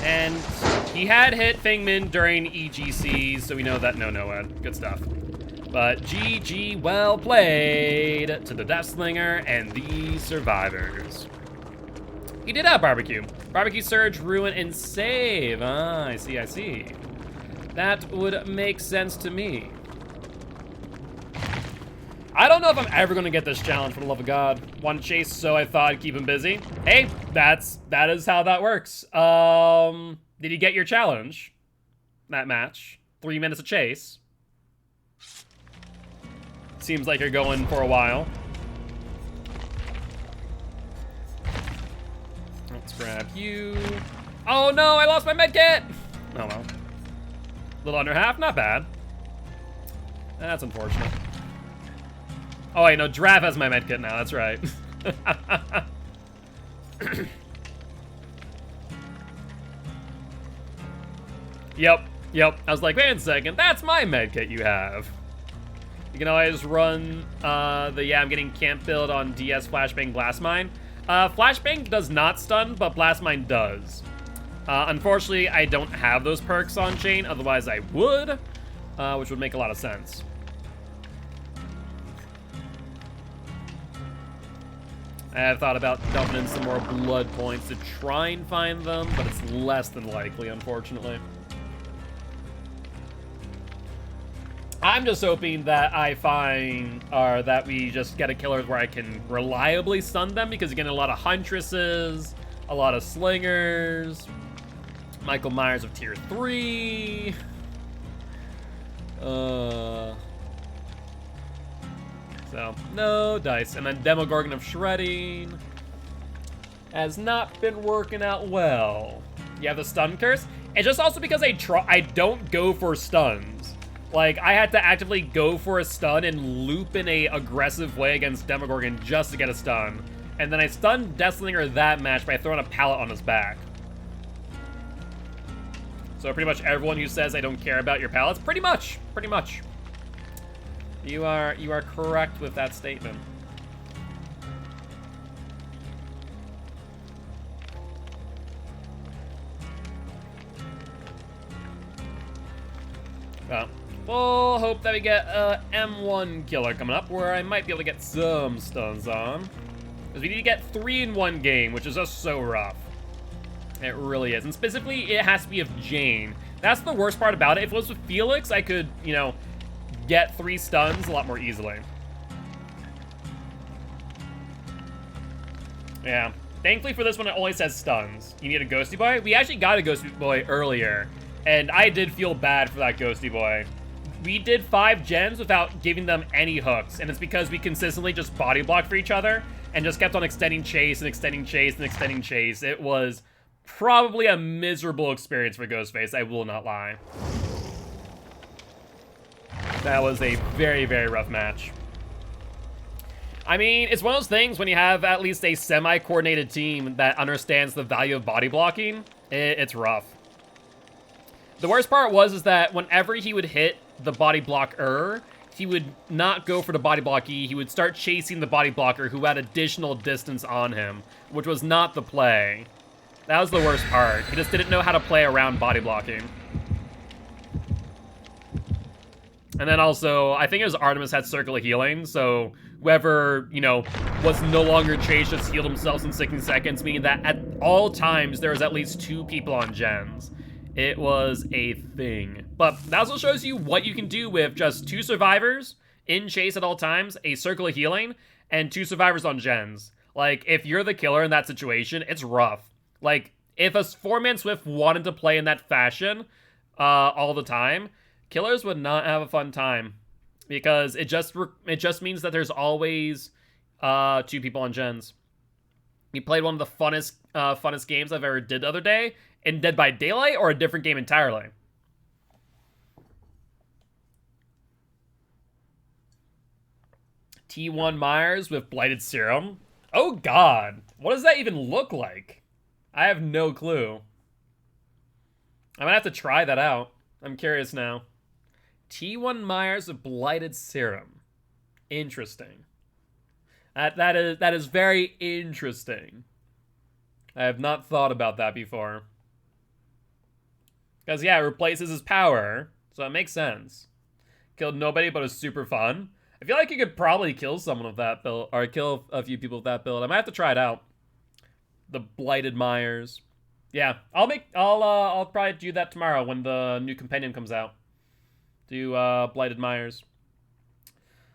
Speaker 1: And He had hit Feng Min during EGC, so we know that no, good stuff. But GG, well played to the Deathslinger and the survivors. He did have barbecue. Barbecue, surge, ruin, and save. Ah, I see. That would make sense to me. I don't know if I'm ever gonna get this challenge, for the love of God. One chase, so I thought I'd keep him busy. Hey, that is how that works. Did you get your challenge? That match. 3 minutes of chase. Seems like you're going for a while. Let's grab you. Oh no, I lost my medkit! Oh well. A little under half, not bad. That's unfortunate. Oh wait, no, Drav has my medkit now, that's right. Yep. I was like, wait a second, that's my medkit you have. You can always run I'm getting camp build on DS Flashbang Blastmine. Flashbang does not stun, but Blastmine does. Unfortunately, I don't have those perks on chain, otherwise I would, which would make a lot of sense. I have thought about dumping in some more blood points to try and find them, but it's less than likely, unfortunately. I'm just hoping that I find, or that we just get a killer where I can reliably stun them, because you get a lot of Huntresses, a lot of Slingers, Michael Myers of tier 3. So, no dice. And then Demogorgon of Shredding has not been working out well. You have the stun curse. It's just also because I don't go for stuns. Like, I had to actively go for a stun and loop in a aggressive way against Demogorgon just to get a stun. And then I stunned Deathslinger that match by throwing a pallet on his back. So pretty much everyone who says I don't care about your pallets, pretty much. You are correct with that statement. Well, we'll hope that we get a M1 killer coming up, where I might be able to get some stuns on. Because we need to get 3 in one game, which is just so rough. It really is. And specifically, it has to be of Jane. That's the worst part about it. If it was with Felix, I could, get 3 stuns a lot more easily. Yeah. Thankfully for this one, it only says stuns. You need a Ghosty Boy? We actually got a Ghosty Boy earlier, and I did feel bad for that Ghosty Boy. We did 5 gens without giving them any hooks, and it's because we consistently just body blocked for each other and just kept on extending chase and extending chase and extending chase. It was probably a miserable experience for Ghostface, I will not lie. That was a very, very rough match. I mean, it's one of those things when you have at least a semi-coordinated team that understands the value of body blocking, it's rough. The worst part is that whenever he would hit the body blocker, he would not go for the body blocky. He would start chasing the body blocker who had additional distance on him, which was not the play. That was the worst part. He just didn't know how to play around body blocking. And then also, I think it was Artemis had Circle of Healing, so whoever, was no longer chased just healed themselves in 60 seconds, meaning that at all times there was at least 2 people on gens. It was a thing. But that also shows you what you can do with just 2 survivors in chase at all times, a Circle of Healing, and 2 survivors on gens. Like, if you're the killer in that situation, it's rough. Like, if a 4-man Swift wanted to play in that fashion all the time, killers would not have a fun time, because it just means that there's always 2 people on gens. He played one of the funnest games I've ever did the other day in Dead by Daylight, or a different game entirely. T1 Myers with Blighted Serum. Oh God, what does that even look like? I have no clue. I'm gonna have to try that out. I'm curious now. T1 Myers with Blighted Serum. Interesting. That is very interesting. I have not thought about that before. Because, yeah, it replaces his power, so it makes sense. Killed nobody, but it was super fun. I feel like you could probably kill someone with that build, or kill a few people with that build. I might have to try it out. The Blighted Myers. Yeah, I'll probably do that tomorrow when the new companion comes out. Do Blighted Myers.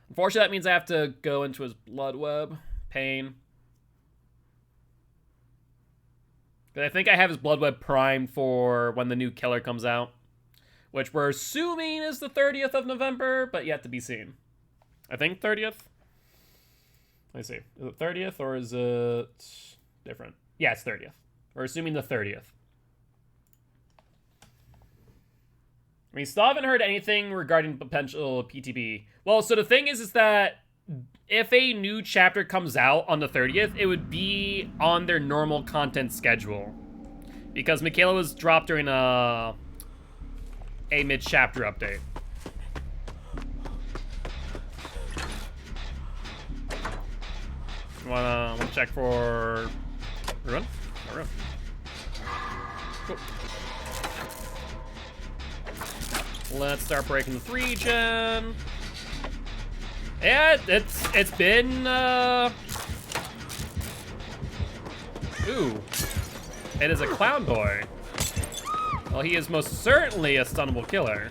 Speaker 1: Unfortunately, that means I have to go into his blood web. Pain. But I think I have his blood web primed for when the new killer comes out, which we're assuming is the 30th of November, but yet to be seen. I think 30th. Let me see. Is it 30th or is it different? Yeah, it's 30th. We're assuming the 30th. We still haven't heard anything regarding potential PTB. Well, so the thing is that if a new chapter comes out on the 30th, it would be on their normal content schedule. Because Michaela was dropped during a mid-chapter update. Wanna check for Ruin? Oh, Ruin. Cool. Let's start breaking the 3-gen. Yeah, it's been Ooh. It is a clown boy. Well, he is most certainly a stunnable killer.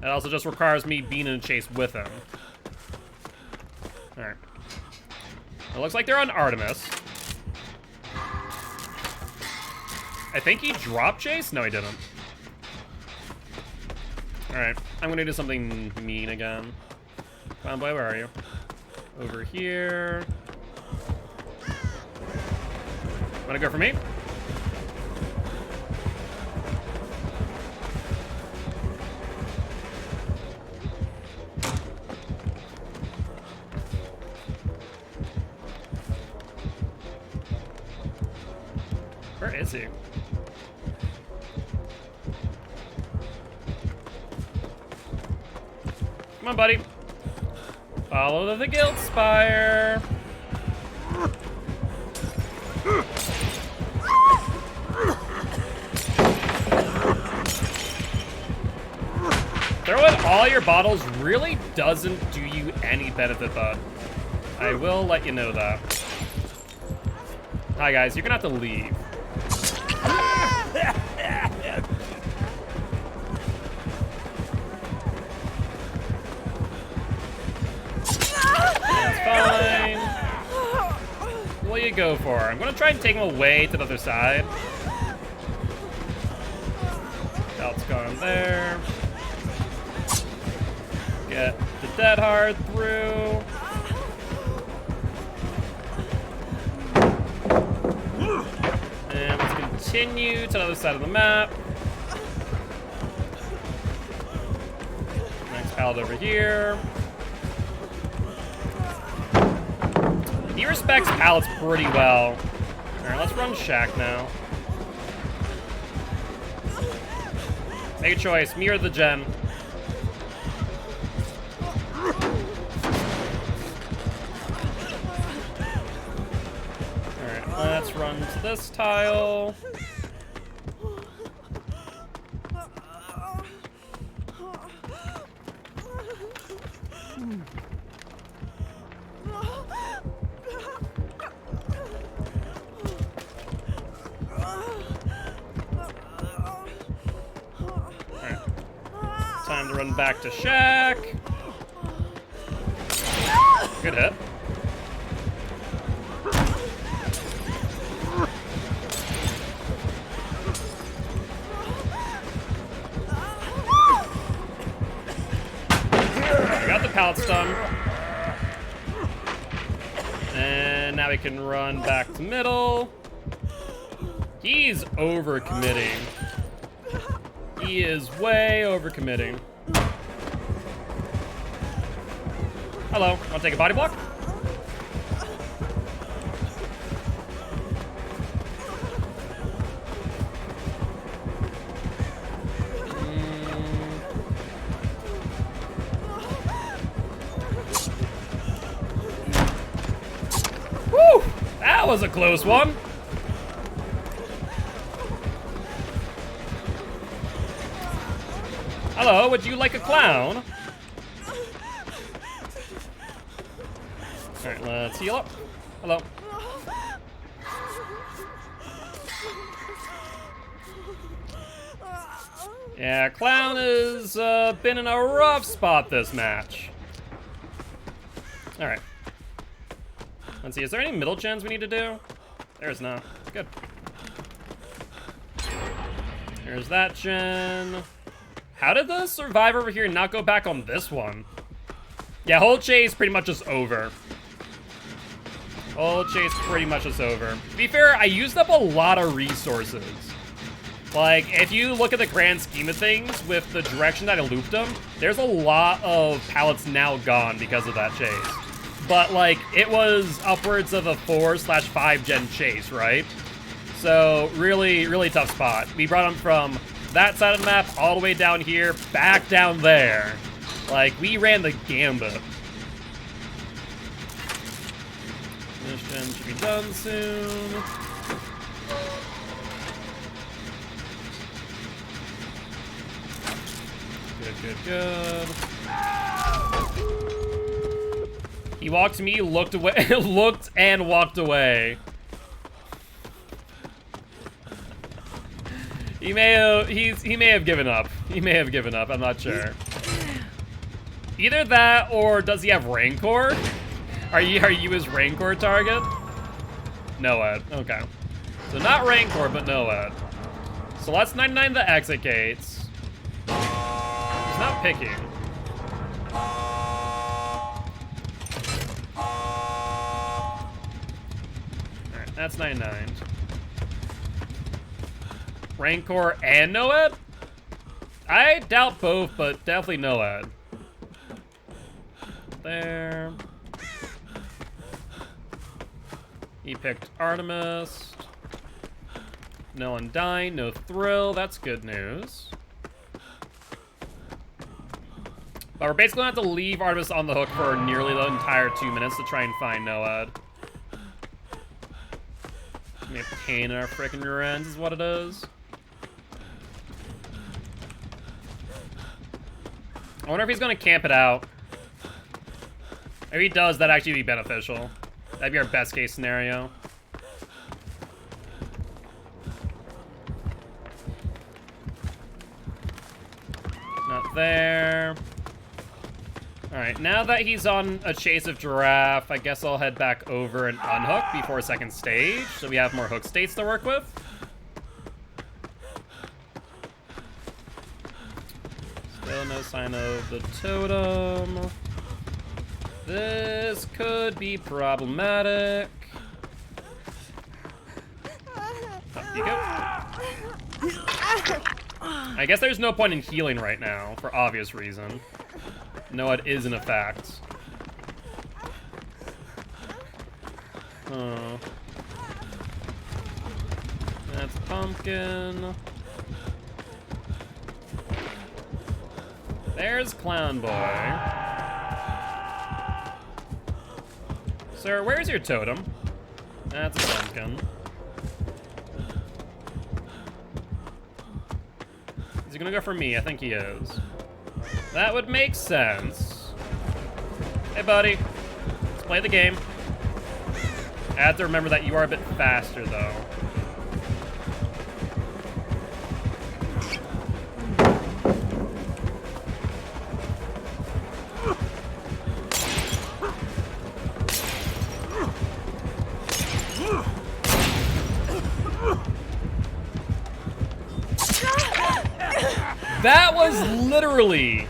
Speaker 1: It also just requires me being in a chase with him. Alright. It looks like they're on Artemis. I think he dropped Chase? No, he didn't. Alright, I'm gonna do something mean again. Clown boy, where are you? Over here. Wanna go for me? Where is he? Come on, buddy. Follow the guild spire. Throwing all your bottles really doesn't do you any benefit, bud. I will let you know that. Hi, guys. You're gonna have to leave. Fine. What do you go for? I'm gonna try and take him away to the other side. Belt's going there. Get the dead hard through. And let's continue to the other side of the map. Next pallet over here. He respects pallets pretty well. Alright, let's run Shack now. Make a choice, me or the gen. Alright, let's run to this tile. Time to run back to Shack. Good hit. We got the pallet stun. And now we can run back to middle. He's overcommitting. He is way overcommitting. Hello, wanna take a body block? Woo! That was a close one. Hello, would you like a clown? Alright, let's heal up. Hello. Yeah, clown has been in a rough spot this match. Alright. Let's see, is there any middle gens we need to do? There's not. Good. There's that gen. How did the survivor over here not go back on this one? Yeah, whole chase pretty much is over. Whole chase pretty much is over. To be fair, I used up a lot of resources. Like, if you look at the grand scheme of things with the direction that I looped them, there's a lot of pallets now gone because of that chase. But, like, it was upwards of a 4/5 gen chase, right? So, really, really tough spot. We brought him from that side of the map all the way down here, back down there. Like, we ran the gambit. This gen should be done soon. Good, good, good. He walked to me, looked away, looked and walked away. He may have given up. He may have given up, I'm not sure. Either that or does he have Rancor? Are you his Rancor target? No Ed. Okay. So not Rancor, but no Ed. So let's 99 the exit gates. He's not picking. Alright, that's 99. Rancor and Noed? I doubt both, but definitely Noed. There. He picked Artemis. No Undyne, no Thrill. That's good news. But we're basically gonna have to leave Artemis on the hook for nearly the entire 2 minutes to try and find Noed. Be a pain in our frickin' rear ends is what it is. I wonder if he's gonna camp it out. If he does, that'd actually be beneficial. That'd be our best case scenario. Not there. Alright, now that he's on a chase of giraffe, I guess I'll head back over and unhook before second stage, so we have more hook states to work with. Still no sign of the totem. This could be problematic. Up you go. I guess there's no point in healing right now, for obvious reason. No, it isn't a fact. Oh. That's pumpkin. There's Clown Boy. Sir, where's your totem? That's a pumpkin. Is he gonna go for me? I think he is. That would make sense. Hey, buddy. Let's play the game. I have to remember that you are a bit faster, though. That was literally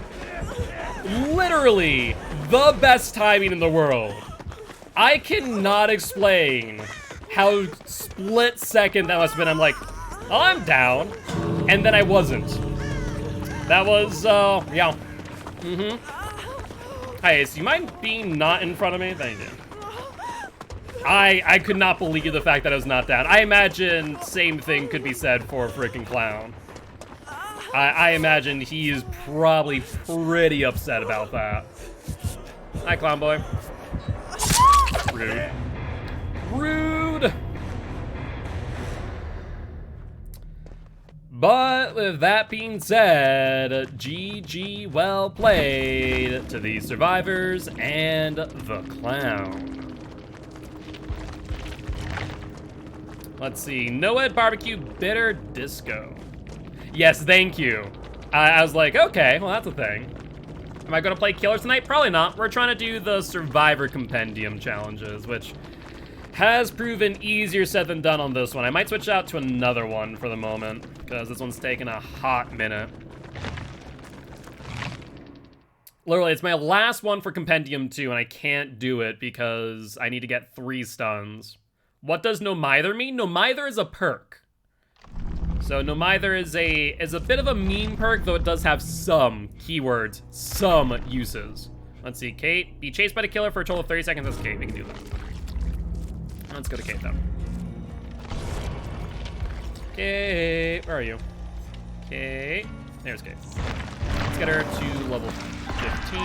Speaker 1: the best timing in the world. I cannot explain how split second that must have been. I'm like, oh, I'm down. And then I wasn't. That was, yeah. Hey, so you mind being not in front of me? Thank you. I could not believe the fact that I was not down. I imagine same thing could be said for frickin' Clown. I imagine he is probably pretty upset about that. Hi, Clown Boy. Rude. Rude! But with that being said, GG well played to the survivors and the clown. Let's see, No-Ed Barbecue Bitter Disco. Yes, thank you. I was like, okay, well that's a thing. Am I gonna play Killers tonight? Probably not. We're trying to do the Survivor Compendium challenges, which has proven easier said than done on this one. I might switch out to another one for the moment, because this one's taking a hot minute. Literally, it's my last one for Compendium 2, and I can't do it because I need to get 3 stuns. What does No Mither mean? No Mither is a perk. So No Mither is a bit of a mean perk, though it does have some keywords, some uses. Let's see, Kate, be chased by the killer for a total of 30 seconds. That's Kate, we can do that. Let's go to Kate, though. Kate, where are you? Kate, there's Kate. Let's get her to level 15.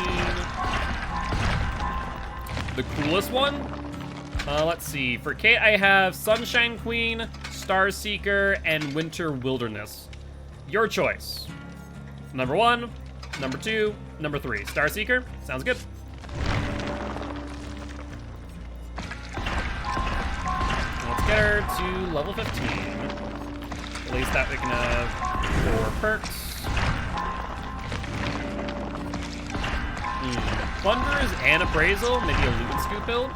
Speaker 1: The coolest one? Let's see, for Kate, I have Sunshine Queen, Star Seeker, and Winter Wilderness. Your choice. Number 1, number 2, number 3. Star Seeker, sounds good. Get her to level 15. At least that we can have 4 perks. Plunderers and Appraisal, maybe a loot and scoop build.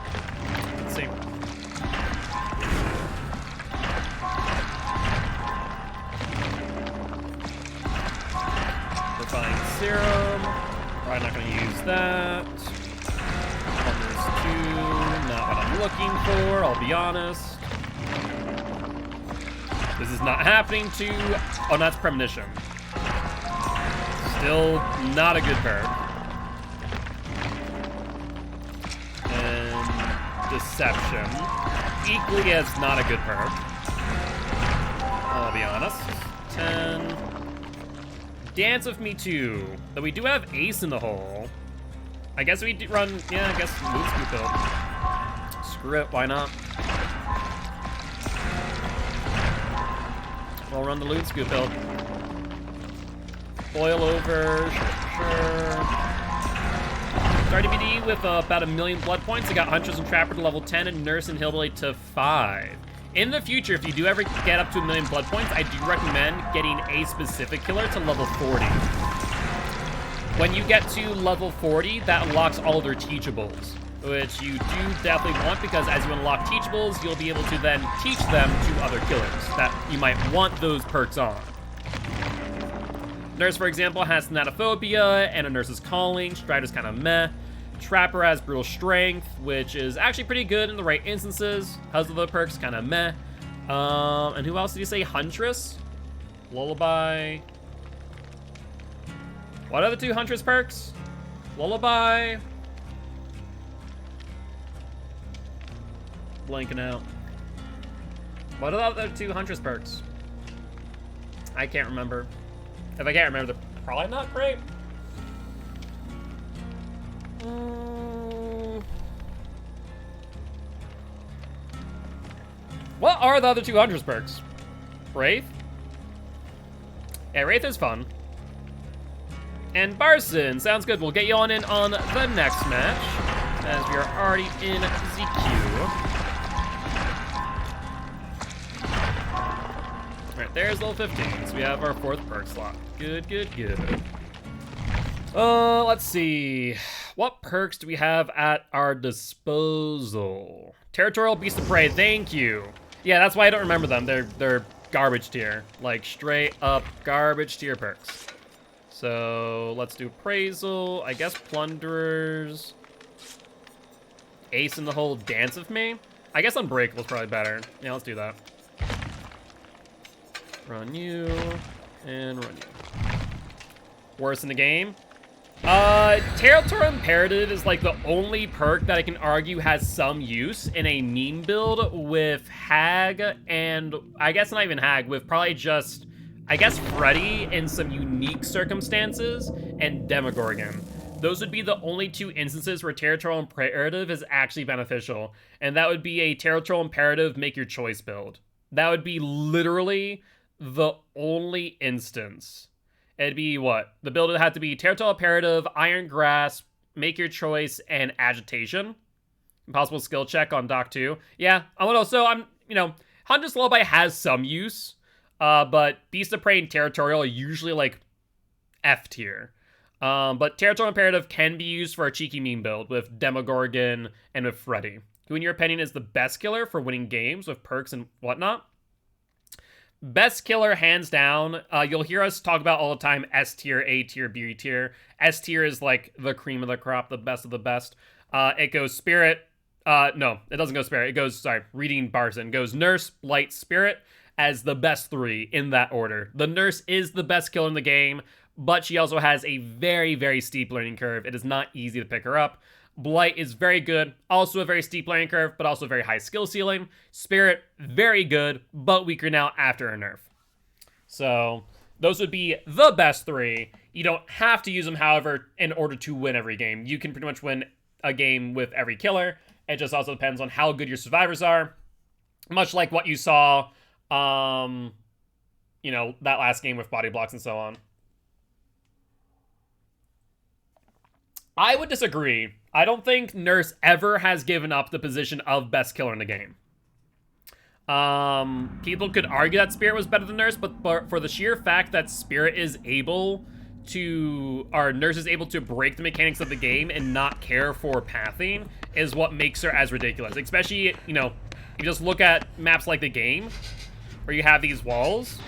Speaker 1: Let's see. Refined Serum. Probably not going to use that. Plunderers 2, not what I'm looking for, I'll be honest. This is not happening to... Oh, that's Premonition. Still not a good perk. And Deception. Equally as not a good perk. I'll be honest. 10. Dance with Me too. Though we do have Ace in the hole. I guess we do run... Yeah, I guess Loot Scoop build. Screw it, why not? We'll run the Loot Scoop build. Boil over, sure. Started BD with about 1 million blood points. I got Hunters and Trapper to level 10 and Nurse and Hillbilly to 5. In the future, if you do ever get up to 1 million blood points, I do recommend getting a specific killer to level 40. When you get to level 40, that unlocks all their teachables, which you do definitely want, because as you unlock teachables, you'll be able to then teach them to other killers that you might want those perks on. Nurse, for example, has Thanatophobia and a Nurse's Calling. Strider's kind of meh. Trapper has Brutal Strength, which is actually pretty good in the right instances. How's the other perks? Kind of meh. And who else did you say? Huntress? Lullaby. What are the 2 Huntress perks? Lullaby. Blanking out. What are the other 2 Huntress perks? I can't remember. If I can't remember, they're probably not great. What are the other 2 Huntress perks? Wraith? Yeah, Wraith is fun. And Barson, sounds good. We'll get you on in on the next match, as we are already in ZQ. Alright, there's level 15, so we have our 4th perk slot. Good, good, good. Let's see. What perks do we have at our disposal? Territorial Beast of Prey, thank you. Yeah, that's why I don't remember them. They're garbage tier. Like, straight up garbage tier perks. So, let's do Appraisal. I guess Plunderers. Ace in the Hole, Dance with Me. I guess Unbreakable's probably better. Yeah, let's do that. Run you, and run you. Worst in the game? Territorial Imperative is like the only perk that I can argue has some use in a meme build with Hag, and I guess not even Hag, with probably just, I guess, Freddy in some unique circumstances, and Demogorgon. Those would be the only 2 instances where Territorial Imperative is actually beneficial, and that would be a Territorial Imperative Make Your Choice build. That would be literally the only instance, it'd be what? The build would have to be Territorial Imperative, Iron Grasp, Make Your Choice, and Agitation. Impossible skill check on Doc 2. Yeah, Huntress Lullaby has some use, but Beast of Prey and Territorial are usually like F tier. But Territorial Imperative can be used for a cheeky meme build with Demogorgon and with Freddy, who in your opinion is the best killer for winning games with perks and whatnot. Best killer, hands down. You'll hear us talk about all the time S tier, A tier, B tier. S tier is like the cream of the crop, the best of the best. It goes Spirit. No, it doesn't go Spirit. It goes, reading Barson. It goes Nurse, Blight, Spirit as the best 3 in that order. The Nurse is the best killer in the game, but she also has a very, very steep learning curve. It is not easy to pick her up. Blight is very good, also a very steep learning curve, but also a very high skill ceiling. Spirit, very good, but weaker now after a nerf. So those would be the best 3. You don't have to use them, however, in order to win every game. You can pretty much win a game with every killer. It just also depends on how good your survivors are. Much like what you saw, that last game with body blocks and so on. I would disagree. I don't think Nurse ever has given up the position of best killer in the game. People could argue that Spirit was better than Nurse, but for the sheer fact that Spirit is able to, or Nurse is able to break the mechanics of the game and not care for pathing is what makes her as ridiculous. Especially, you just look at maps like the game, where you have these walls.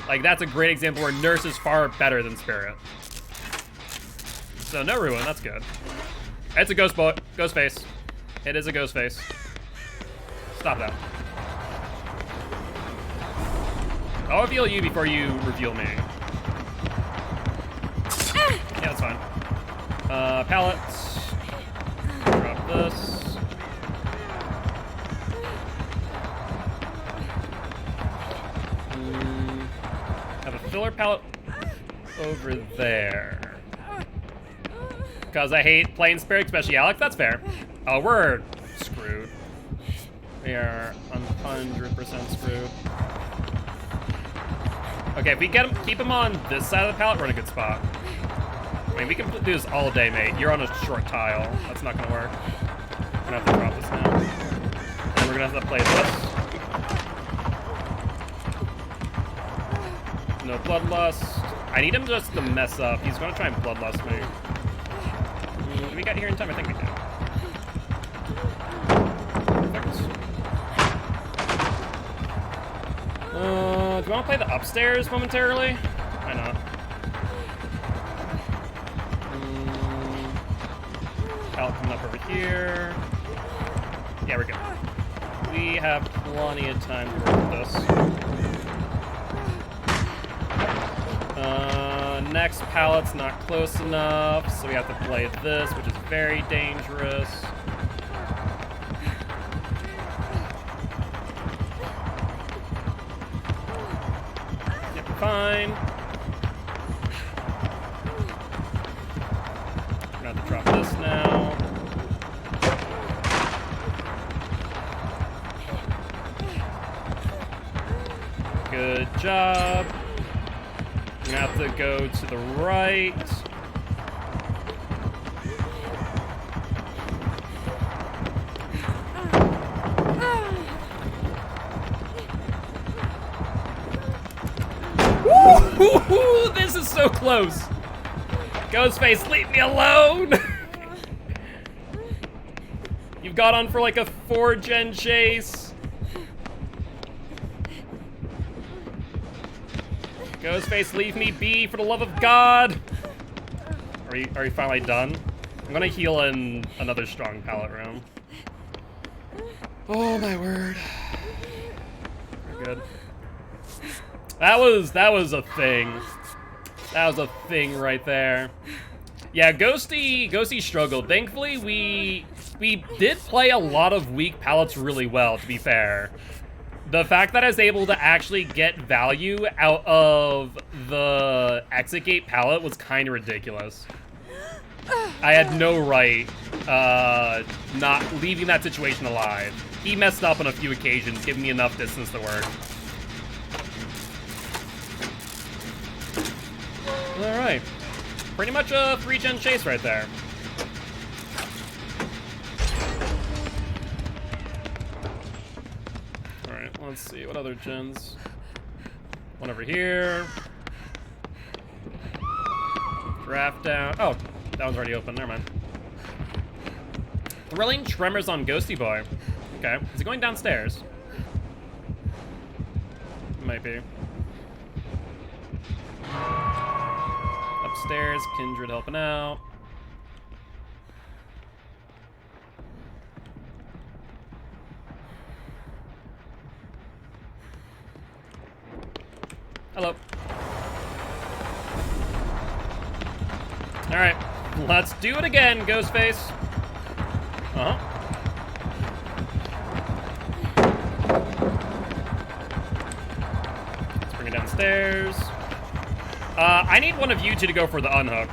Speaker 1: Like, that's a great example where Nurse is far better than Spirit. So, no ruin, that's good. It's a ghost face. It is a ghost face. Stop that. I'll reveal you before you reveal me. Yeah, that's fine. Pallets. Drop this. Have a filler pallet over there. Because I hate playing Spirit, especially Alex. That's fair. Oh, we're screwed. We are 100% screwed. Okay, if we keep him on this side of the pallet, we're in a good spot. I mean, we can do this all day, mate. You're on a short tile. That's not gonna work. We're gonna have to drop this now. And we're gonna have to play this. No Bloodlust. I need him just to mess up. He's gonna try and Bloodlust me. Did we get here in time? I think we did. Perfect. Do you want to play the upstairs momentarily? Why not? Pallet coming up over here. Yeah, we're good. We have plenty of time to work with this. Next pallet's not close enough, so we have to play this, which is very dangerous. Yep, fine. We're gonna have to drop this now. Good job. We're gonna have to go to the right. Woo-hoo-hoo! This is so close. Ghostface, leave me alone. You've got on for like a 4-gen chase. Ghostface, leave me be, for the love of God! Are you finally done? I'm gonna heal in another strong pallet room. Oh my word. We're good. That was a thing. That was a thing right there. Yeah, Ghosty struggled. Thankfully, we did play a lot of weak pallets really well, to be fair. The fact that I was able to actually get value out of the exit gate pallet was kind of ridiculous. I had no right not leaving that situation alive. He messed up on a few occasions, giving me enough distance to work. Alright. Pretty much a 3-gen chase right there. Alright, let's see. What other gens? One over here. Draft down. Oh, that one's already open. Never mind. Thrilling tremors on Ghosty Boy. Okay. Is he going downstairs? Might be. Upstairs, Kindred helping out. Hello. Alright, let's do it again, Ghostface. Uh-huh. Let's bring it downstairs. I need one of you two to go for the unhook.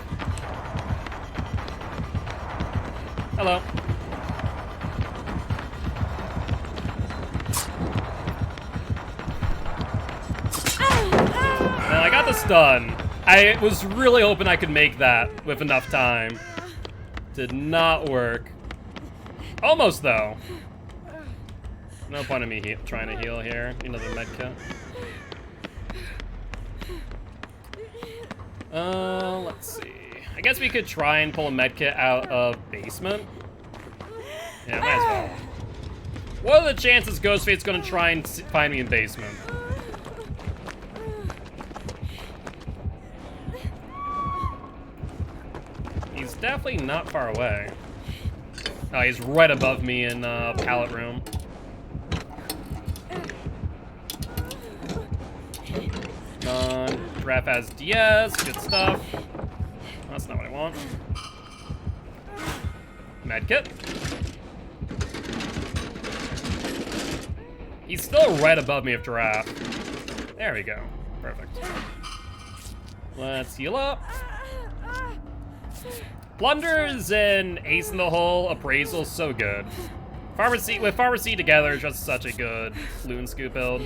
Speaker 1: Hello. And I got the stun. I was really hoping I could make that with enough time. Did not work. Almost, though. No point in me trying to heal here. Another med kit. Let's see. I guess we could try and pull a med kit out of basement. Yeah, might as well. What are the chances Ghostface's gonna try and find me in basement? He's definitely not far away. Oh, he's right above me in pallet room. Raph has DS, good stuff. That's not what I want. Medkit. He's still right above me with Giraffe. There we go. Perfect. Let's heal up. Plunders and Ace in the Hole appraisal, so good. Pharmacy with Pharmacy together is just such a good Loon Scoop build.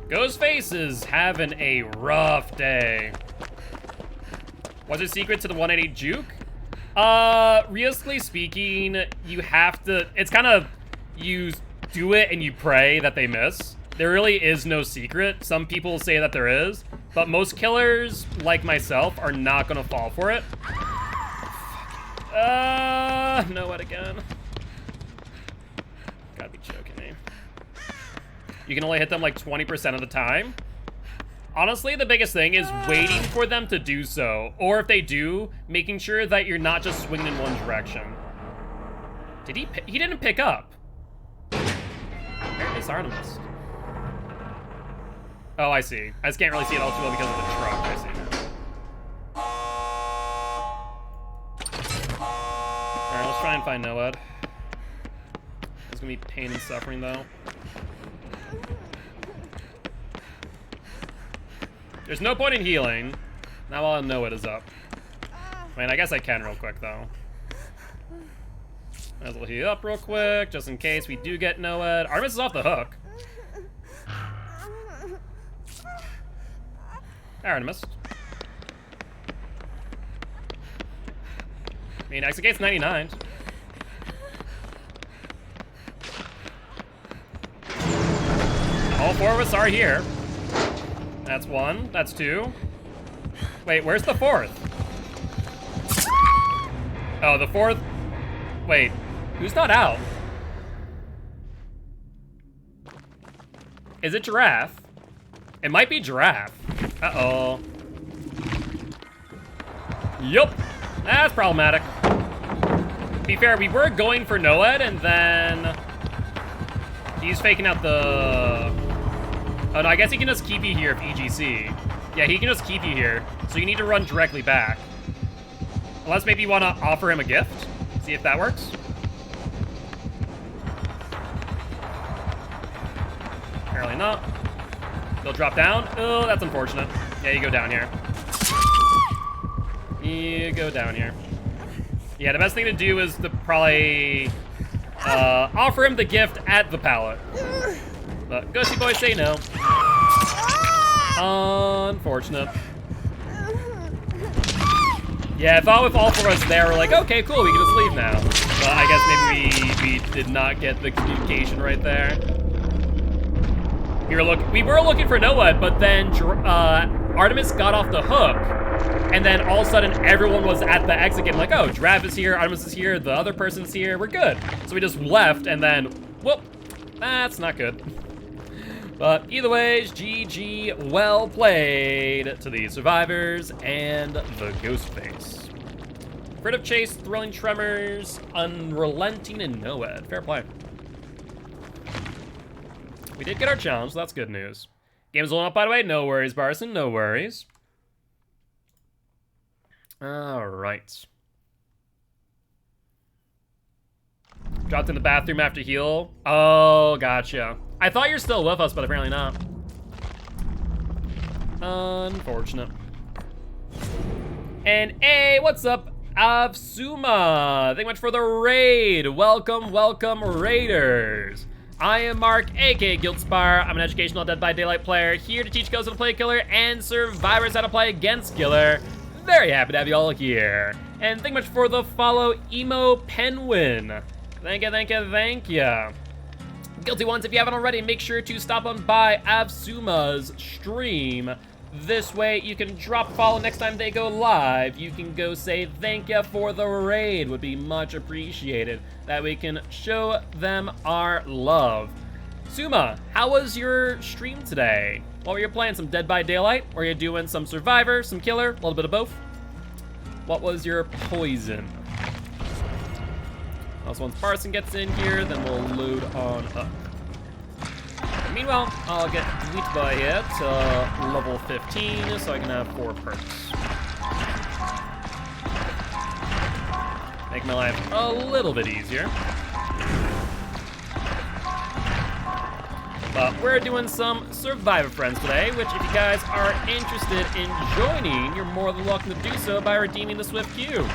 Speaker 1: Ghostface is having a rough day. What's your secret to the 180 juke? Realistically speaking, you have to, it's kind of, you do it and you pray that they miss. There really is no secret. Some people say that there is, but most killers, like myself, are not gonna fall for it. No, what again? Gotta be joking me. You can only hit them like 20% of the time. Honestly, the biggest thing is waiting for them to do so. Or if they do, making sure that you're not just swinging in one direction. Did he didn't pick up. Where is Artemis? Oh, I see. I just can't really see it all too well because of the truck. I see now. Alright, let's try and find Noed. It's gonna be pain and suffering though. There's no point in healing. Now I'll know it is up. I mean, I guess I can real quick, though. Might as well heal up real quick, just in case we do get Noed. Artemis is off the hook. Artemis. I mean, Exegate's 99. All four of us are here. That's one. That's two. Wait, where's the fourth? Oh, the fourth. Wait, who's not out? Is it Giraffe? It might be Giraffe. Uh-oh. Yup. That's problematic. To be fair, we were going for Noed, and then he's faking out the... Oh no, I guess he can just keep you here if EGC. Yeah, he can just keep you here. So you need to run directly back. Unless maybe you want to offer him a gift. See if that works. Apparently not. He'll drop down. Oh, that's unfortunate. Yeah, you go down here. You go down here. Yeah, the best thing to do is to probably offer him the gift at the pallet. But Ghosty Boy say no. Unfortunate. Yeah, I thought with all 4 of us there, we're like, okay, cool, we can just leave now. But I guess maybe we did not get the communication right there. We were looking for Noah, but then Artemis got off the hook, and then all of a sudden everyone was at the exit gate, like, oh, Drav is here, Artemis is here, the other person's here, we're good. So we just left, and then, whoop, that's not good. But either way, GG, well played to the survivors and the ghost face. Afraid of Chase, Thrilling Tremors, Unrelenting, and Noed. Fair play. We did get our challenge, so that's good news. Game's rolling up, by the way. No worries, Barson, no worries. All right. Dropped in the bathroom after heal. Oh, gotcha. I thought you're still with us, but apparently not. Unfortunate. And hey, what's up, Avsuma? Thank you much for the raid. Welcome, welcome, raiders. I am Mark, aka Guildspire. I'm an educational Dead by Daylight player here to teach ghosts how to play Killer and survivors how to play against Killer. Very happy to have you all here. And thank you much for the follow, Emo Penguin. Thank you, thank you, thank you. Guilty ones, if you haven't already, make sure to stop on by Avsuma's stream. This way you can drop a follow next time they go live. You can go say thank you for the raid, would be much appreciated. That we can show them our love. Suma, how was your stream today? What were you playing, some Dead by Daylight? Or were you doing some Survivor, some Killer, a little bit of both? What was your poison? Also, once Parson gets in here, then we'll load on up. Meanwhile, I'll get Wheat Boy here to level 15 so I can have 4 perks. Make my life a little bit easier. But we're doing some Survivor Friends today, which if you guys are interested in joining, you're more than welcome to do so by redeeming the Swift Cube.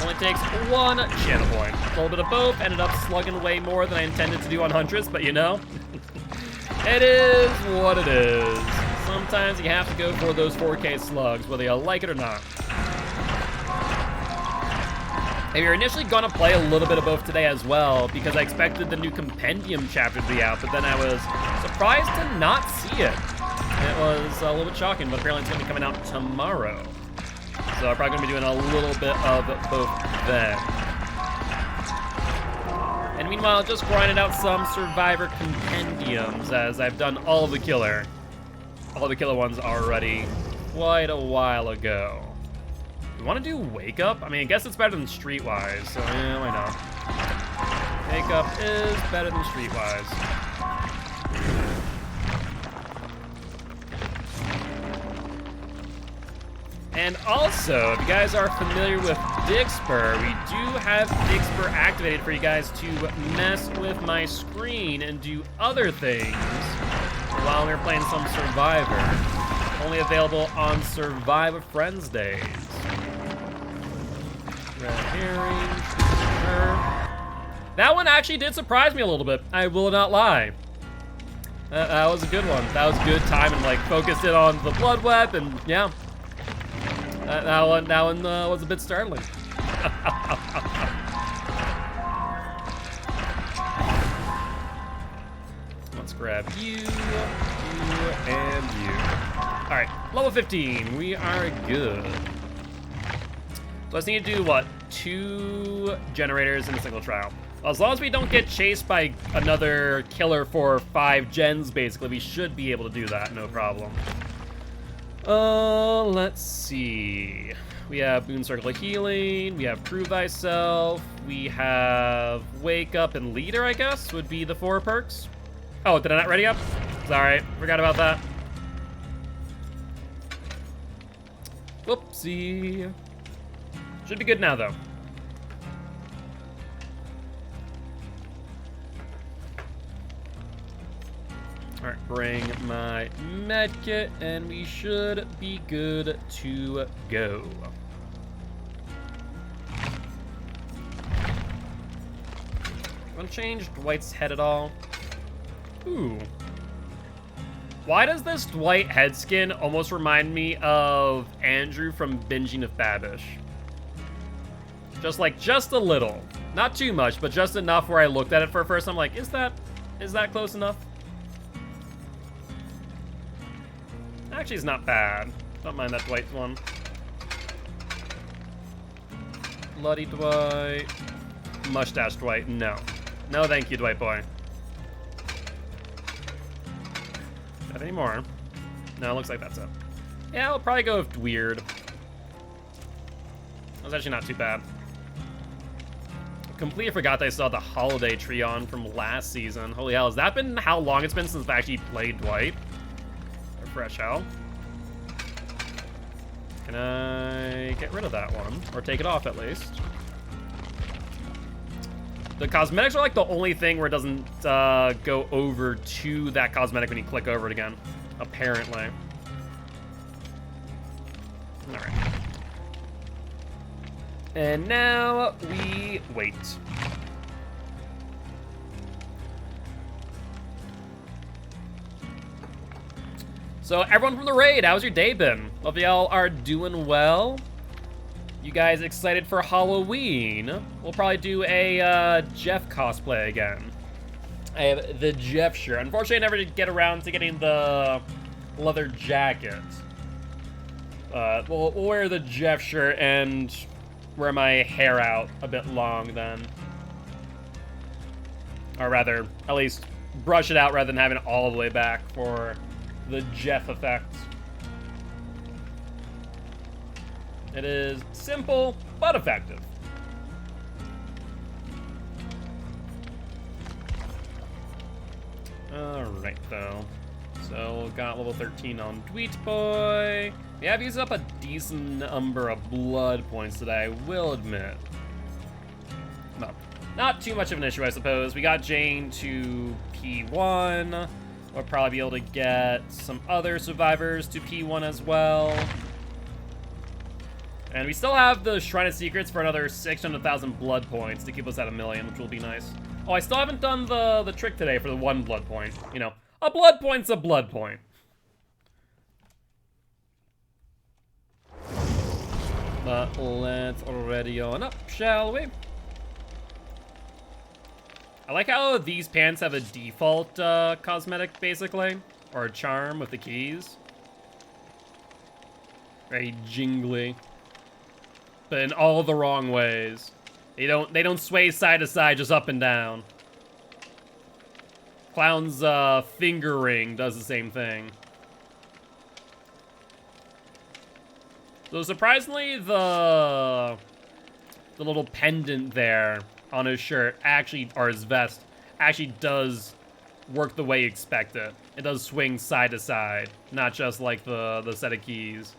Speaker 1: Only takes 1 channel point. A little bit of both, ended up slugging way more than I intended to do on Huntress, but you know, it is what it is. Sometimes you have to go for those 4K slugs, whether you like it or not. And we were initially gonna play a little bit of both today as well, because I expected the new Compendium chapter to be out, but then I was surprised to not see it. It was a little bit shocking, but apparently it's gonna be coming out tomorrow. So I'm probably gonna be doing a little bit of both then. And meanwhile, just grinding out some Survivor Compendiums, as I've done all of the Killer ones already quite a while ago. You want to do Wake Up? I mean, I guess it's better than Streetwise, so yeah, why not? Wake Up is better than Streetwise. And also, if you guys are familiar with Dixper, we do have Dixper activated for you guys to mess with my screen and do other things while we're playing some Survivor. Only available on Survivor Friends days. Red herring, sure. That one actually did surprise me a little bit, I will not lie. That was a good one. That was good time and like focused it on the blood web and yeah. That one was a bit startling. Let's grab you, and you. All right, level 15, we are good. So I just need to do, what, 2 generators in a single trial. Well, as long as we don't get chased by another killer for 5 gens, basically, we should be able to do that, no problem. Let's see. We have Boon Circle of Healing, we have Prove Thyself, we have Wake Up and Leader, I guess, would be the 4 perks. Oh, did I not ready up? Sorry, forgot about that. Whoopsie. Should be good now, though. All right, bring my medkit, and we should be good to go. Want to change Dwight's head at all? Ooh. Why does this Dwight head skin almost remind me of Andrew from Binging of Babish? Just a little. Not too much, but just enough where I looked at it for first. I'm like, is that close enough? Actually, it's not bad. Don't mind that Dwight one. Bloody Dwight. Mustache Dwight, no. No, thank you, Dwight boy. Have any more? No, it looks like that's it. Yeah, I'll probably go with weird. That was actually not too bad. Completely forgot that I saw the holiday tree on from last season. Holy hell, has that been how long it's been since I've actually played Dwight? Refresh hell. Can I get rid of that one? Or take it off at least? The cosmetics are like the only thing where it doesn't go over to that cosmetic when you click over it again, apparently. All right. And now we wait. So everyone from the raid, how's your day been? Hope y'all are doing well. You guys excited for Halloween? We'll probably do a Jeff cosplay again. I have the Jeff shirt. Unfortunately, I never did get around to getting the leather jacket. We'll wear the Jeff shirt and wear my hair out a bit long then. Or rather, at least brush it out rather than having it all the way back for the Jeff effect. It is simple, but effective. Alright, though. So, got level 13 on Tweet Boy. We have used up a decent number of blood points today, I will admit. No, not too much of an issue, I suppose. We got Jane to P1. We'll probably be able to get some other survivors to P1 as well. And we still have the Shrine of Secrets for another 600,000 blood points to keep us at 1 million, which will be nice. Oh, I still haven't done the trick today for the 1 blood point. You know, a blood point's a blood point. But let's already on up, shall we? I like how these pants have a default cosmetic, basically. Or a charm with the keys. Very jingly. But in all the wrong ways. They don't sway side to side, just up and down. Clown's finger ring does the same thing. So surprisingly, the little pendant there on his shirt actually, or his vest, actually does work the way you expect it. It does swing side to side, not just like the set of keys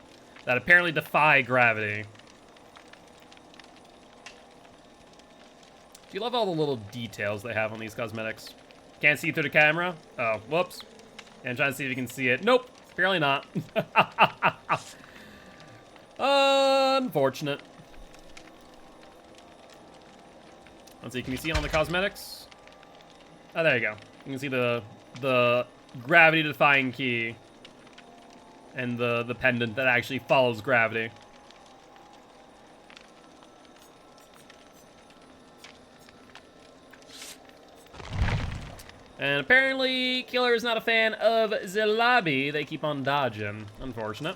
Speaker 1: that apparently defy gravity. Do you love all the little details they have on these cosmetics? Can't see through the camera? Oh, whoops. And I'm trying to see if you can see it. Nope, apparently not. Unfortunate. Let's see, can you see on the cosmetics? Oh, there you go. You can see the gravity-defying key and the pendant that actually follows gravity. And apparently, Killer is not a fan of the lobby. They keep on dodging. Unfortunate.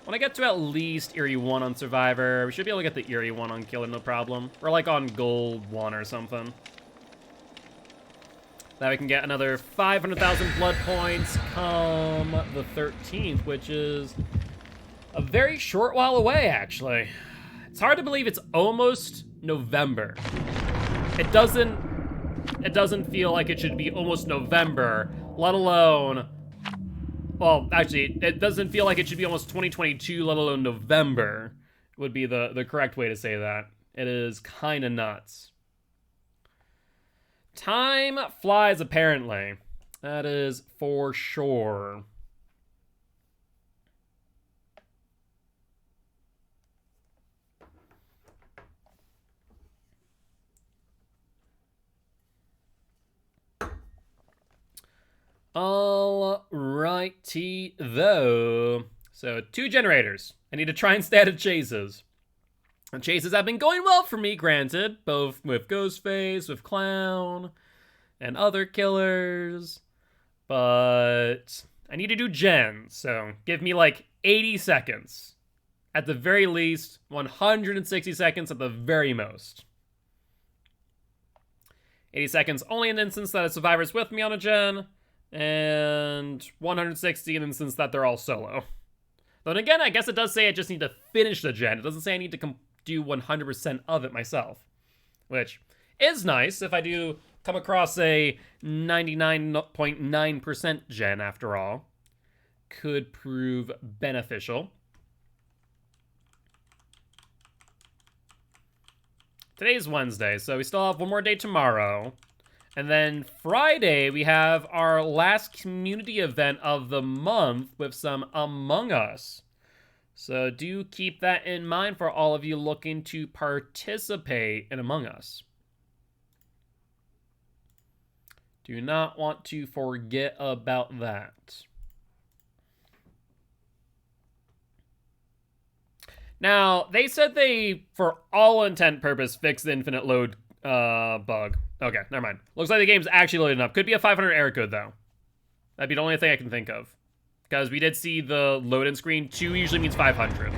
Speaker 1: When I get to at least Eerie 1 on Survivor, we should be able to get the Eerie 1 on Killer, no problem. Or like on Gold 1 or something. Now we can get another 500,000 blood points come the 13th, which is a very short while away, actually. It's hard to believe it's almost November. It doesn't feel like it should be almost November, let alone, well, actually, it doesn't feel like it should be almost 2022, let alone November, would be the correct way to say that. It is kind of nuts. Time flies, apparently. That is for sure. Alrighty, though. So, 2 generators. I need to try and stay out of chases. And chases have been going well for me, granted, both with Ghostface, with Clown, and other killers. But I need to do gens, so give me like 80 seconds. At the very least, 160 seconds at the very most. 80 seconds only in an instance that a survivor's with me on a gen, and 160 in an instance that they're all solo. Then again, I guess it does say I just need to finish the gen. It doesn't say I need to do 100% of it myself, which is nice if I do come across a 99.9% gen after all. Could prove beneficial. Today's Wednesday, so we still have one more day tomorrow. And then Friday, we have our last community event of the month with some Among Us. So do keep that in mind for all of you looking to participate in Among Us. Do not want to forget about that. Now, they said they, for all intent purpose, fixed the infinite load bug. Okay, never mind. Looks like the game's actually loading up. Could be a 500 error code, though. That'd be the only thing I can think of. Because we did see the load-in screen. 2 usually means 500.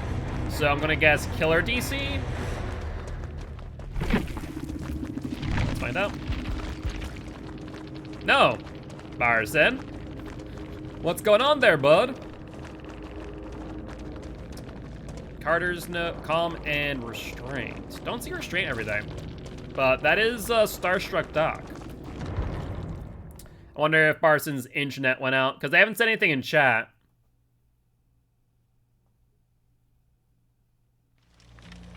Speaker 1: So I'm going to guess killer DC. Let's find out. No. Barson. What's going on there, bud? Carter's note, calm and restraint. Don't see restraint every day. But that is Starstruck Doc. I wonder if Barson's internet went out, because they haven't said anything in chat.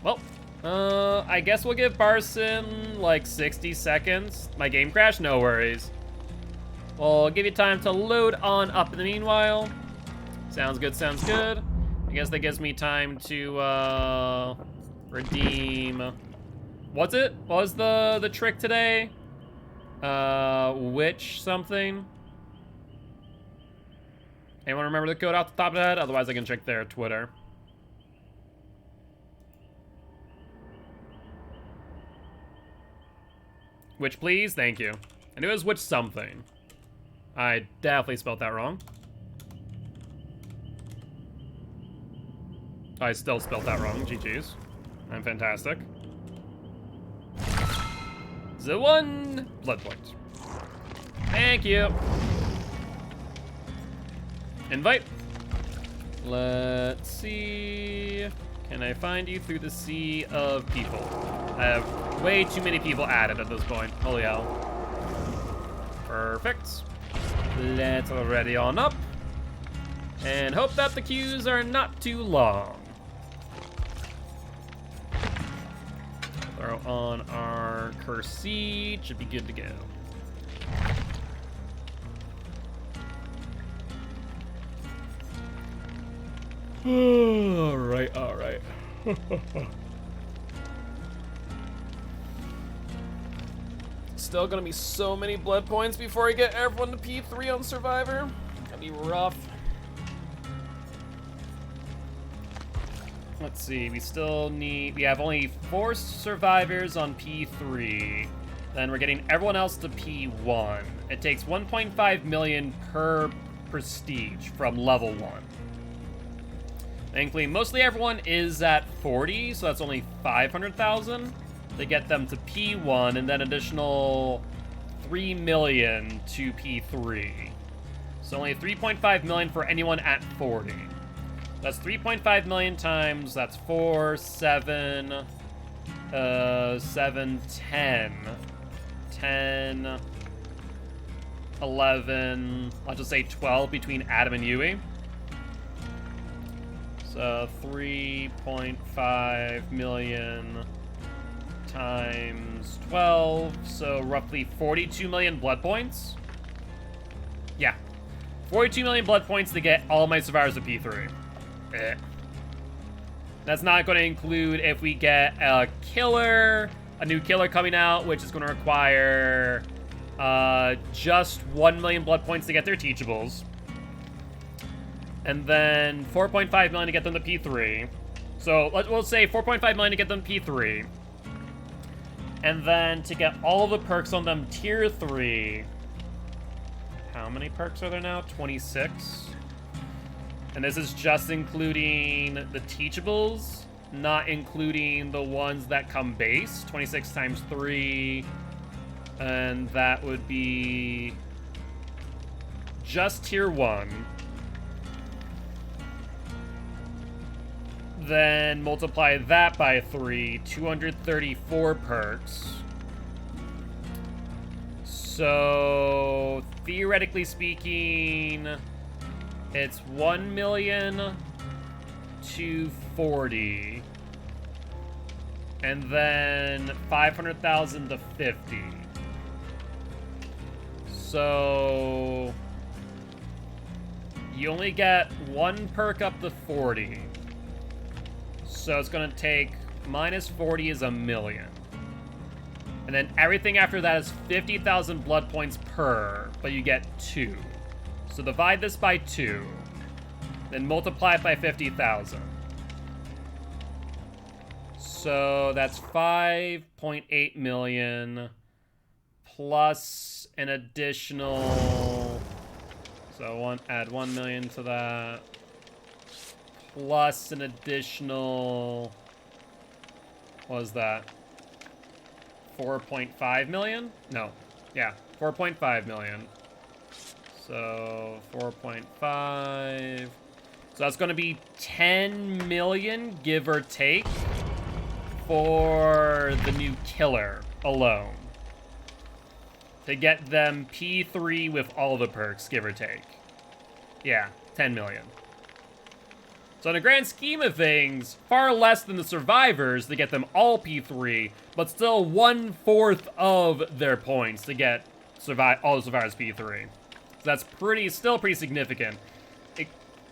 Speaker 1: Well, I guess we'll give Barson like 60 seconds. My game crashed? No worries. We'll give you time to load on up in the meanwhile. Sounds good, sounds good. I guess that gives me time to redeem. What's it? What was the trick today? Witch something? Anyone remember the code off the top of the head? Otherwise I can check their Twitter. Witch please, thank you. I knew it was witch something. I definitely spelled that wrong. I still spelled that wrong, GG's. I'm fantastic. The 1 blood point. Thank you. Invite. Let's see. Can I find you through the sea of people? I have way too many people added at this point. Holy hell. Perfect. Let's ready on up. And hope that the queues are not too long. Throw on our curse seed, should be good to go. Alright, alright. Still gonna be so many blood points before I get everyone to P3 on Survivor. That'd be rough. Let's see, we have only 4 survivors on P3. Then we're getting everyone else to P1. It takes 1.5 million per prestige from level 1. Thankfully, mostly everyone is at 40, so that's only 500,000 to get them to P1, and then additional 3 million to P3. So only 3.5 million for anyone at 40. That's 3.5 million times, that's 4, 7, 7, 10, 10, 11, I'll just say 12 between Adam and Yui. So 3.5 million times 12, so roughly 42 million blood points. Yeah, 42 million blood points to get all my survivors to P3. That's not going to include if we get a killer, a new killer coming out, which is going to require just 1 million blood points to get their teachables. And then 4.5 million to get them to P3. So we'll say 4.5 million to get them P3. And then to get all the perks on them tier 3. How many perks are there now? 26. And this is just including the teachables, not including the ones that come base. 26 times 3. And that would be just tier 1. Then multiply that by 3, 234 perks. So, theoretically speaking, it's 1 million to 40. And then 500,000 to 50. So, you only get 1 perk up to 40. So it's going to take minus 40 is 1 million. And then everything after that is 50,000 blood points per, but you get 2. So divide this by 2. Then multiply it by 50,000. So that's 5.8 million plus an additional... So add 1 million to that. Plus an additional, what was that? 4.5 million? No, yeah, 4.5 million. So 4.5. So that's going to be 10 million, give or take, for the new killer alone. To get them P3 with all the perks, give or take. Yeah, 10 million. So in the grand scheme of things, far less than the survivors to get them all P3, but still 1/4 of their points to get all the survivors P3. So that's still pretty significant.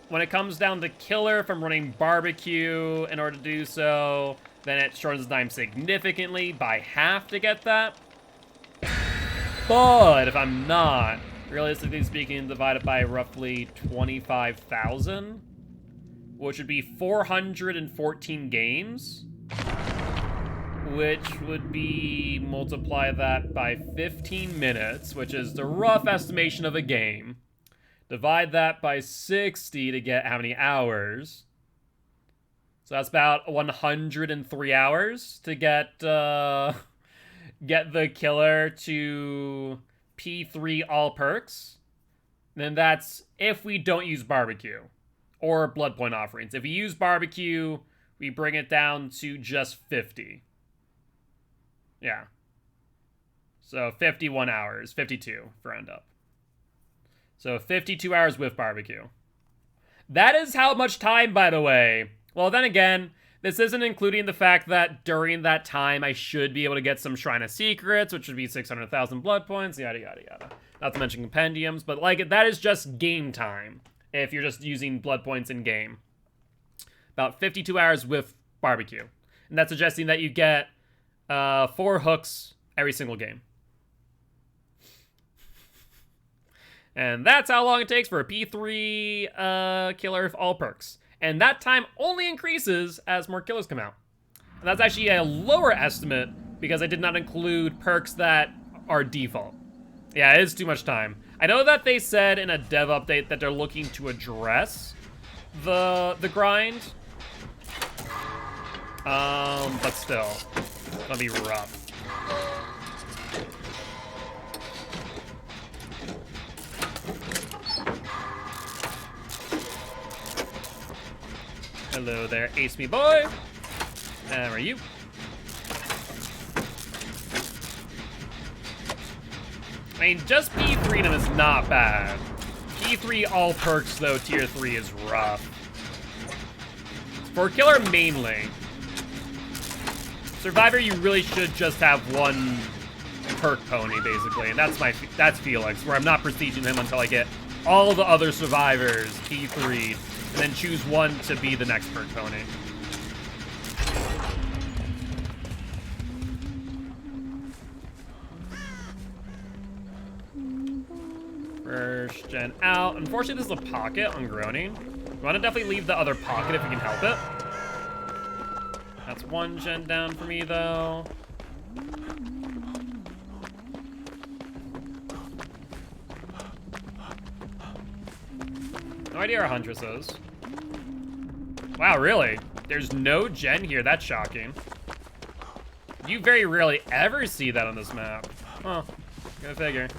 Speaker 1: When it comes down to killer, if I'm running barbecue in order to do so, then it shortens the time significantly by half to get that. But if I'm not, realistically speaking, divided by roughly 25,000, which would be 414 games, which would be multiply that by 15 minutes, which is the rough estimation of a game. Divide that by 60 to get how many hours. So that's about 103 hours to get the killer to P3 all perks. Then that's if we don't use barbecue. Or blood point offerings. If we use barbecue, we bring it down to just 50. Yeah. So 51 hours, 52 for end up. So 52 hours with barbecue. That is how much time, by the way. Well, then again, this isn't including the fact that during that time, I should be able to get some Shrine of Secrets, which would be 600,000 blood points, yada, yada, yada. Not to mention compendiums, but like that is just game time. If you're just using blood points in game. About 52 hours with barbecue. And that's suggesting that you get 4 hooks every single game. And that's how long it takes for a P3 killer with all perks. And that time only increases as more killers come out. And that's actually a lower estimate because I did not include perks that are default. Yeah, it is too much time. I know that they said in a dev update that they're looking to address the grind. But still, it's gonna be rough. Hello there, Ace Me Boy. And where are you? I mean, just P3 them is not bad. P3 all perks, though, tier 3 is rough. For killer mainly. Survivor, you really should just have 1 perk pony, basically. And that's Felix, where I'm not prestiging him until I get all the other survivors P3, and then choose 1 to be the next perk pony. First gen out. Unfortunately, this is a pocket on groaning. We want to definitely leave the other pocket if we can help it. That's one gen down for me, though. No idea where Huntress is. Wow, really? There's no gen here. That's shocking. You very rarely ever see that on this map. Huh. Go figure.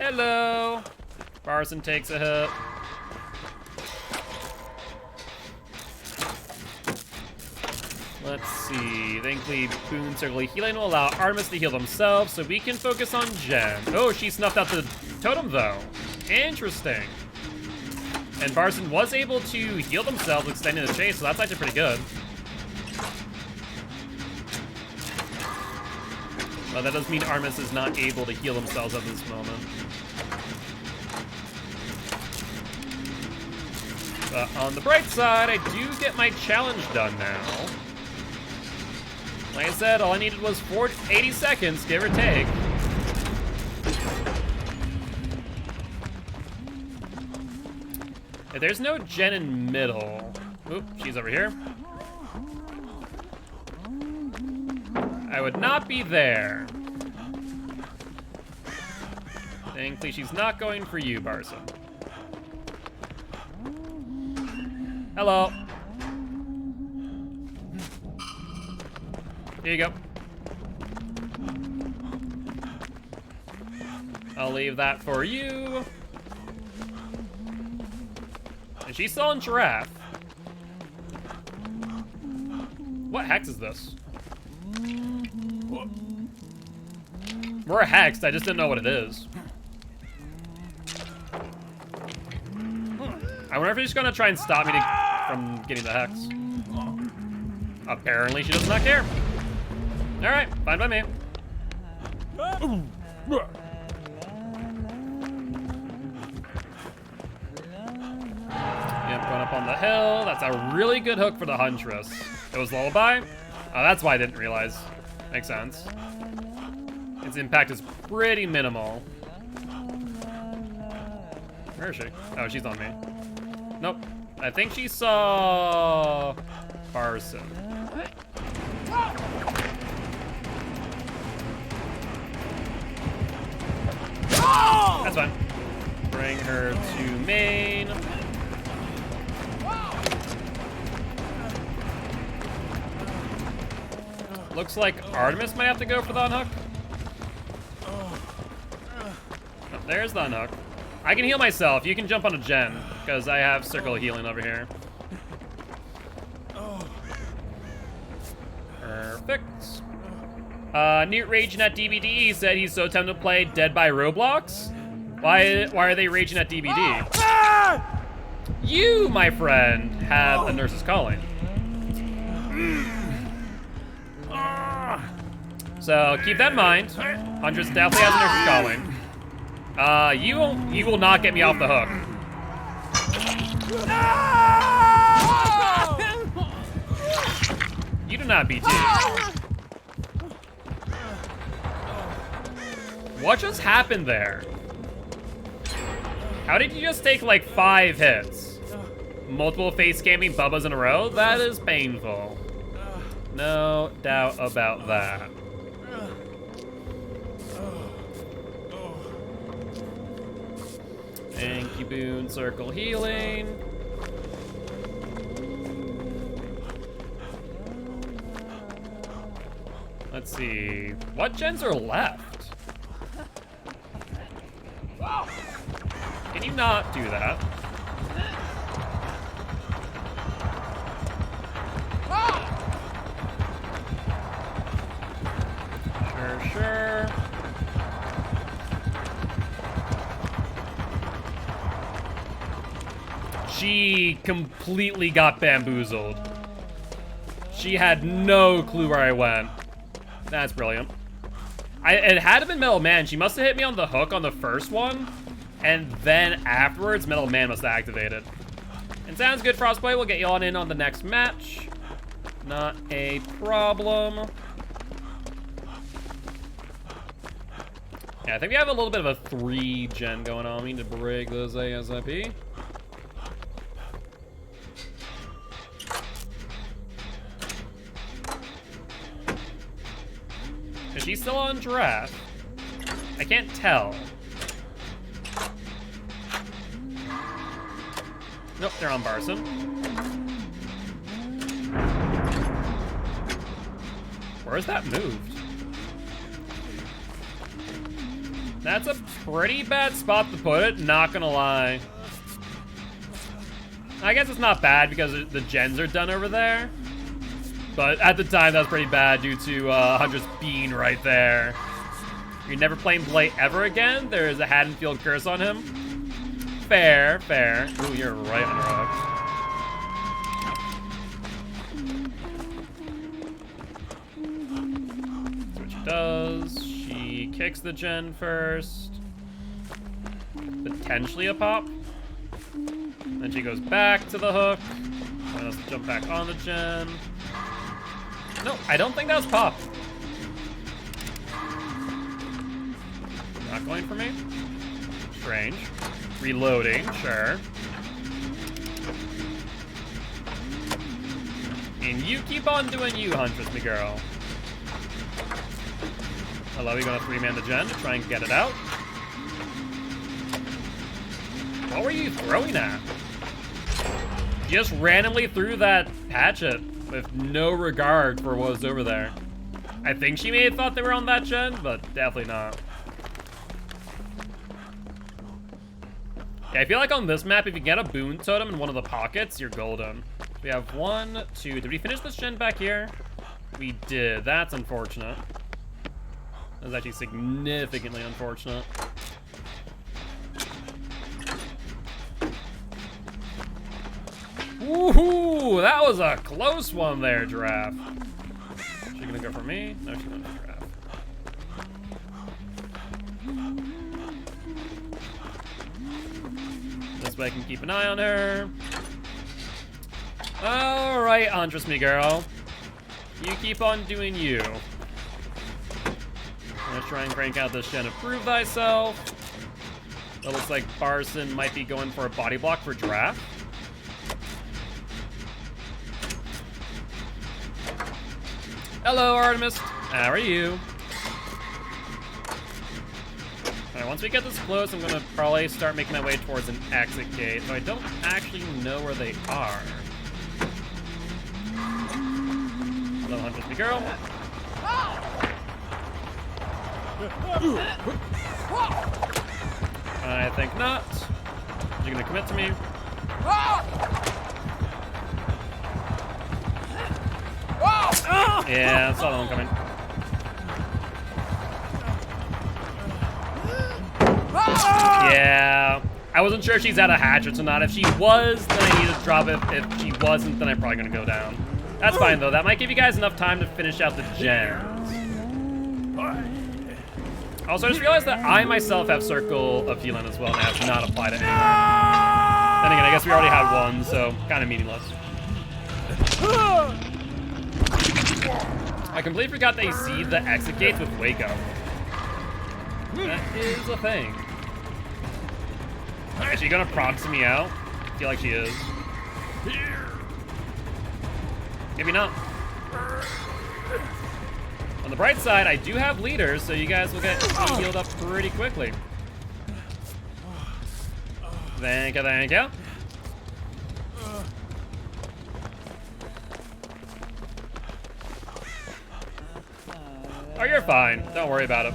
Speaker 1: Hello. Barson takes a hit. Let's see. Thankfully, Boon Circle Healing will allow Artemis to heal themselves so we can focus on Jen. Oh, she snuffed out the totem, though. Interesting. And Barson was able to heal themselves extending the chase, so that's actually pretty good. But that does mean Artemis is not able to heal themselves at this moment. But on the bright side, I do get my challenge done now. Like I said, all I needed was 80 seconds, give or take. If there's no gen in middle. Oop, she's over here. I would not be there. Thankfully, she's not going for you, Barson. Hello. Here you go. I'll leave that for you. And she's still in Giraffe. What hex is this? We're hexed, I just didn't know what it is. I wonder if she's gonna try and stop me from getting the hex. Apparently she does not care. Alright, fine by me. Yep, going up on the hill. That's a really good hook for the Huntress. It was Lullaby? Oh, that's why I didn't realize. Makes sense. Its impact is pretty minimal. Where is she? Oh, she's on me. Nope. I think she saw Barson. That's fine. Bring her to main. Looks like Artemis might have to go for the unhook. Oh, there's the unhook. I can heal myself. You can jump on a gen, because I have circle healing over here. Perfect. Newt raging at DBD said he's so tempted to play Dead by Roblox. Why are they raging at DBD? You, my friend, have a nurse's calling. So keep that in mind. Huntress definitely has a nurse's calling. You will not get me off the hook. You do not BT. What just happened there? How did you just take like 5 hits? Multiple face camping Bubbas in a row? That is painful. No doubt about that. Thank you, Boon. Circle healing. Let's see. What gens are left? Can you not do that? Sure. She completely got bamboozled. She had no clue where I went. That's brilliant. It had to have been Metal Man. She must have hit me on the hook on the first one, and then afterwards, Metal Man must have activated. And sounds good, Frostboy. We'll get you on in on the next match. Not a problem. Yeah, I think we have a little bit of a 3-gen going on. We need to break those ASAP. Is she still on draft? I can't tell. Nope, they're on Barson. Where's that moved? That's a pretty bad spot to put it, not gonna lie. I guess it's not bad because the gens are done over there. But at the time, that was pretty bad due to Huntress being right there. You're never playing Blade ever again? There's a Haddonfield curse on him. Fair, fair. Ooh, you're right on the rocks. That's what she does. She kicks the gen first. Potentially a pop. Then she goes back to the hook. And let's jump back on the gen. No, I don't think that was pop. Not going for me? Strange. Reloading, sure. And you keep on doing you, Huntress, me girl. Hello, you gonna 3-man the gen to try and get it out? What were you throwing at? You just randomly threw that hatchet with no regard for what was over there. I think she may have thought they were on that gen, but definitely not. Yeah, I feel like on this map, if you get a boon totem in one of the pockets, you're golden. We have 1, 2. Did we finish this gen back here? We did. That's unfortunate. That was actually significantly unfortunate. Woohoo! That was a close one there, Giraffe. Is she gonna go for me? No, she's going for Giraffe. This way I can keep an eye on her. Alright, Huntress me girl. You keep on doing you. Let's try and crank out this gen to prove thyself. It looks like Barson might be going for a body block for Giraffe. Hello, Artemis. How are you? Alright, once we get this close, I'm gonna probably start making my way towards an exit gate, so I don't actually know where they are. Hello, Huntress, me girl. I think not. You're gonna commit to me. Yeah, I saw that one coming. Yeah, I wasn't sure if she's out of hatchets or not. If she was, then I need to drop it. If she wasn't, then I'm probably gonna go down. That's fine though. That might give you guys enough time to finish out the gens. Also, I just realized that I myself have Circle of Healing as well, and I have not applied it anywhere. Then again, I guess we already had one, so kind of meaningless. I completely forgot they seed the exit gates with Waco. That is a thing. Is she gonna proxy me out? I feel like she is. Maybe not. On the bright side, I do have leaders, so you guys will get healed up pretty quickly. Thank you, thank you. Oh, you're fine. Don't worry about it.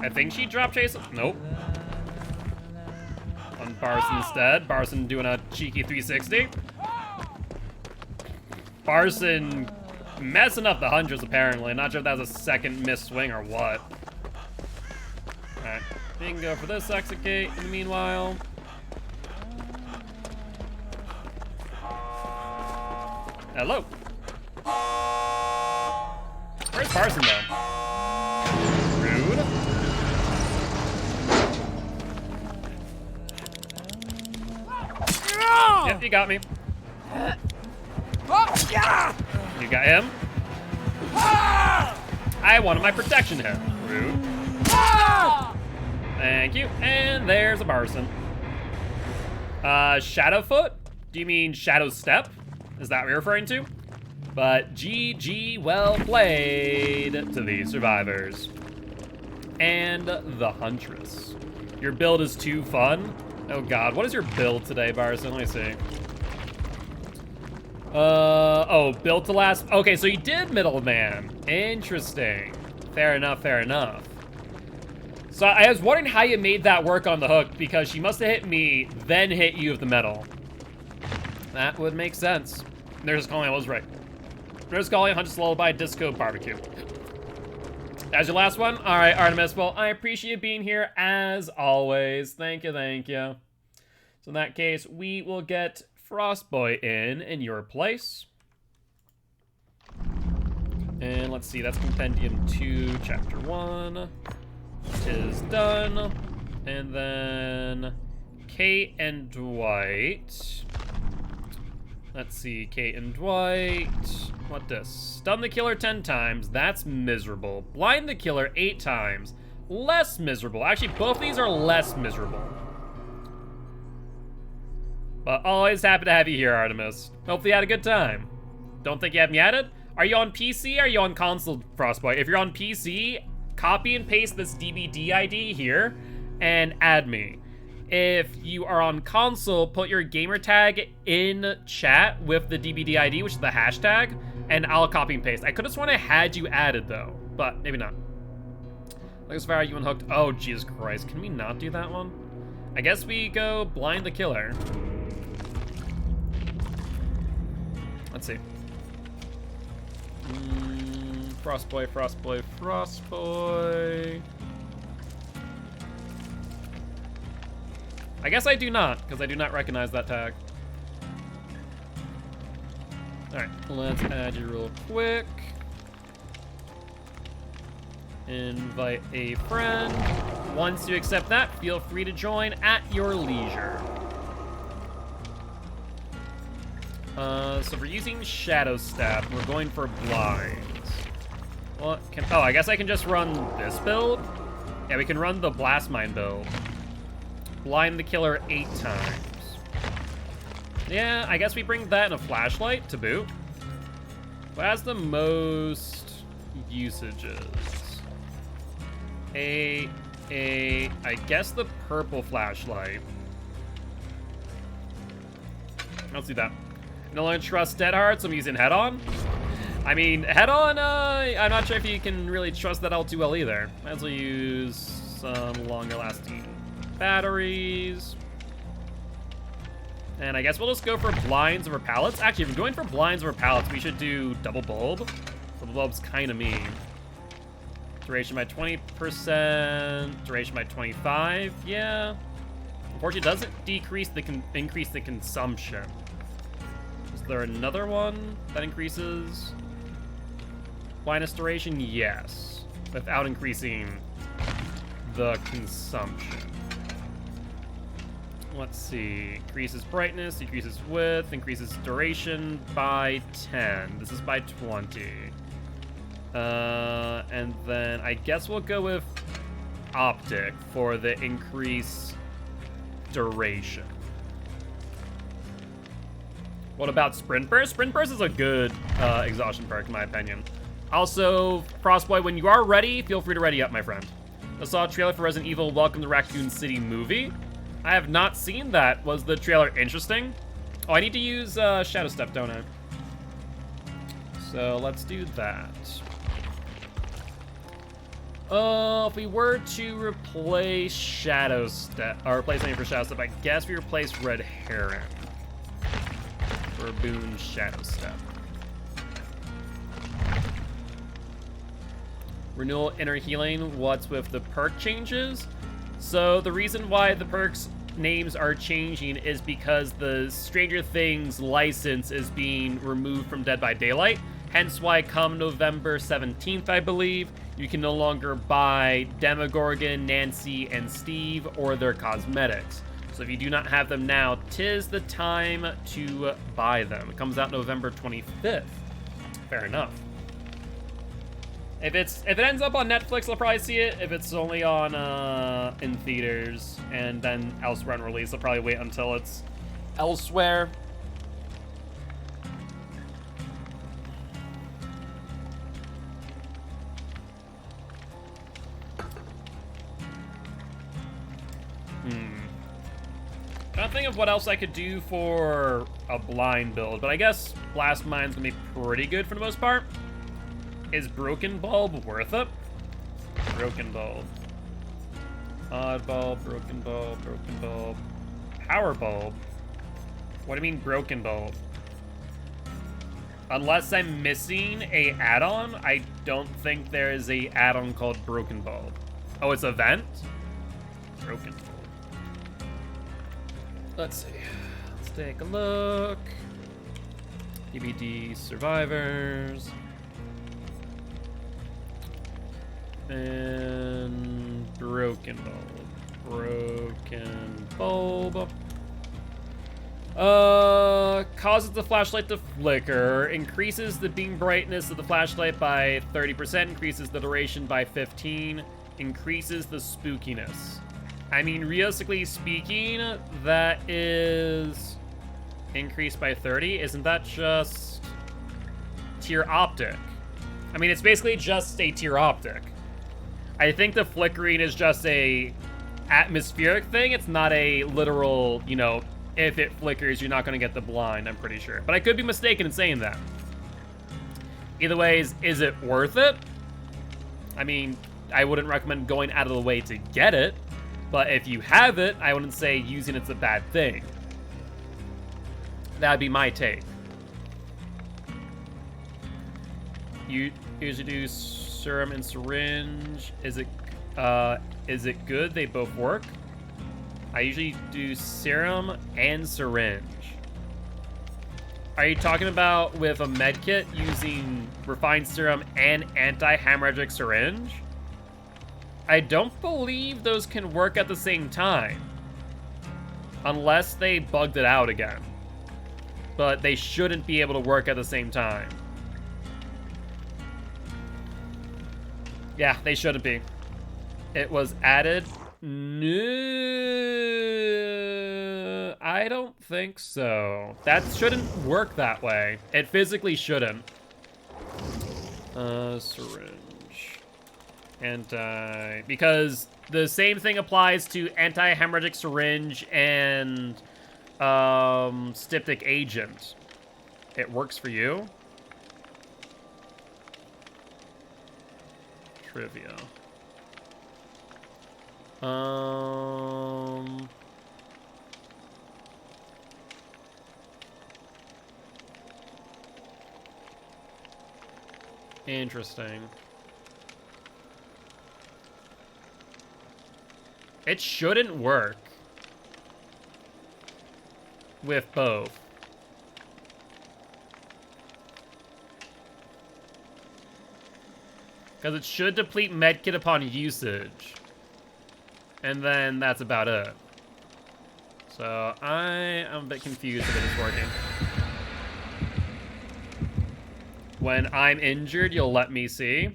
Speaker 1: I think she drop chase. Nope. On Barson instead. Barson doing a cheeky 360. Barson messing up the Huntress apparently. Not sure if that was a second missed swing or what. Alright. We can go for this exit gate in the meanwhile. Hello. Where's Barson though? Rude. Yep, you got me. You got him? I wanted my protection hit. Rude. Thank you. And there's a Barson. Shadowfoot? Do you mean Shadow Step? Is that what you're referring to? But GG, well played to these survivors. And the Huntress. Your build is too fun? Oh god, what is your build today, Barson? Let me see. Oh, built to last. Okay, so you did middleman. Interesting. Fair enough, fair enough. So I was wondering how you made that work on the hook, because she must have hit me, then hit you with the metal. That would make sense. Nurse calling, I was right. Nurse calling, Huntress Lullaby, Disco Barbecue. As your last one? All right, Artemis. Well, I appreciate you being here as always. Thank you, thank you. So in that case, we will get Frostboy in your place. And let's see, that's Compendium 2, Chapter 1. Is done. And then Kate and Dwight. Let's see, Kate and Dwight. What this? Stun the killer 10 times. That's miserable. Blind the killer 8 times. Less miserable. Actually, both of these are less miserable. But always happy to have you here, Artemis. Hopefully you had a good time. Don't think you have me added? Are you on PC or are you on console, Frostboy? If you're on PC, copy and paste this DBD ID here and add me. If you are on console, put your gamer tag in chat with the DBD ID, which is the hashtag, and I'll copy and paste. I could have sworn I had you added though, but maybe not. Look as far as you unhooked. Oh, Jesus Christ. Can we not do that one? I guess we go blind the killer. Let's see. Frostboy, Frostboy, Frostboy. I guess I do not, because I do not recognize that tag. Alright, let's add you real quick. Invite a friend. Once you accept that, feel free to join at your leisure. So we're using Shadow Step. We're going for blinds. What can, oh, I guess I can just run this build? Yeah, we can run the Blast Mine build. Blind the killer 8 times. Yeah, I guess we bring that and a flashlight to boot. What has the most usages? I guess the purple flashlight. Let's do that. No longer trust Dead Hearts, I'm using Head On. I mean, Head On, I'm not sure if you can really trust that out too well either. Might as well use some longer lasting batteries. And I guess we'll just go for blinds over pallets. Actually, if we're going for blinds over pallets, we should do double bulb. Double bulb's kind of mean. Duration by 20%, duration by 25, yeah. Unfortunately, it doesn't decrease increase the consumption. Is there another one that increases blindness duration? Yes, without increasing the consumption. Let's see, increases brightness, decreases width, increases duration by 10. This is by 20. And then I guess we'll go with optic for the increase duration. What about sprint burst? Sprint burst is a good exhaustion perk in my opinion. Also, Frostboy, when you are ready, feel free to ready up, my friend. I saw a trailer for Resident Evil Welcome to Raccoon City movie. I have not seen that. Was the trailer interesting? Oh, I need to use Shadow Step, don't I? So let's do that. If we were to replace Shadow Step, or replace anything for Shadow Step, I guess we replace Red Heron for Boon Shadow Step. Renewal Inner Healing, what's with the perk changes? So the reason why the perks names are changing is because the Stranger Things license is being removed from Dead by Daylight. Hence why come November 17th, I believe, you can no longer buy Demogorgon, Nancy, and Steve or their cosmetics. So if you do not have them now, 'tis the time to buy them. It comes out November 25th. Fair enough. If it ends up on Netflix, I'll probably see it. If it's only on in theaters and then elsewhere on release, I'll probably wait until it's elsewhere. Trying to think of what else I could do for a blind build, but I guess Blast Mine's gonna be pretty good for the most part. Is Broken Bulb worth it? Broken Bulb. Odd Bulb, Broken Bulb, Broken Bulb. Power Bulb? What do you mean Broken Bulb? Unless I'm missing a add-on, I don't think there is a add-on called Broken Bulb. Oh, it's event? Broken Bulb. Let's see. Let's take a look. DVD Survivors. And Broken Bulb. Broken Bulb. Causes the flashlight to flicker, increases the beam brightness of the flashlight by 30%, increases the duration by 15, increases the spookiness. I mean, realistically speaking, that is increased by 30. Isn't that just tier optic? I mean, it's basically just a tier optic. I think the flickering is just a atmospheric thing. It's not a literal, you know, if it flickers, you're not going to get the blind, I'm pretty sure. But I could be mistaken in saying that. Either way, is it worth it? I mean, I wouldn't recommend going out of the way to get it. But if you have it, I wouldn't say using it's a bad thing. That'd be my take. You usually do serum and syringe. Is it good? They both work. I usually do serum and syringe. Are you talking about with a med kit using refined serum and anti-hemorrhagic syringe? I don't believe those can work at the same time. Unless they bugged it out again. But they shouldn't be able to work at the same time. Yeah, they shouldn't be. It was added. No, I don't think so. That shouldn't work that way. It physically shouldn't. Syringe. Because the same thing applies to anti-hemorrhagic syringe and styptic agent. It works for you? Trivia. Interesting. It shouldn't work with both. Because it should deplete medkit upon usage. And then that's about it. So I am a bit confused if it is working. When I'm injured, you'll let me see.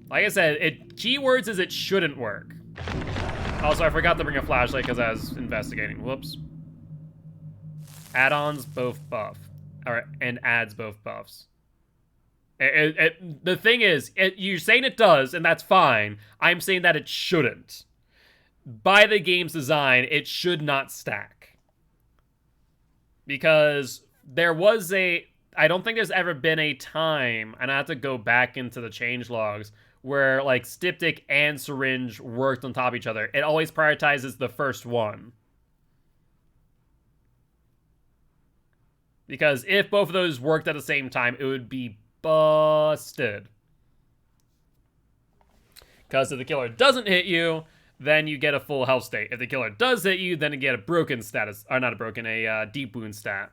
Speaker 1: Like I said, keywords is it shouldn't work. Also, I forgot to bring a flashlight because I was investigating. Whoops. Add-ons both buff. And adds both buffs. The thing is, you're saying it does, and that's fine. I'm saying that it shouldn't. By the game's design, it should not stack. Because there was I don't think there's ever been a time, and I have to go back into the changelogs, where like styptic and syringe worked on top of each other. It always prioritizes the first one. Because if both of those worked at the same time, it would be busted. Because if the killer doesn't hit you, then you get a full health state. If the killer does hit you, then you get a broken status. Or not a broken, a deep wound stat.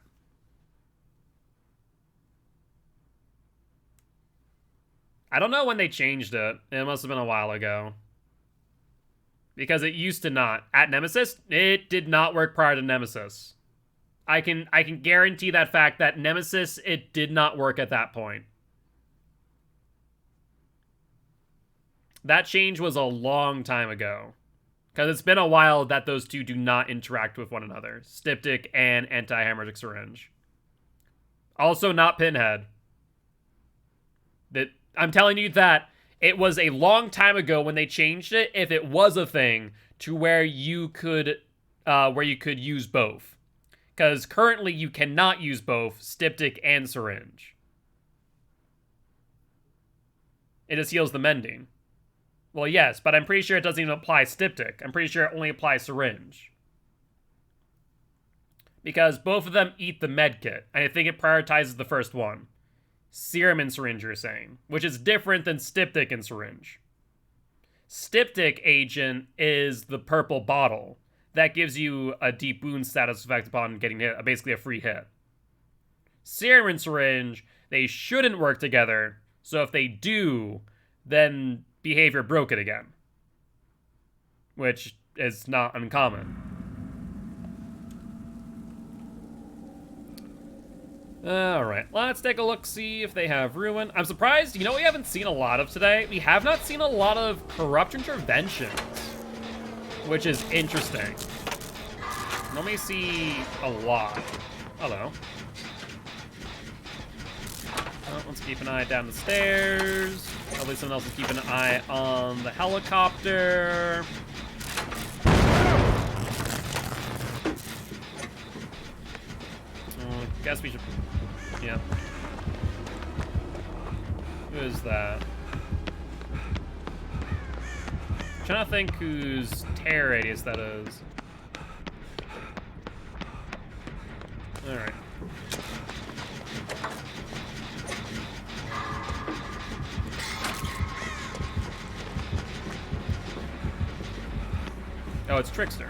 Speaker 1: I don't know when they changed it. It must have been a while ago. Because it used to not. At Nemesis, it did not work prior to Nemesis. I can guarantee that fact that Nemesis, it did not work at that point. That change was a long time ago. Because it's been a while that those two do not interact with one another. Styptic and anti-hemorrhagic syringe. Also not Pinhead. I'm telling you that it was a long time ago when they changed it, if it was a thing, to where you could use both. Because currently you cannot use both Styptic and syringe. It just heals the mending. Well, yes, but I'm pretty sure it doesn't even apply Styptic. I'm pretty sure it only applies syringe. Because both of them eat the medkit, and I think it prioritizes the first one. Serum and syringe, you're saying, which is different than Styptic and syringe. Styptic agent is the purple bottle. That gives you a deep wound status effect upon getting hit, basically a free hit. Serum and syringe, they shouldn't work together, so if they do, then behavior broke it again. Which is not uncommon. Alright, let's take a look, see if they have Ruin. I'm surprised, you know what we haven't seen a lot of today? We have not seen a lot of Corrupt Interventions, which is interesting. Normally see a lot. Hello. Oh, let's keep an eye down the stairs. Hopefully someone else will keep an eye on the helicopter. Guess we should... Yeah. Who is that? I'm trying to think whose tear radius that is. Alright. Oh, it's Trickster.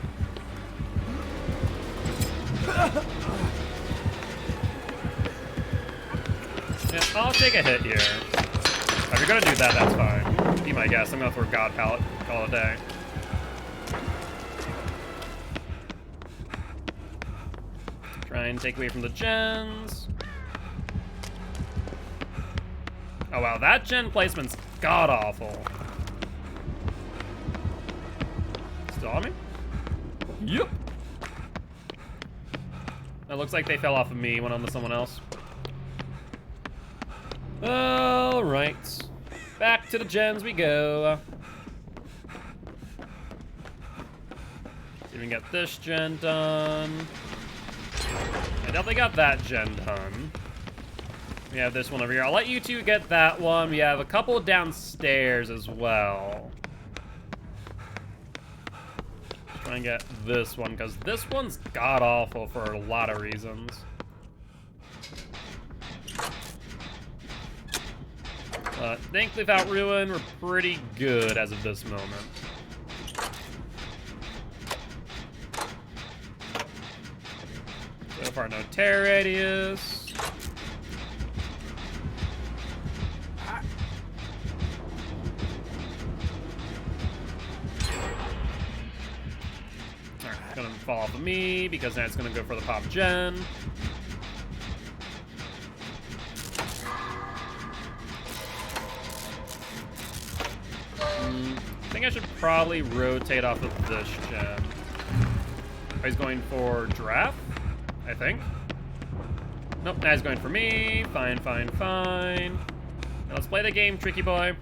Speaker 1: Yeah, I'll take a hit here. If you're gonna do that, that's fine. Be my guess. I'm gonna throw God Pallet, call it a day. Try and take away from the gens. Oh wow, that gen placement's god-awful. Still on me? Yep. It looks like they fell off of me, went on to someone else. Alright. Back to the gens we go. See if we can get this gen done. I definitely got that gen done. We have this one over here. I'll let you two get that one. We have a couple downstairs as well. Try and get this one, because this one's god-awful for a lot of reasons. Thankfully, without Ruin, we're pretty good as of this moment. So far, no tear radius. Alright, it's gonna fall off of me, because now it's gonna go for the pop gen. I think I should probably rotate off of this gen. Oh, he's going for draft, I think. Nope, now he's going for me. Fine, fine, fine. Now let's play the game, tricky boy.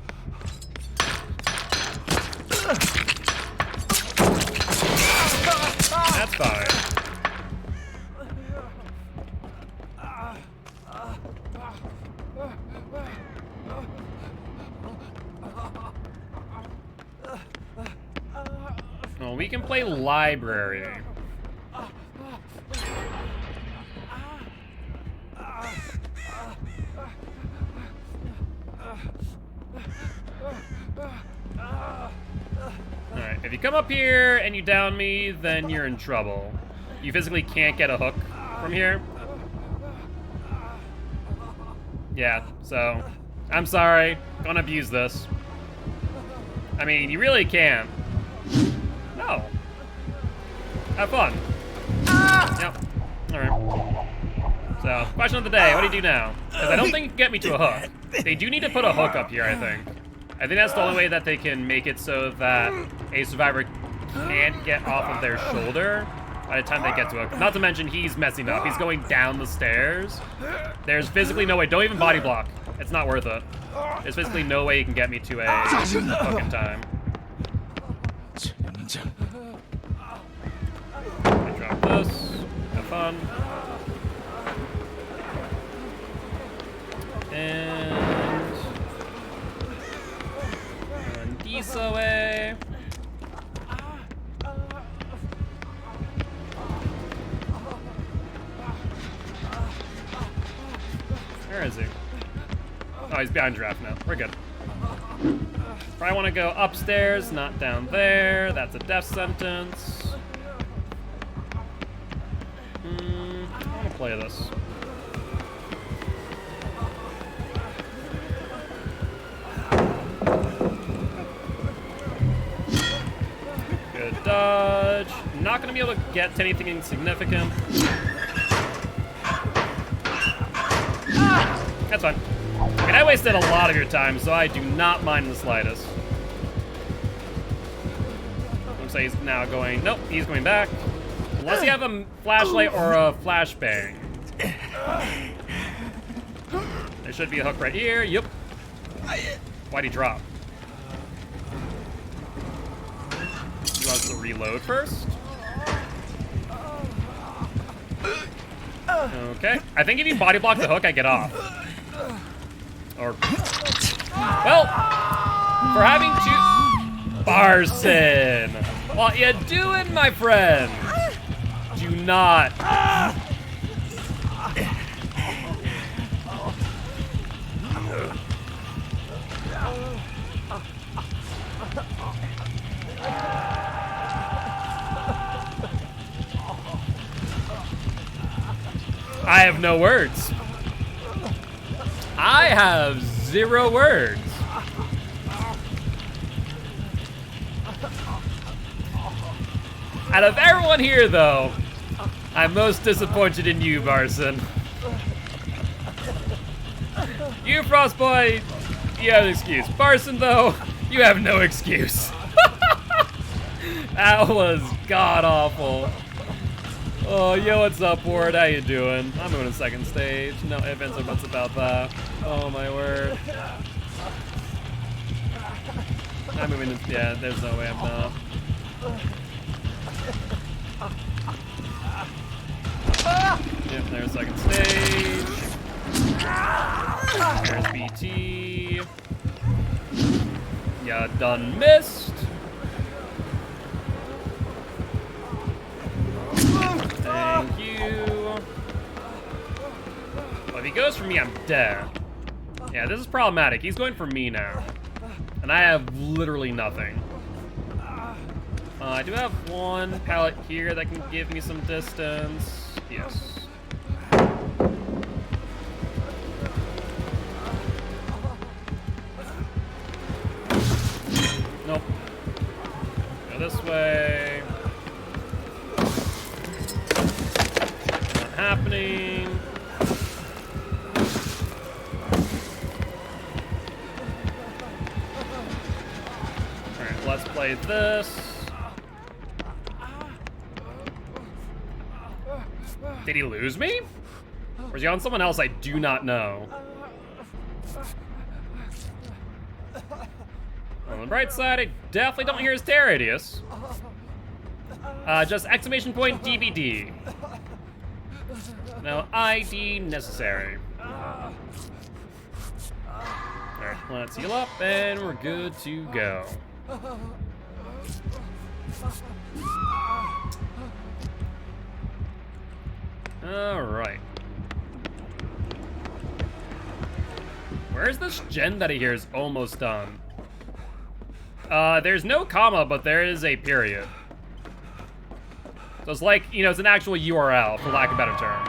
Speaker 1: That's fine. Well, we can play library. Alright, if you come up here and you down me, then you're in trouble. You physically can't get a hook from here. Yeah, so, I'm sorry. Don't abuse this. I mean, you really can't. Oh. Have fun. Yep. Alright. So, question of the day, what do you do now? Because I don't think you can get me to a hook. They do need to put a hook up here, I think. I think that's the only way that they can make it so that a survivor can't get off of their shoulder by the time they get to it. Not to mention, he's messing up. He's going down the stairs. There's physically no way. Don't even body block. It's not worth it. There's physically no way you can get me to a hook in time. I drop this. Have fun. And these away. Where is he? Oh, he's behind giraffe now. We're good. Probably want to go upstairs, not down there. That's a death sentence. I want to play this. Good dodge. Not gonna be able to get to anything insignificant. That's fine. I mean, I wasted a lot of your time, so I do not mind in the slightest. Looks like he's now going, nope, he's going back. Unless you have a flashlight or a flashbang. There should be a hook right here, yep. Why'd he drop? He wants to reload first. Okay. I think if you body block the hook, I get off. Or... Well, for having two... Barson! What you doing, my friend? Do not... I have no words. I have 0 words. Out of everyone here, though, I'm most disappointed in you, Barson. You, Frostboy, you have an excuse. Barson, though, you have no excuse. That was god-awful. Oh, yo, what's up, Ward? How you doing? I'm moving to second stage. No ifs, ands, or buts about that. Oh, my word. I'm moving to... Yeah, there's no way I'm not. Yep, there's second stage. There's BT. Yeah, done missed. Thank you. Well, if he goes for me, I'm dead. Yeah, this is problematic. He's going for me now. And I have literally nothing. I do have one pallet here that can give me some distance. Yes. Nope. Go this way. Not happening. Alright, let's play this. Did he lose me? Or is he on someone else I do not know? On the bright side, I definitely don't hear his tear radius. Just exclamation point DVD. No ID necessary. Alright, let's heal up and we're good to go. Alright. Where's this gen that I hear is almost done? There's no comma, but there is a period. So it's like, you know, it's an actual URL, for lack of a better term.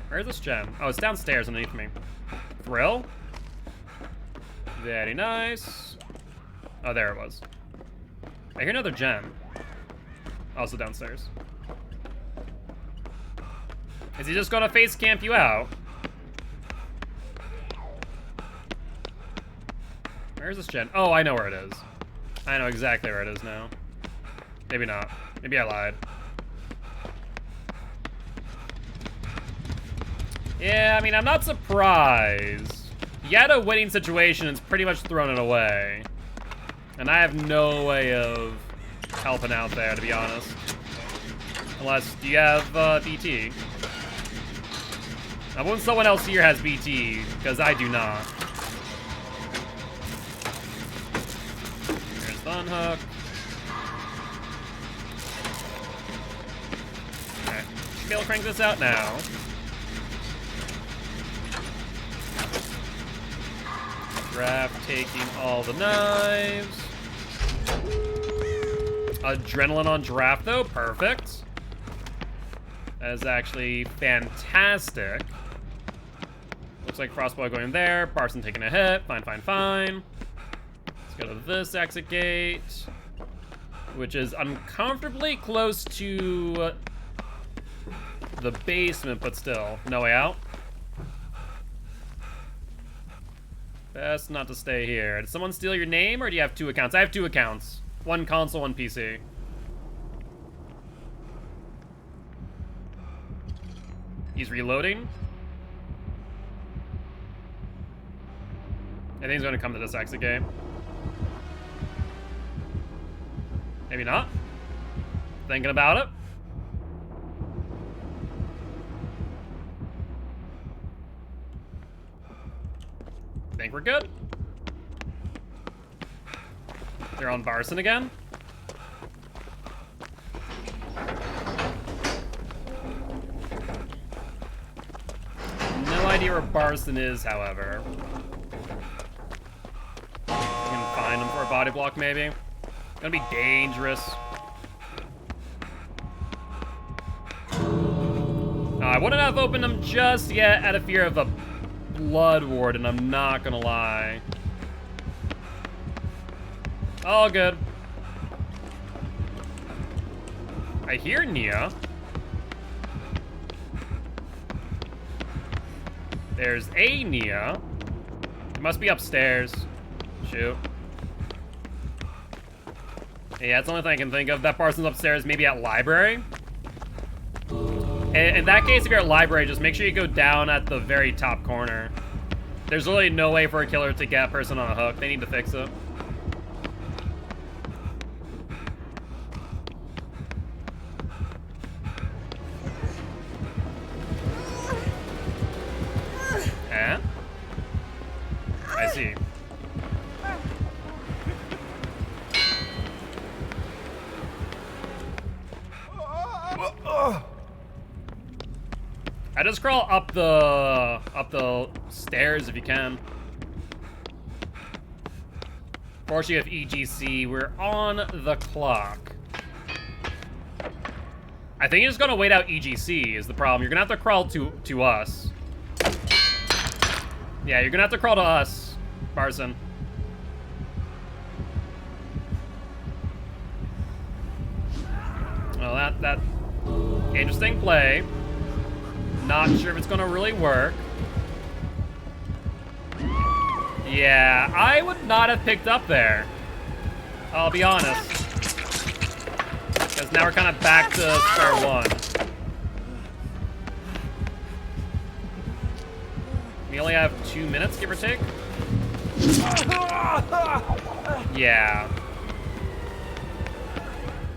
Speaker 1: Where's this gen? Oh, it's downstairs underneath me. Thrill? Very nice. Oh, there it was. I hear another gen. Also downstairs. Is he just gonna face camp you out? Where's this gen? Oh, I know where it is. I know exactly where it is now. Maybe not. Maybe I lied. Yeah, I mean, I'm not surprised. You had a winning situation and it's pretty much thrown it away. And I have no way of helping out there, to be honest. Unless, do you have BT? I wonder if someone else here has BT, because I do not. There's the unhook. Alright, should be able to crank this out now. Draft taking all the knives. Adrenaline on draft, though. Perfect. That is actually fantastic. Looks like Frostboy going there. Barson taking a hit. Fine, fine, fine. Let's go to this exit gate, which is uncomfortably close to the basement, but still. No way out. Best not to stay here. Did someone steal your name, or do you have 2 accounts? I have 2 accounts. 1 console, 1 PC. He's reloading. I think he's going to come to this exit game. Maybe not. Thinking about it. Think we're good. They're on Barson again. No idea where Barson is, however. We can find him for a body block, maybe. Gonna be dangerous. I wouldn't have opened him just yet out of fear of a blood warden, I'm not gonna lie. All good. I hear Nia. There's a Nia. It must be upstairs. Shoot. Yeah, that's the only thing I can think of. That person's upstairs, maybe at library. In that case, if you're at library, just make sure you go down at the very top corner. There's really no way for a killer to get a person on a hook. They need to fix it. Eh? I see. I just crawl up the stairs if you can. Fortunately, with EGC, we're on the clock. I think you're just gonna wait out EGC is the problem. You're gonna have to crawl to us. Yeah, you're gonna have to crawl to us, Barson. Well, that interesting play. Not sure if it's gonna really work. Yeah, I would not have picked up there. I'll be honest. Because now we're kind of back to square one. We only have 2 minutes, give or take. Yeah.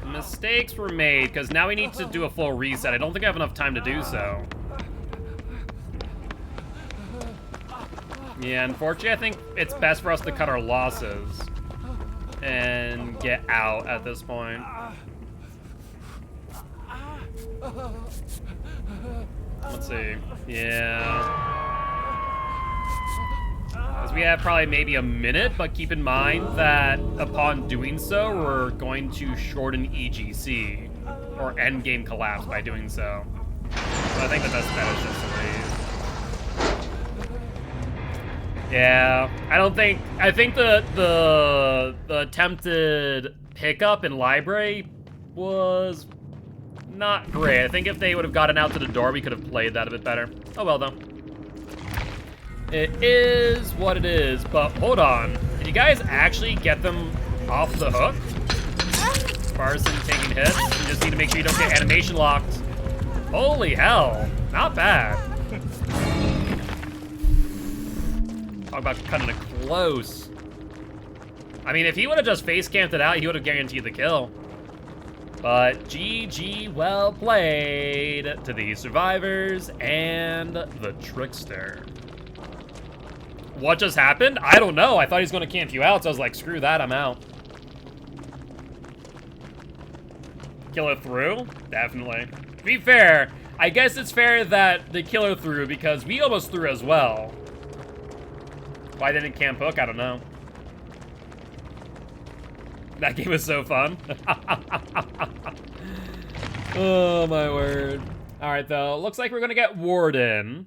Speaker 1: Mistakes were made, because now we need to do a full reset. I don't think I have enough time to do so. Yeah, unfortunately, I think it's best for us to cut our losses and get out at this point. Let's see. Yeah. Because we have probably maybe a minute, but keep in mind that upon doing so, we're going to shorten EGC or endgame collapse by doing so. So I think the best bet is just to leave. Yeah, I think the attempted pickup in library was not great. I think if they would have gotten out to the door, we could have played that a bit better. Oh well, though. It is what it is, but hold on. Did you guys actually get them off the hook? Barson taking hits. You just need to make sure you don't get animation locked. Holy hell. Not bad. Talk about cutting it close. I mean, if he would have just face camped it out, he would have guaranteed the kill. But GG, well played to the survivors and the trickster. What just happened? I don't know. I thought he was going to camp you out, so I was like, screw that, I'm out. Killer through? Definitely. To be fair, I guess it's fair that the killer threw because we almost threw as well. Why didn't camp hook? I don't know. That game was so fun. Oh my word. All right, though. Looks like we're gonna get Warden.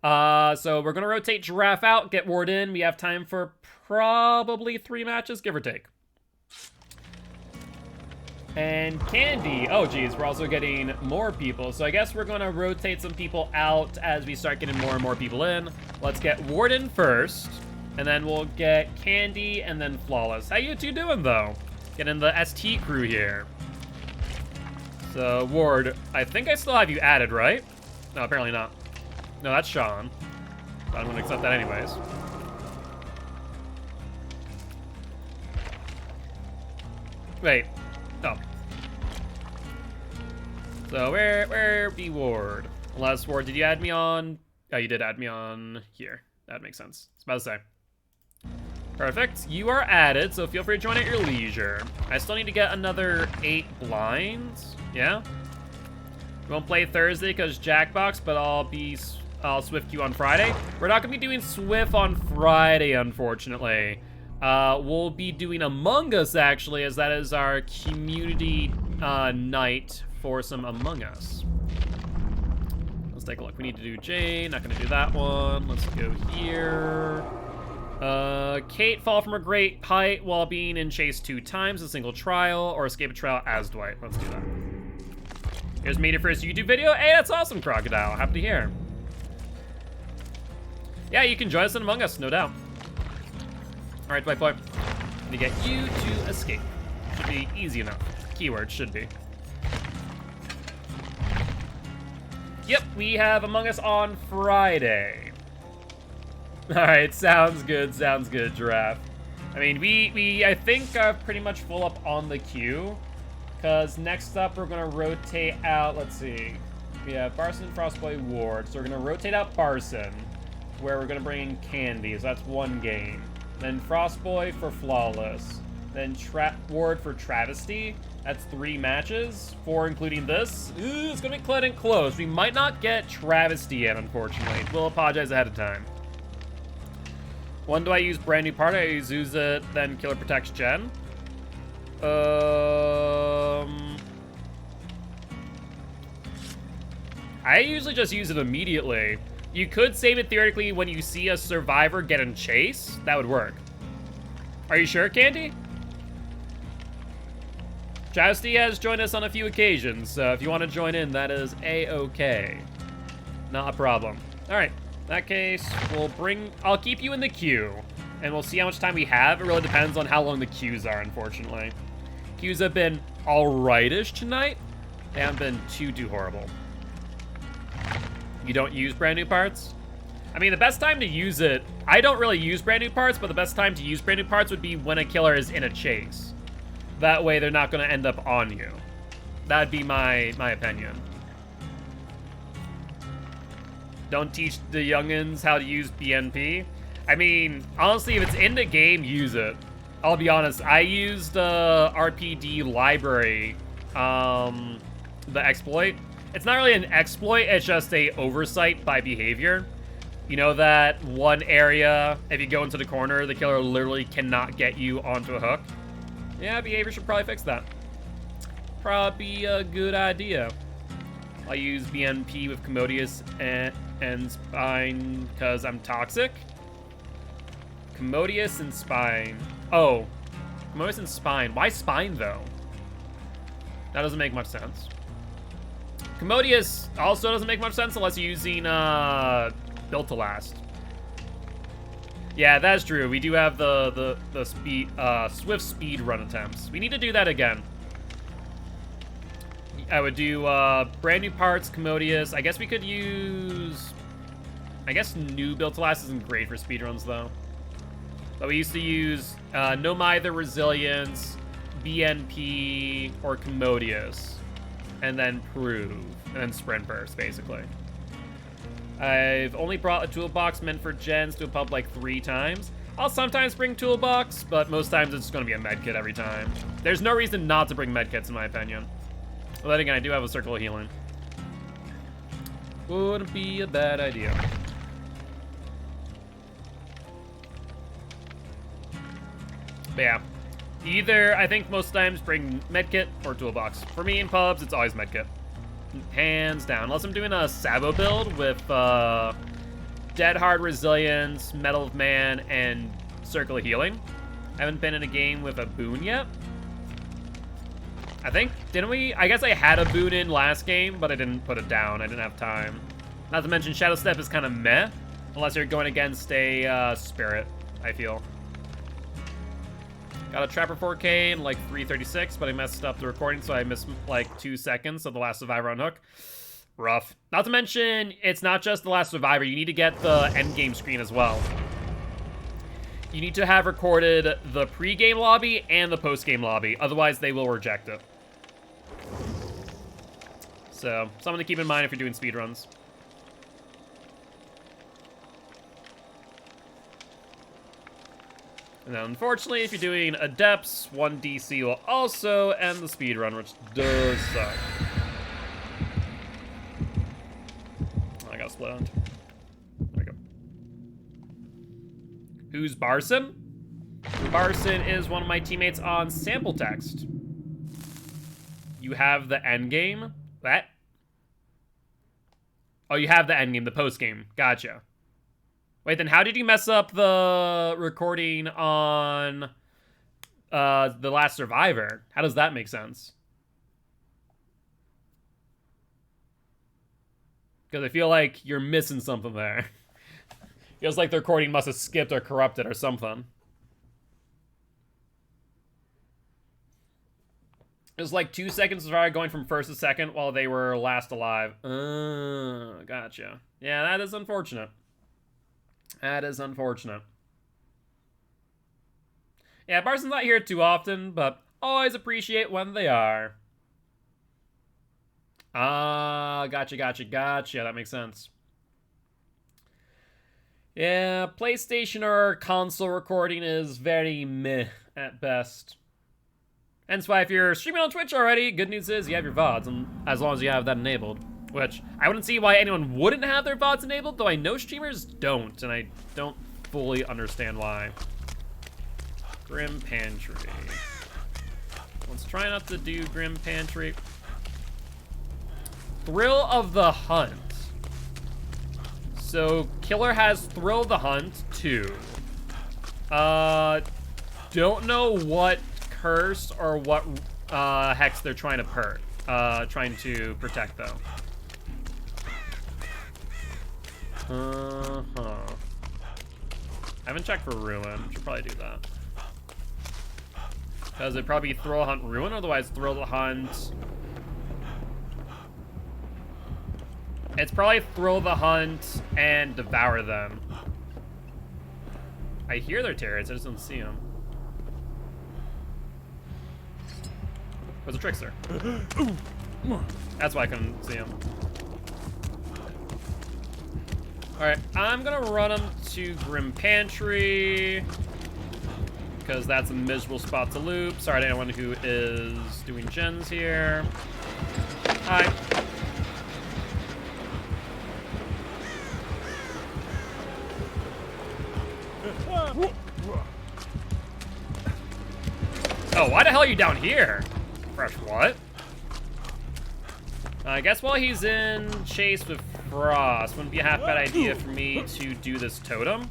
Speaker 1: So we're gonna rotate Giraffe out, get Warden. We have time for probably 3 matches, give or take. And Candy. Oh, geez, we're also getting more people. So I guess we're gonna rotate some people out as we start getting more and more people in. Let's get Warden first. And then we'll get Candy and then Flawless. How you two doing, though? Getting the ST crew here. So, Ward, I think I still have you added, right? No, apparently not. No, that's Sean. But I'm going to accept that anyways. Wait. Oh. So, where be Ward? Unless, Ward, did you add me on? Oh, you did add me on here. That makes sense. I was about to say. Perfect. You are added, so feel free to join at your leisure. I still need to get another 8 blinds. Yeah? We won't play Thursday because Jackbox, but I'll Swift you on Friday. We're not going to be doing Swift on Friday, unfortunately. We'll be doing Among Us, actually, as that is our community night for some Among Us. Let's take a look. We need to do Jane. Not going to do that one. Let's go here. Kate fall from a great height while being in chase 2 times, a single trial, or escape a trial as Dwight. Let's do that. Here's made your first YouTube video. Hey, that's awesome, Crocodile. Happy to hear. Yeah, you can join us in Among Us, no doubt. All right, Dwight boy. Need to get you to escape. Should be easy enough. Keyword should be. Yep, we have Among Us on Friday. All right, sounds good, Giraffe. I mean, we I think are pretty much full up on the queue, because next up we're gonna rotate out, let's see. We have Barson, Frostboy, Ward, so we're gonna rotate out Barson, where we're gonna bring in Candy, so that's 1 game. Then Frostboy for Flawless. Then Ward for Travesty, that's 3 matches, 4 including this. Ooh, it's gonna be close. We might not get Travesty yet, unfortunately. We'll apologize ahead of time. When do I use brand new part? I use it, then Killer Protects Gen. I usually just use it immediately. You could save it theoretically when you see a survivor get in chase. That would work. Are you sure, Candy? Jousty has joined us on a few occasions, so if you want to join in, that is A-okay. Not a problem. All right. In that case, I'll keep you in the queue, and we'll see how much time we have. It really depends on how long the queues are, unfortunately. Queues have been alright-ish tonight. They haven't been too horrible. You don't use brand new parts? I mean, the best time to use it, I don't really use brand new parts, but the best time to use brand new parts would be when a killer is in a chase. That way, they're not going to end up on you. That'd be my opinion. Don't teach the youngins how to use BNP. I mean, honestly, if it's in the game, use it. I'll be honest, I used RPD library, the exploit. It's not really an exploit, it's just a oversight by behavior. You know that one area, if you go into the corner, the killer literally cannot get you onto a hook? Yeah, behavior should probably fix that. Probably a good idea. I use BNP with Commodious and Spine because I'm toxic. Commodious and Spine. Oh, Commodious and Spine. Why Spine, though? That doesn't make much sense. Commodious also doesn't make much sense unless you're using Built to Last. Yeah, that's true. We do have the speed, swift speed run attempts. We need to do that again. I would do brand new parts, Commodious. I guess we could use... I guess new Built to Last isn't great for speedruns, though. But we used to use No Mither, Resilience, BNP, or Commodious. And then Prove. And then Sprint Burst, basically. I've only brought a toolbox meant for gens to a pub like 3 times. I'll sometimes bring toolbox, but most times it's going to be a medkit every time. There's no reason not to bring medkits, in my opinion. But then again, I do have a circle of healing. Wouldn't be a bad idea. But yeah, either, I think most times, bring medkit or toolbox. For me in pubs, it's always medkit. Hands down. Unless I'm doing a Sabo build with Dead Hard Resilience, Metal of Man, and Circle of Healing. I haven't been in a game with a boon yet. I think, didn't we? I guess I had a boon in last game, but I didn't put it down. I didn't have time. Not to mention, Shadow Step is kind of meh, unless you're going against a Spirit, I feel. Got a Trapper 4K in like 3:36, but I messed up the recording, so I missed like 2 seconds of the last Survivor on Hook. Rough. Not to mention, it's not just the last Survivor. You need to get the endgame screen as well. You need to have recorded the pre-game lobby and the post-game lobby. Otherwise, they will reject it. So, something to keep in mind if you're doing speedruns. And then, unfortunately, if you're doing Adepts, 1 DC will also end the speedrun, which does suck. I got split on. There we go. Who's Barson? Barson is one of my teammates on Sample Text. You have the endgame? What? Oh, you have the endgame, the postgame. Gotcha. Wait, then how did you mess up the recording on The Last Survivor? How does that make sense? Because I feel like you're missing something there. Feels like the recording must have skipped or corrupted or something. It was like 2 seconds of Survivor going from first to second while they were last alive. Gotcha. Yeah, that is unfortunate. That is unfortunate. Yeah, Barson's not here too often, but always appreciate when they are. Ah, gotcha. That makes sense. Yeah, PlayStation or console recording is very meh at best. Hence why if you're streaming on Twitch already, good news is you have your VODs, and as long as you have that enabled. Which, I wouldn't see why anyone wouldn't have their VODs enabled, though I know streamers don't, and I don't fully understand why. Grim Pantry. Let's try not to do Grim Pantry. Thrill of the Hunt. So, Killer has Thrill of the Hunt, too. Don't know what curse or what hex they're trying to protect, though. I haven't checked for Ruin. Should probably do that. Because it'd probably be Thrill Hunt Ruin, otherwise Thrill the Hunt. It's probably Thrill the Hunt and Devour Them. I hear their turrets, I just don't see them. Where's the Trickster? That's why I couldn't see him. Alright, I'm gonna run him to Grim Pantry, because that's a miserable spot to loop. Sorry to anyone who is doing gens here. Hi. Oh, why the hell are you down here? Fresh what? I guess while he's in chase with Frost, wouldn't be a half bad idea for me to do this totem.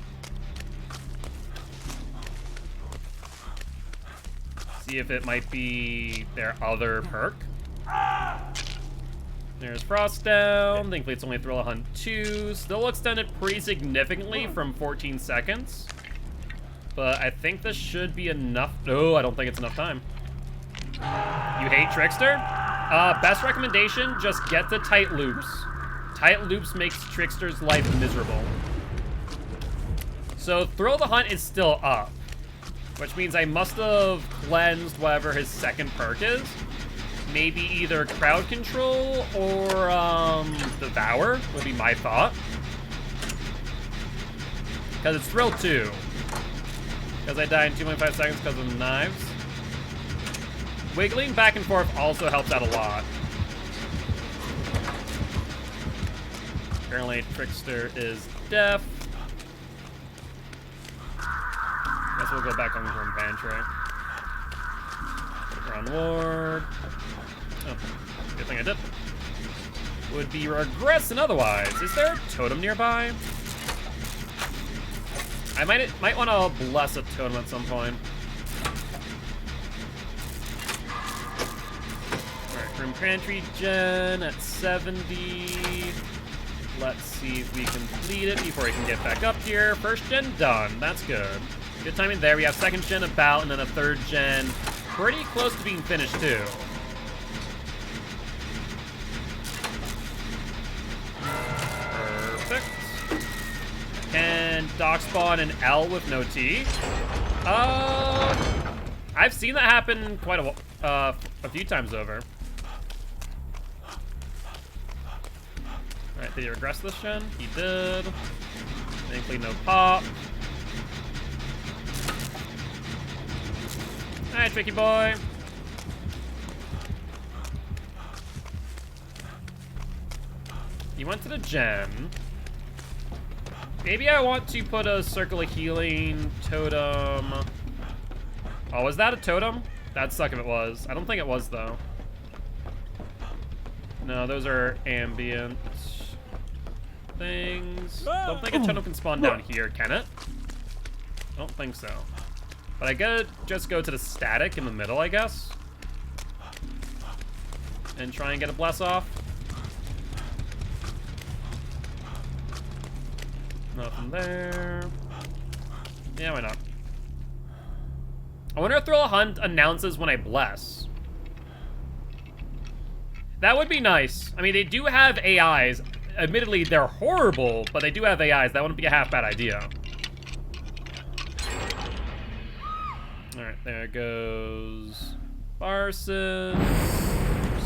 Speaker 1: See if it might be their other perk. There's Frost down. Thankfully, it's only Thrill of Hunt 2. Still extended pretty significantly from 14 seconds. But I think this should be enough. No, I don't think it's enough time. You hate Trickster? Best recommendation, just get the tight loops. Tight loops makes Trickster's life miserable. So Thrill of the Hunt is still up, which means I must have cleansed whatever his second perk is. Maybe either Crowd Control or Devour would be my thought. Because it's Thrill 2. Because I died in 2.5 seconds because of the knives. Wiggling back and forth also helps out a lot. Apparently Trickster is deaf. Guess we'll go back on the room pantry. We're on ward. Oh, good thing I did. Would be regressing otherwise. Is there a totem nearby? I might want to bless a totem at some point. Alright, room pantry gen at 70. Let's see if we complete it before we can get back up here. First gen done. That's good. Good timing there. We have second gen about, and then a third gen pretty close to being finished too. Perfect. Can dock spawn an L with no T? I've seen that happen quite a few times over. Alright, did he regress this gen? He did. Thankfully, no pop. Alright, tricky boy. He went to the gen. Maybe I want to put a circle of healing totem. Oh, was that a totem? That'd suck if it was. I don't think it was, though. No, those are ambient things. Don't think a totem can spawn down here, can it? I don't think so. But I gotta just go to the static in the middle, I guess. And try and get a bless off. Nothing there. Yeah, why not? I wonder if Thrill of Hunt announces when I bless. That would be nice. I mean, they do have AIs. Admittedly, they're horrible, but they do have AIs. That wouldn't be a half bad idea. Alright, there goes Barson.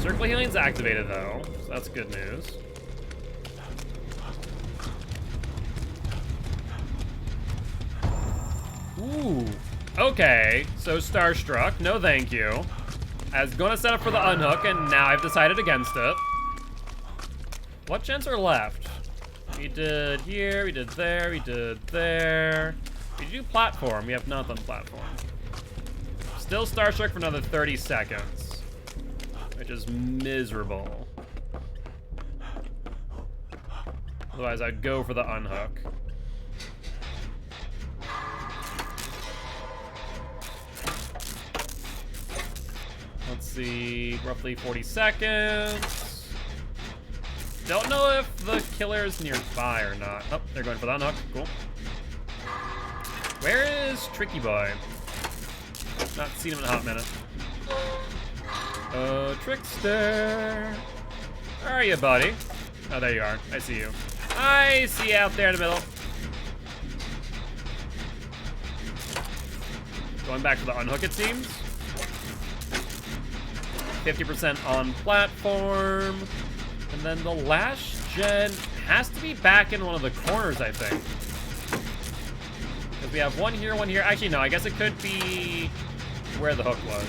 Speaker 1: Circle healing's activated though, so that's good news. Ooh, okay, so Starstruck, no thank you. I was gonna set up for the unhook and now I've decided against it. What gens are left? We did here, we did there, we did there. We do platform, we have not done platform. Still Starstruck for another 30 seconds, which is miserable. Otherwise, I'd go for the unhook. Let's see, roughly 40 seconds. Don't know if the killer's nearby or not. Oh, they're going for the unhook, cool. Where is Tricky Boy? Not seen him in a hot minute. Oh, Trickster. Where are you, buddy? Oh, there you are. I see you. I see you out there in the middle. Going back to the unhook, it seems. 50% on platform. And then the last gen has to be back in one of the corners, I think. Because we have one here, one here. Actually, no, I guess it could be where the hook was.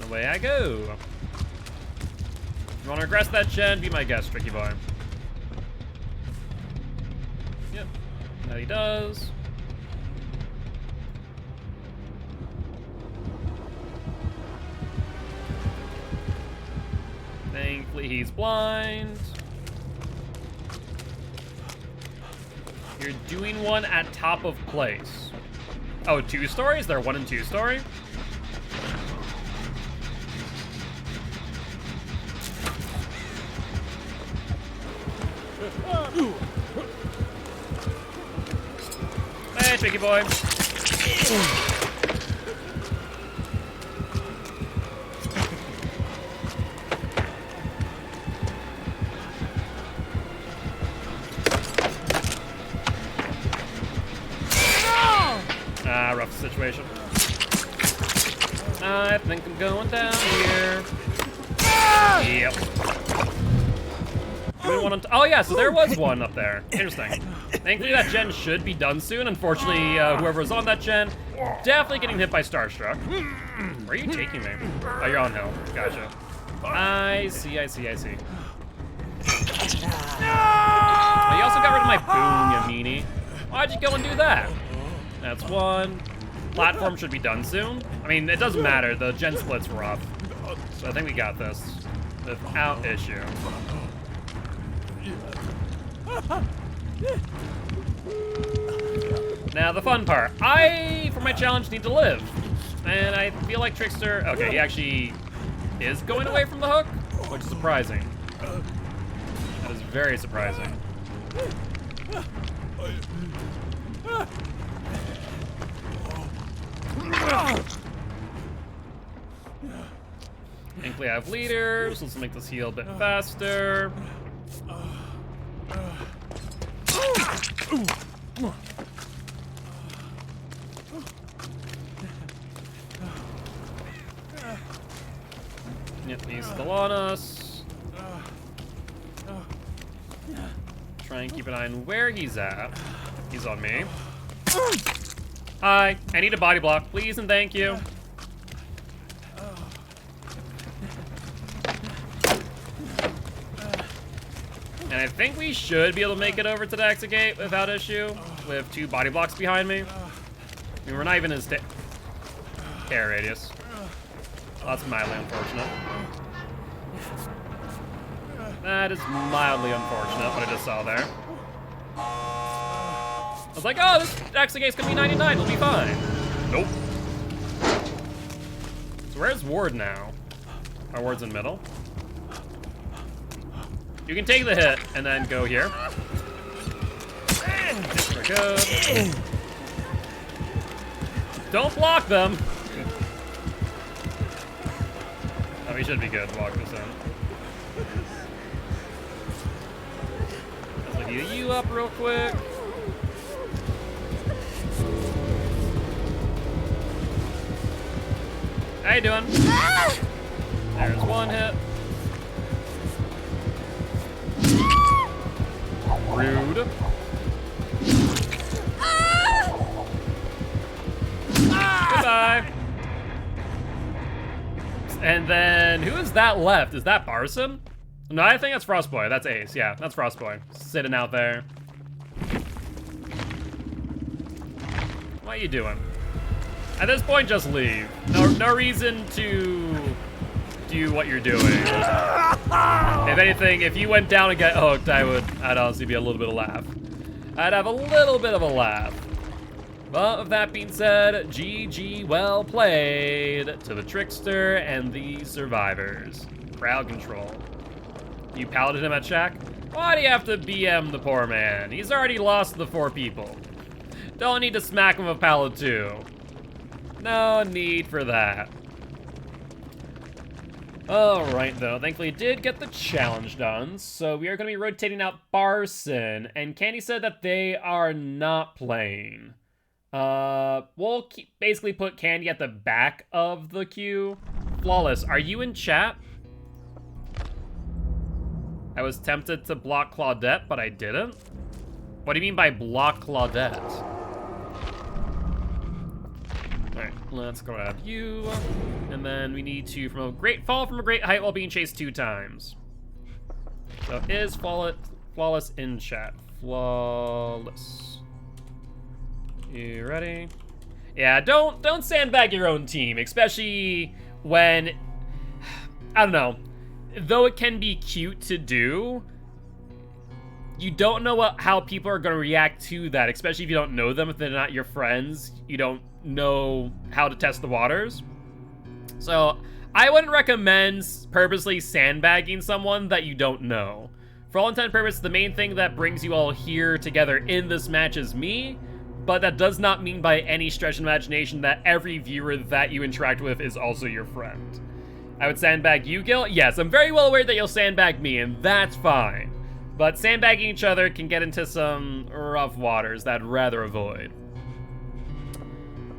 Speaker 1: Away I go. If you want to regress that gen, be my guest, Tricky Boy. Yep, that he does. Thankfully, he's blind. You're doing one at top of place. Oh, 2 stories? They're 1 and 2 story? Hey, tricky boy. Rough situation. I think I'm going down here. Yep. Oh yeah, so there was one up there. Interesting. Thankfully that gen should be done soon. Unfortunately, whoever's on that gen, definitely getting hit by Starstruck. Where are you taking me? Oh, you're on hill. Gotcha. I see. Oh, you also got rid of my boom, you meanie. Why'd you go and do that? That's one. Platform should be done soon. I mean, it doesn't matter. The gen split's rough. So I think we got this without issue. Now, the fun part. I, for my challenge, need to live. And I feel like Trickster... Okay, he actually is going away from the hook, which is surprising. That is very surprising. Thankfully I have leaders. Let's make this heal a bit faster. Yep, he's still on us. Try and keep an eye on where he's at. He's on me. Hi, I need a body block, please and thank you. And I think we should be able to make it over to the exit gate without issue, with 2 body blocks behind me. I mean, we're not even in care radius. Well, that's mildly unfortunate. That is mildly unfortunate, what I just saw there. I was like, oh, this exit gate's gonna be 99, it'll be fine. Nope. So where's Ward now? Our Ward's in middle. You can take the hit and then go here. We're good. Don't block them. Oh, we should be good. Block this in. Let's heal you up real quick. How you doing? There's one hit. Rude. Goodbye. And then, who is that left? Is that Barson? No, I think that's Frostboy. That's Ace. Yeah, that's Frostboy. Sitting out there. What are you doing? At this point, just leave. No reason to do what you're doing. If anything, if you went down and got hooked, I'd honestly be a little bit of laugh. I'd have a little bit of a laugh. But with that being said, GG, well played to the Trickster and the survivors. Crowd control. You paladed him at Shack? Why do you have to BM the poor man? He's already lost the 4 people. Don't need to smack him with Pallet 2. No need for that. Alright though, thankfully did get the challenge done, so we are going to be rotating out Barson, and Candy said that they are not playing. We'll basically put Candy at the back of the queue. Flawless, are you in chat? I was tempted to block Claudette, but I didn't. What do you mean by block Claudette? Alright, let's grab you. And then we need to fall from a great height while being chased 2 times. So is Flawless in chat? Flawless. You ready? Yeah, don't sandbag your own team, especially when, I don't know, though it can be cute to do, you don't know how people are going to react to that, especially if you don't know them, if they're not your friends. You don't know how to test the waters. So I wouldn't recommend purposely sandbagging someone that you don't know. For all intent and purpose, the main thing that brings you all here together in this match is me, but that does not mean by any stretch of imagination that every viewer that you interact with is also your friend. I would sandbag you, Gil. Yes, I'm very well aware that you'll sandbag me, and that's fine. But sandbagging each other can get into some rough waters that I'd rather avoid.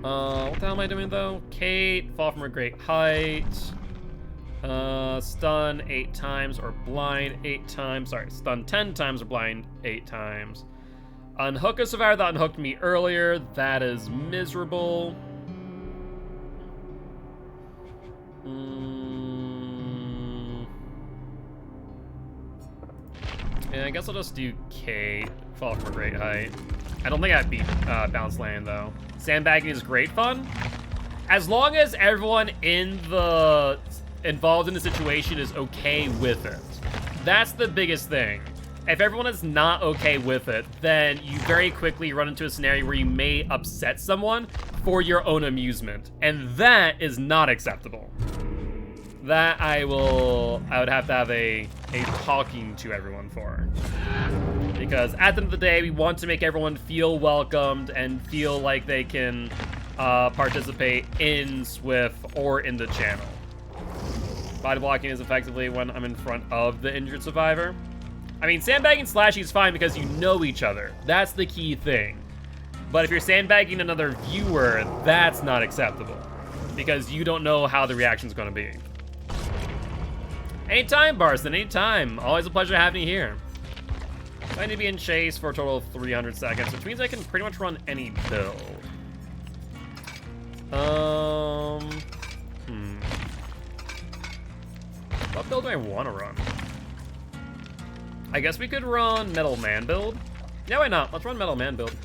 Speaker 1: What the hell am I doing, though? Kate, fall from a great height. Stun 8 times or blind 8 times. Sorry, stun 10 times or blind 8 times. Unhook a survivor that unhooked me earlier. That is miserable. Yeah, I guess I'll just do Kate, fall from a great height. I don't think I'd beat Bounce Land, though. Sandbagging is great fun. As long as everyone involved in the situation is okay with it. That's the biggest thing. If everyone is not okay with it, then you very quickly run into a scenario where you may upset someone for your own amusement. And that is not acceptable. That I would have to have a talking to everyone for. Because at the end of the day, we want to make everyone feel welcomed and feel like they can participate in Swift or in the channel. Body blocking is effectively when I'm in front of the injured survivor. I mean, sandbagging slashing is fine because you know each other. That's the key thing. But if you're sandbagging another viewer, that's not acceptable. Because you don't know how the reaction's going to be. Anytime, Barston, anytime. Always a pleasure having you here. I need to be in chase for a total of 300 seconds, which means I can pretty much run any build. What build do I want to run? I guess we could run Metal Man build. Yeah, why not? Let's run Metal Man build.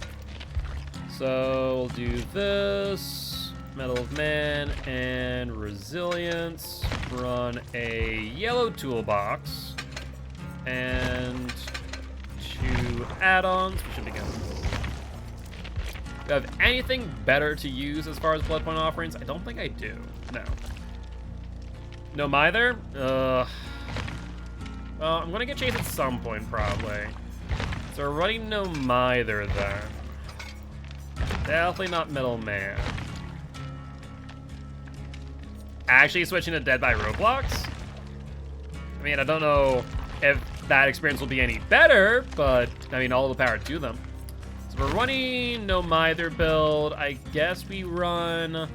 Speaker 1: So we'll do this. Metal of Man and Resilience. Run a yellow toolbox. And 2 add-ons. We should be good. Do I have anything better to use as far as blood point offerings? I don't think I do. No. No Mither? I'm gonna get chased at some point, probably. So we're running no Mither then. Definitely not Metal Man. Actually switching to Dead by Roblox? I mean, I don't know if that experience will be any better, but I mean, all the power to them. So we're running no Mither build. I guess we run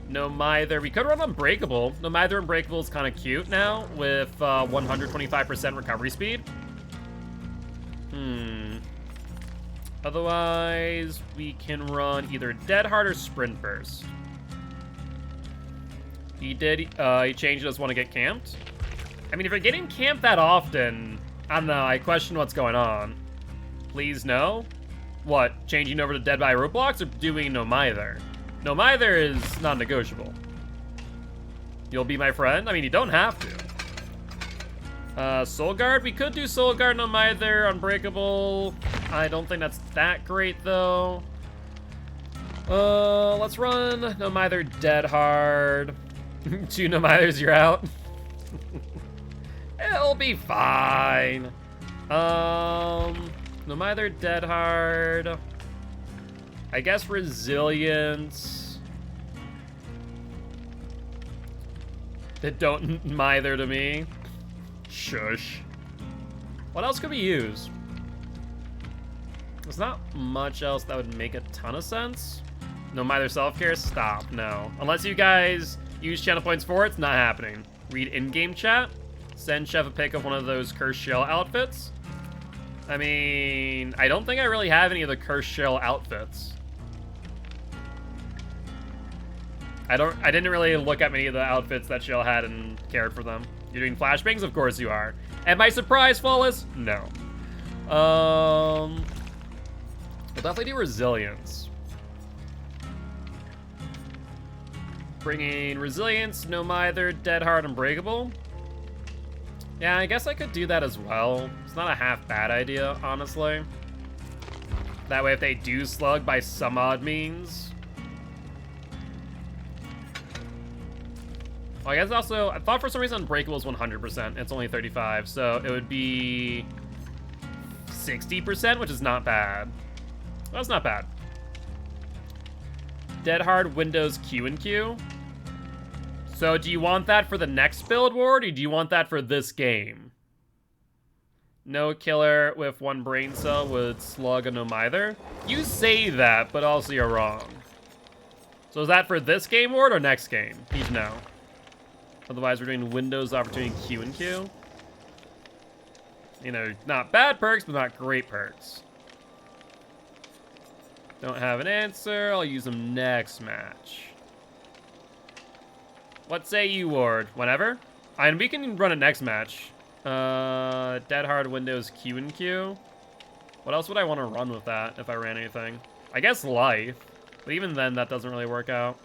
Speaker 1: no Mither. We could run Unbreakable. No Mither Unbreakable is kind of cute now with 125% recovery speed. Otherwise, we can run either Dead Hard or Sprint Burst. He changed us want to get camped. I mean, if you're getting camped that often, I don't know, I question what's going on. Please no? What, changing over to Dead by Roblox or doing no Mither? No Mither is non-negotiable. You'll be my friend? I mean, you don't have to. Soul Guard? We could do Soul Guard, no Mither, Unbreakable. I don't think that's that great, though. Let's run no Mither, Dead Hard. 2 no Mithers, you're out. It'll be fine. No Mither, Dead Hard. I guess Resilience. It don't Mither to me. Shush. What else could we use? There's not much else that would make a ton of sense. No Mither self-care? Stop, no. Unless you guys use channel points for it, it's not happening. Read in-game chat. Send Chef a pic of one of those Cursed Shell outfits. I mean, I don't think I really have any of the Cursed Shell outfits. I didn't really look at many of the outfits that Shell had and cared for them. You're doing flashbangs? Of course you are. Am I surprised, Flawless? No. We'll definitely do Resilience. Bringing Resilience, no Mither, Dead Hard, Unbreakable. Yeah, I guess I could do that as well. not a half bad idea, honestly. That way, if they do slug by some odd means. Well, I guess also, I thought for some reason Unbreakable is 100%. It's only 35, so it would be 60%, which is not bad. That's not bad. Dead Hard Windows Q and Q. So do you want that for the next build, Ward, or do you want that for this game? No killer with 1 brain cell would slug a no mither. You say that, but also you're wrong. So is that for this game, Ward, or next game? Need to know. Otherwise, we're doing Windows Opportunity Q and Q. You know, not bad perks, but not great perks. Don't have an answer. I'll use them next match. What say you, Ward? Whenever? And we can run it next match. Dead Hard Windows Q and Q. What else would I want to run with that if I ran anything? I guess Life. But even then, that doesn't really work out.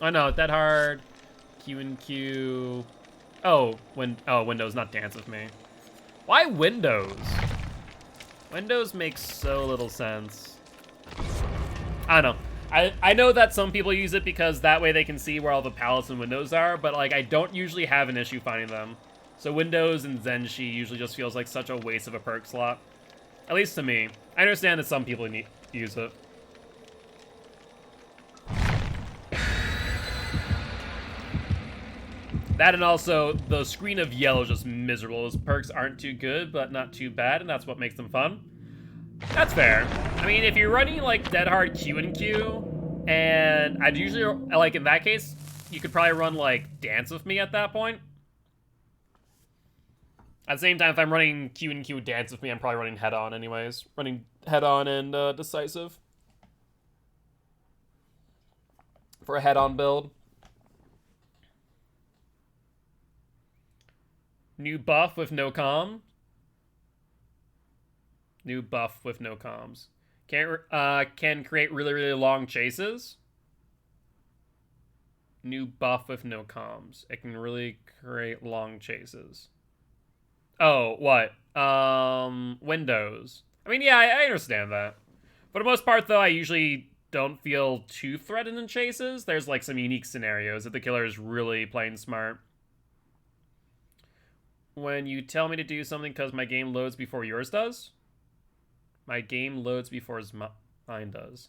Speaker 1: Oh, no. Dead Hard, Q and Q. Oh, Windows, not Dance With Me. Why Windows? Windows makes so little sense. I don't know. I know that some people use it because that way they can see where all the palettes and windows are, but like I don't usually have an issue finding them. So Windows and Zenshi usually just feels like such a waste of a perk slot. At least to me. I understand that some people use it. That and also the screen of yellow is just miserable. Those perks aren't too good, but not too bad, and that's what makes them fun. That's fair. I mean, if you're running like Dead Hard Q and Q, and I'd usually, like in that case, you could probably run like Dance With Me at that point. At the same time, if I'm running Q and Q Dance With Me, I'm probably running Head On anyways. Running Head On and Decisive. For a Head On build. New buff with no comms. New buff with no comms. Can create really, really long chases. New buff with no comms. It can really create long chases. Oh, what? Windows. I mean, yeah, I understand that. For the most part, though, I usually don't feel too threatened in chases. There's, like, some unique scenarios that the killer is really playing smart. When you tell me to do something because my game loads before yours does? My game loads before mine does.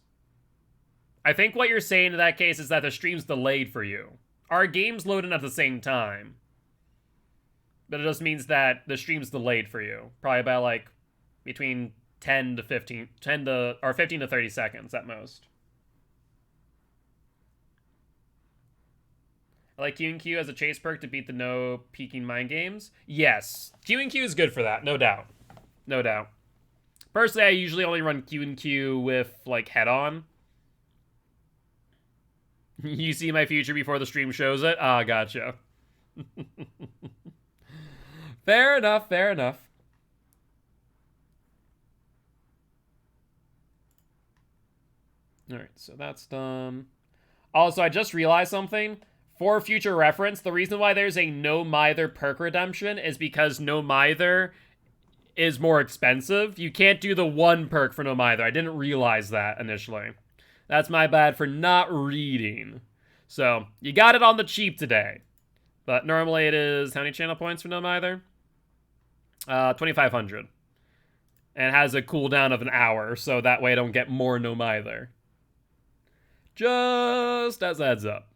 Speaker 1: I think what you're saying in that case is that the stream's delayed for you. Our game's loading at the same time. But it just means that the stream's delayed for you. Probably by like between 15 to 30 seconds at most. I like Q and Q as a chase perk to beat the no peeking mind games. Yes, Q and Q is good for that, no doubt. No doubt. Personally, I usually only run Q and Q with like Head On. You see my future before the stream shows it? Ah, gotcha. Fair enough, fair enough. Alright, so that's done. Also, I just realized something. For future reference, the reason why there's a no mither perk redemption is because no mither is more expensive. You can't do the one perk for no mither. I didn't realize that initially. That's my bad for not reading. So, you got it on the cheap today. But normally it is, how many channel points for no mither? 2,500. And it has a cooldown of an hour, so that way I don't get more no mither. Just as a heads up.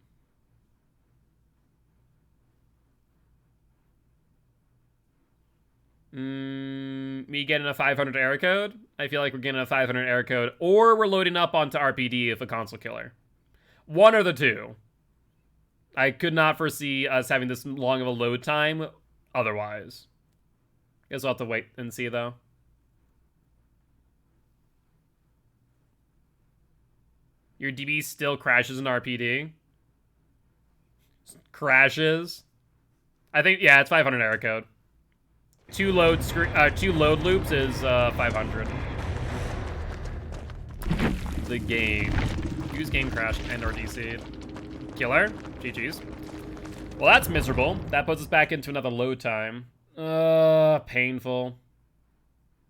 Speaker 1: Me getting a 500 error code? I feel like we're getting a 500 error code, or we're loading up onto RPD if a console killer. One or the two. I could not foresee us having this long of a load time otherwise. Guess we'll have to wait and see, though. Your DB still crashes in RPD? Crashes? I think, yeah, it's 500 error code. Two load loops is 500. The game. Use game crashed and or DC'd. Killer. GG's. Well, that's miserable. That puts us back into another load time. Painful.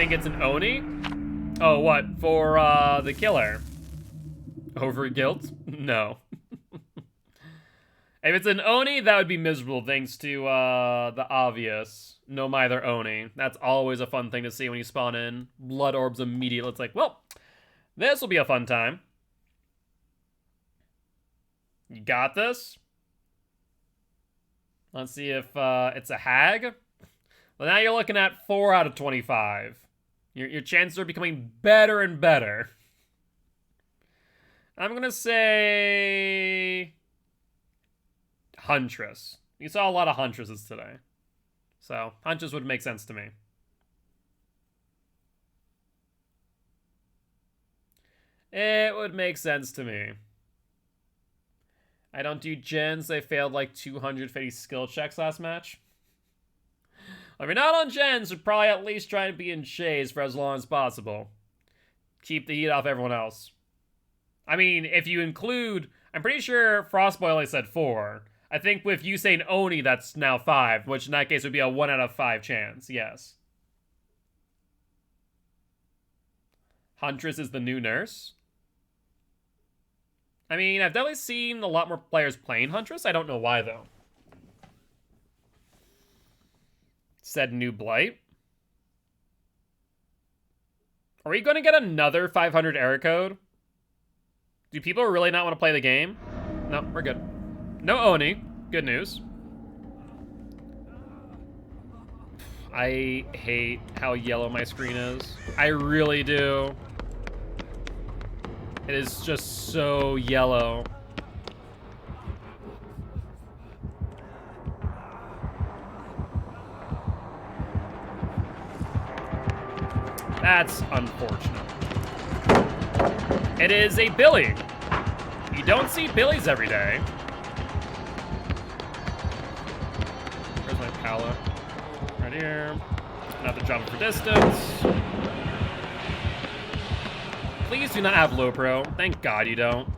Speaker 1: think it's an Oni? Oh, what? For, the killer? Over guilt? No. If it's an Oni, that would be miserable, thanks to, the obvious. No Mither Oni. That's always a fun thing to see when you spawn in. Blood orbs immediately. It's like, well, this will be a fun time. You got this? Let's see if, it's a hag. Well, now you're looking at 4 out of 25. Your chances are becoming better and better. I'm gonna say... Huntress. You saw a lot of Huntresses today. So, Huntress would make sense to me. It would make sense to me. I don't do gens. They failed like 250 skill checks last match. If you're not on gens, you're probably at least trying to be in shades for as long as possible. Keep the heat off everyone else. I mean, if you include... I'm pretty sure Frostboy only said 4. I think with you saying Oni, that's now 5, which in that case would be a 1 out of 5 chance, yes. Huntress is the new nurse. I mean, I've definitely seen a lot more players playing Huntress. I don't know why, though. Said new Blight. Are we going to get another 500 error code? Do people really not want to play the game? No, we're good. No Oni. Good news. I hate how yellow my screen is. I really do. It is just so yellow. That's unfortunate. It is a Billy. You don't see Billies every day. Where's my pallet? Right here. Another jump for distance. Please do not have low pro. Thank God you don't.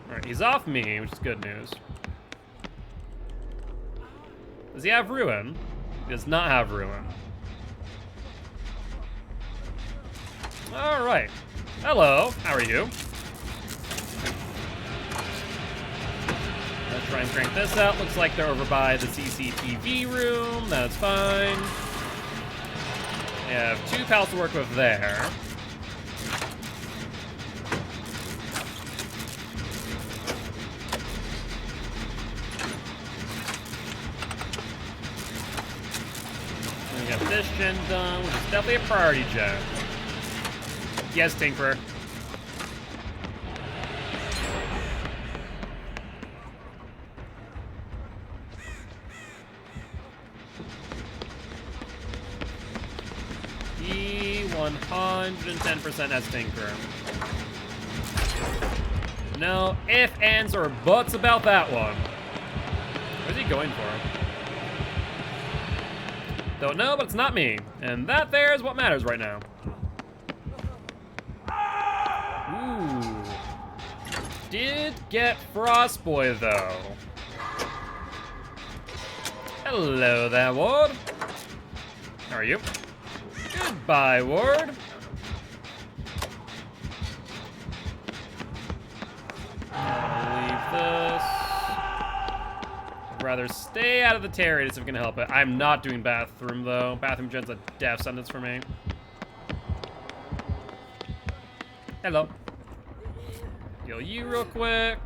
Speaker 1: Alright, he's off me, which is good news. Does he have Ruin? He does not have Ruin. Alright. Hello, how are you? Let's try and crank this out. Looks like they're over by the CCTV room. That's fine. We have 2 pals to work with there. We got this gen done, which is definitely a priority gen. Yes, Tinkerer. He 110% as Tinkerer. No ifs, ands, or buts about that one. Where's he going for? Don't know, but it's not me. And that there is what matters right now. Ooh. Did get Frostboy, though. Hello there, Ward. How are you? Goodbye, Ward. I'll leave this. I'd rather stay out of the tear radius if we can help it. I'm not doing bathroom, though. Bathroom gen's a death sentence for me. Hello. Heal you real quick.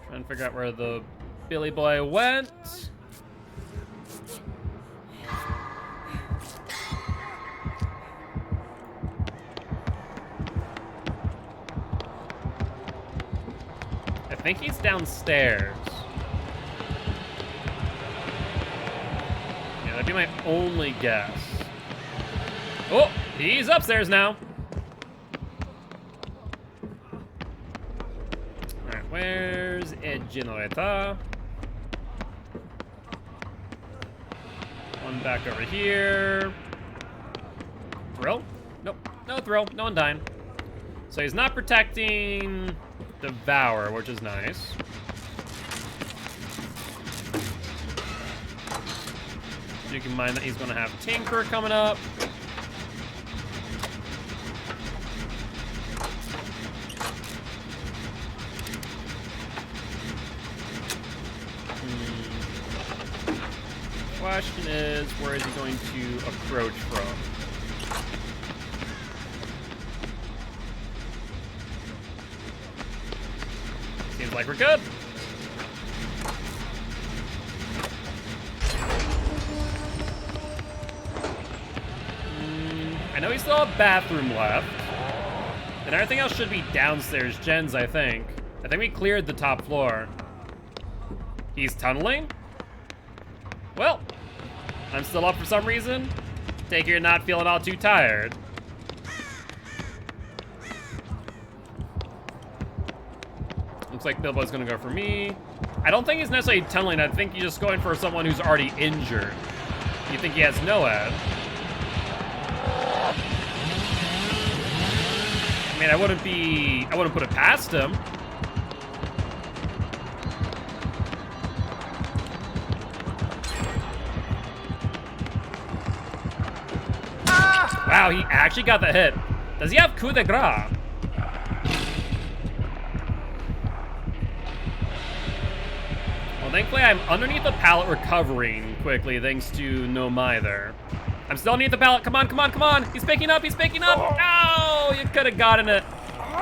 Speaker 1: Trying to figure out where the Billy boy went. I think he's downstairs. Yeah, that'd be my only guess. Oh, he's upstairs now. Alright, where's Edginoleta? One back over here. Thrill? Nope, no thrill, no one dying. So he's not protecting Devour, which is nice. You can mind that he's gonna have Tinker coming up. Question is, where is he going to approach from? Seems like we're good. I know we still have bathroom left. And everything else should be downstairs gens, I think. I think we cleared the top floor. He's tunneling? Well, I'm still up for some reason. Take it you're not feeling all too tired. Looks like Bilbo's gonna go for me. I don't think he's necessarily tunneling. I think he's just going for someone who's already injured. You think he has NOAD? I mean, I wouldn't put it past him. Wow, he actually got the hit. Does he have coup de grace? Well, thankfully I'm underneath the pallet recovering quickly thanks to no mither. I'm still underneath the pallet. Come on, come on, come on. He's picking up, he's picking up. No, you could have gotten it.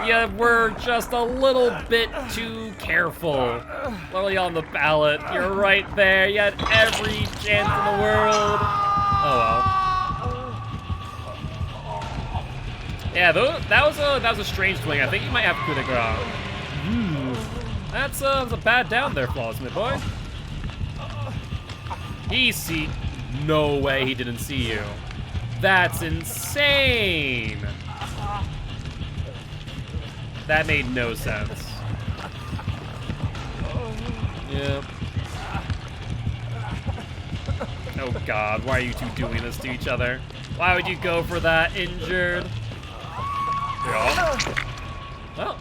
Speaker 1: You were just a little bit too careful. Literally on the pallet. You're right there. You had every chance in the world. Oh well. Yeah, that was a strange swing. I think you might have coup de grace. That's a bad down there, Flawless, my boy. No way he didn't see you. That's insane. That made no sense. Yep. Oh God, why are you two doing this to each other? Why would you go for that injured? Well,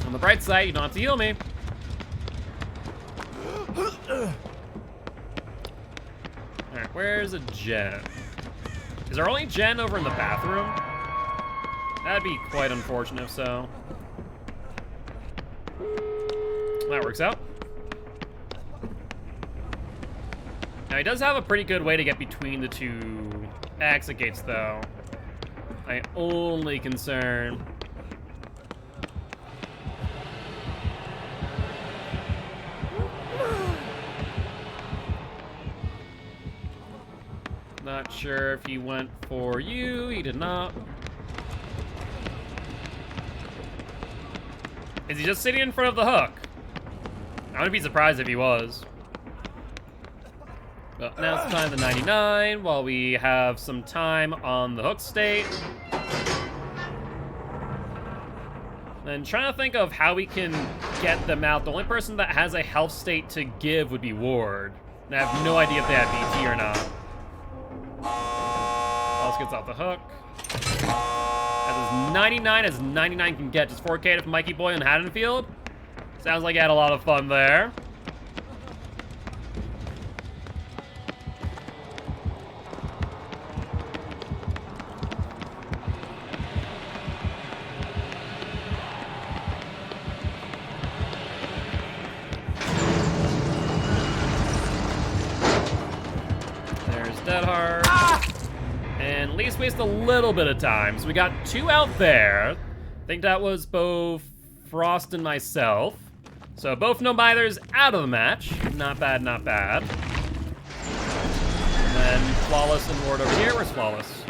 Speaker 1: on the bright side, you don't have to heal me. Alright, where's a gen? Is there only gen over in the bathroom? That'd be quite unfortunate if so. That works out. Now he does have a pretty good way to get between the two exit gates though. My only concern. Not sure if he went for you. He did not. Is he just sitting in front of the hook? I wouldn't be surprised if he was. But now it's time to 99 while we have some time on the hook state. And trying to think of how we can get them out. The only person that has a health state to give would be Ward. And I have no idea if they have BT or not. Else gets off the hook. As 99 as 99 can get. Just 4K if Mikey Boy on Haddonfield. Sounds like he had a lot of fun there. There's Dead Hard. And at least waste a little bit of time. So we got 2 out there. I think that was both Frost and myself. So both no mithers out of the match. Not bad, not bad. And then Flawless and Ward over here. Where's Flawless?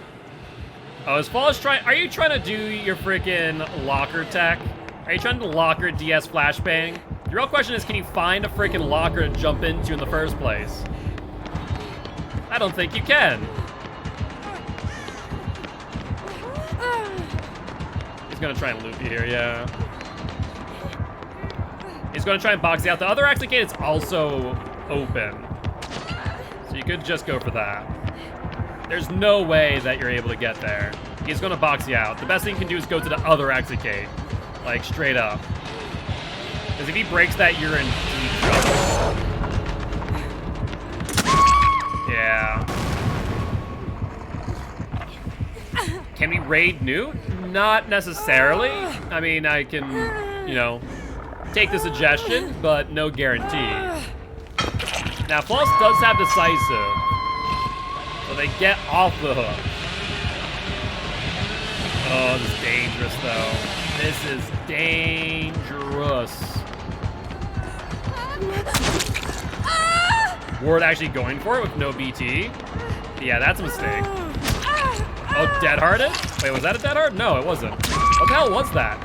Speaker 1: Oh, is Flawless trying? Are you trying to do your freaking locker tech? Are you trying to locker DS flashbang? The real question is, can you find a freaking locker to jump into in the first place? I don't think you can. He's gonna try and loop you here, yeah. He's gonna try and box you out. The other exit gate is also open. So you could just go for that. There's no way that you're able to get there. He's gonna box you out. The best thing you can do is go to the other exit gate. Like, straight up. Because if he breaks that, you're in deep trouble. Yeah. Can we raid Newt? Not necessarily. I mean, I can, you know, take the suggestion, but no guarantee. Now, Flawless does have Decisive, so they get off the hook. Oh, this is dangerous, though. This is dangerous. Ward actually going for it with no BT. Yeah, that's a mistake. Oh, dead hearted? Wait, was that a dead hard? No, it wasn't. What the hell was that?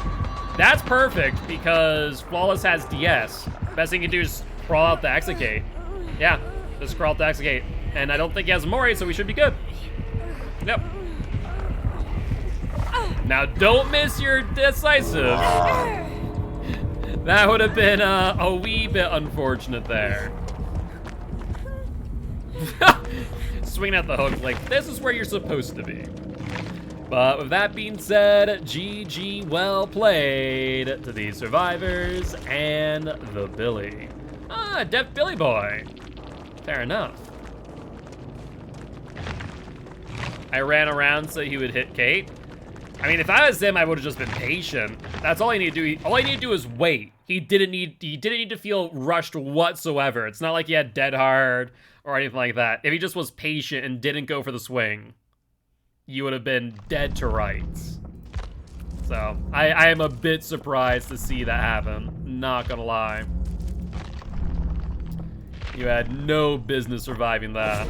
Speaker 1: That's perfect because Flawless has DS. Best thing you can do is crawl out the exit gate. Yeah, just crawl out the exit gate. And I don't think he has Mori, so we should be good. Yep. Now, don't miss your decisive. That would have been a wee bit unfortunate there. Swing at the hook like this is where you're supposed to be. But with that being said, GG, well played to the survivors and the Billy. Ah, Deaf Billy boy. Fair enough. I ran around so he would hit Kate. I mean, if I was him, I would have just been patient. That's all I need to do. All I need to do is wait. He didn't need to feel rushed whatsoever. It's not like he had dead hard or anything like that. If he just was patient and didn't go for the swing, you would have been dead to rights. So, I am a bit surprised to see that happen. Not gonna lie. You had no business surviving that.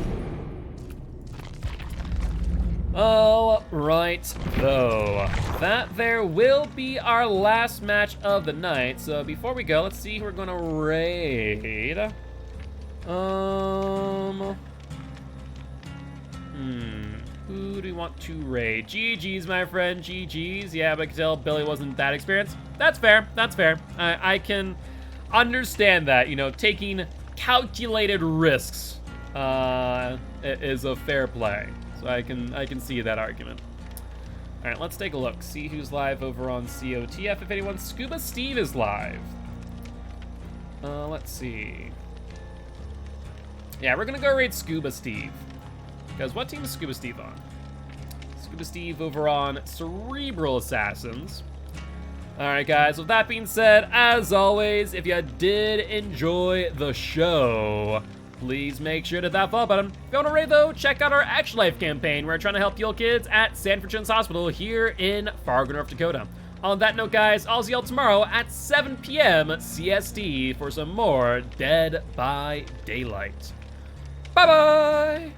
Speaker 1: All right, though. That there will be our last match of the night. So before we go, let's see who we're gonna raid. Who do we want to raid? GG's, my friend, GG's. Yeah, but I can tell Billy wasn't that experienced. That's fair, that's fair. I can understand that, you know, taking calculated risks is a fair play. So I can see that argument. All right, let's take a look. See who's live over on COTF. If anyone, Scuba Steve is live. Let's see. Yeah, we're gonna go raid Scuba Steve. Because what team is Scuba Steve on? Scuba Steve over on Cerebral Assassins. All right, guys, with that being said, as always, if you did enjoy the show, please make sure to hit that follow button. If you want to raid, though, check out our Action Life campaign. We're trying to help heal kids at Sanford Children's Hospital here in Fargo, North Dakota. On that note, guys, I'll see y'all tomorrow at 7 p.m. CST for some more Dead by Daylight. Bye-bye!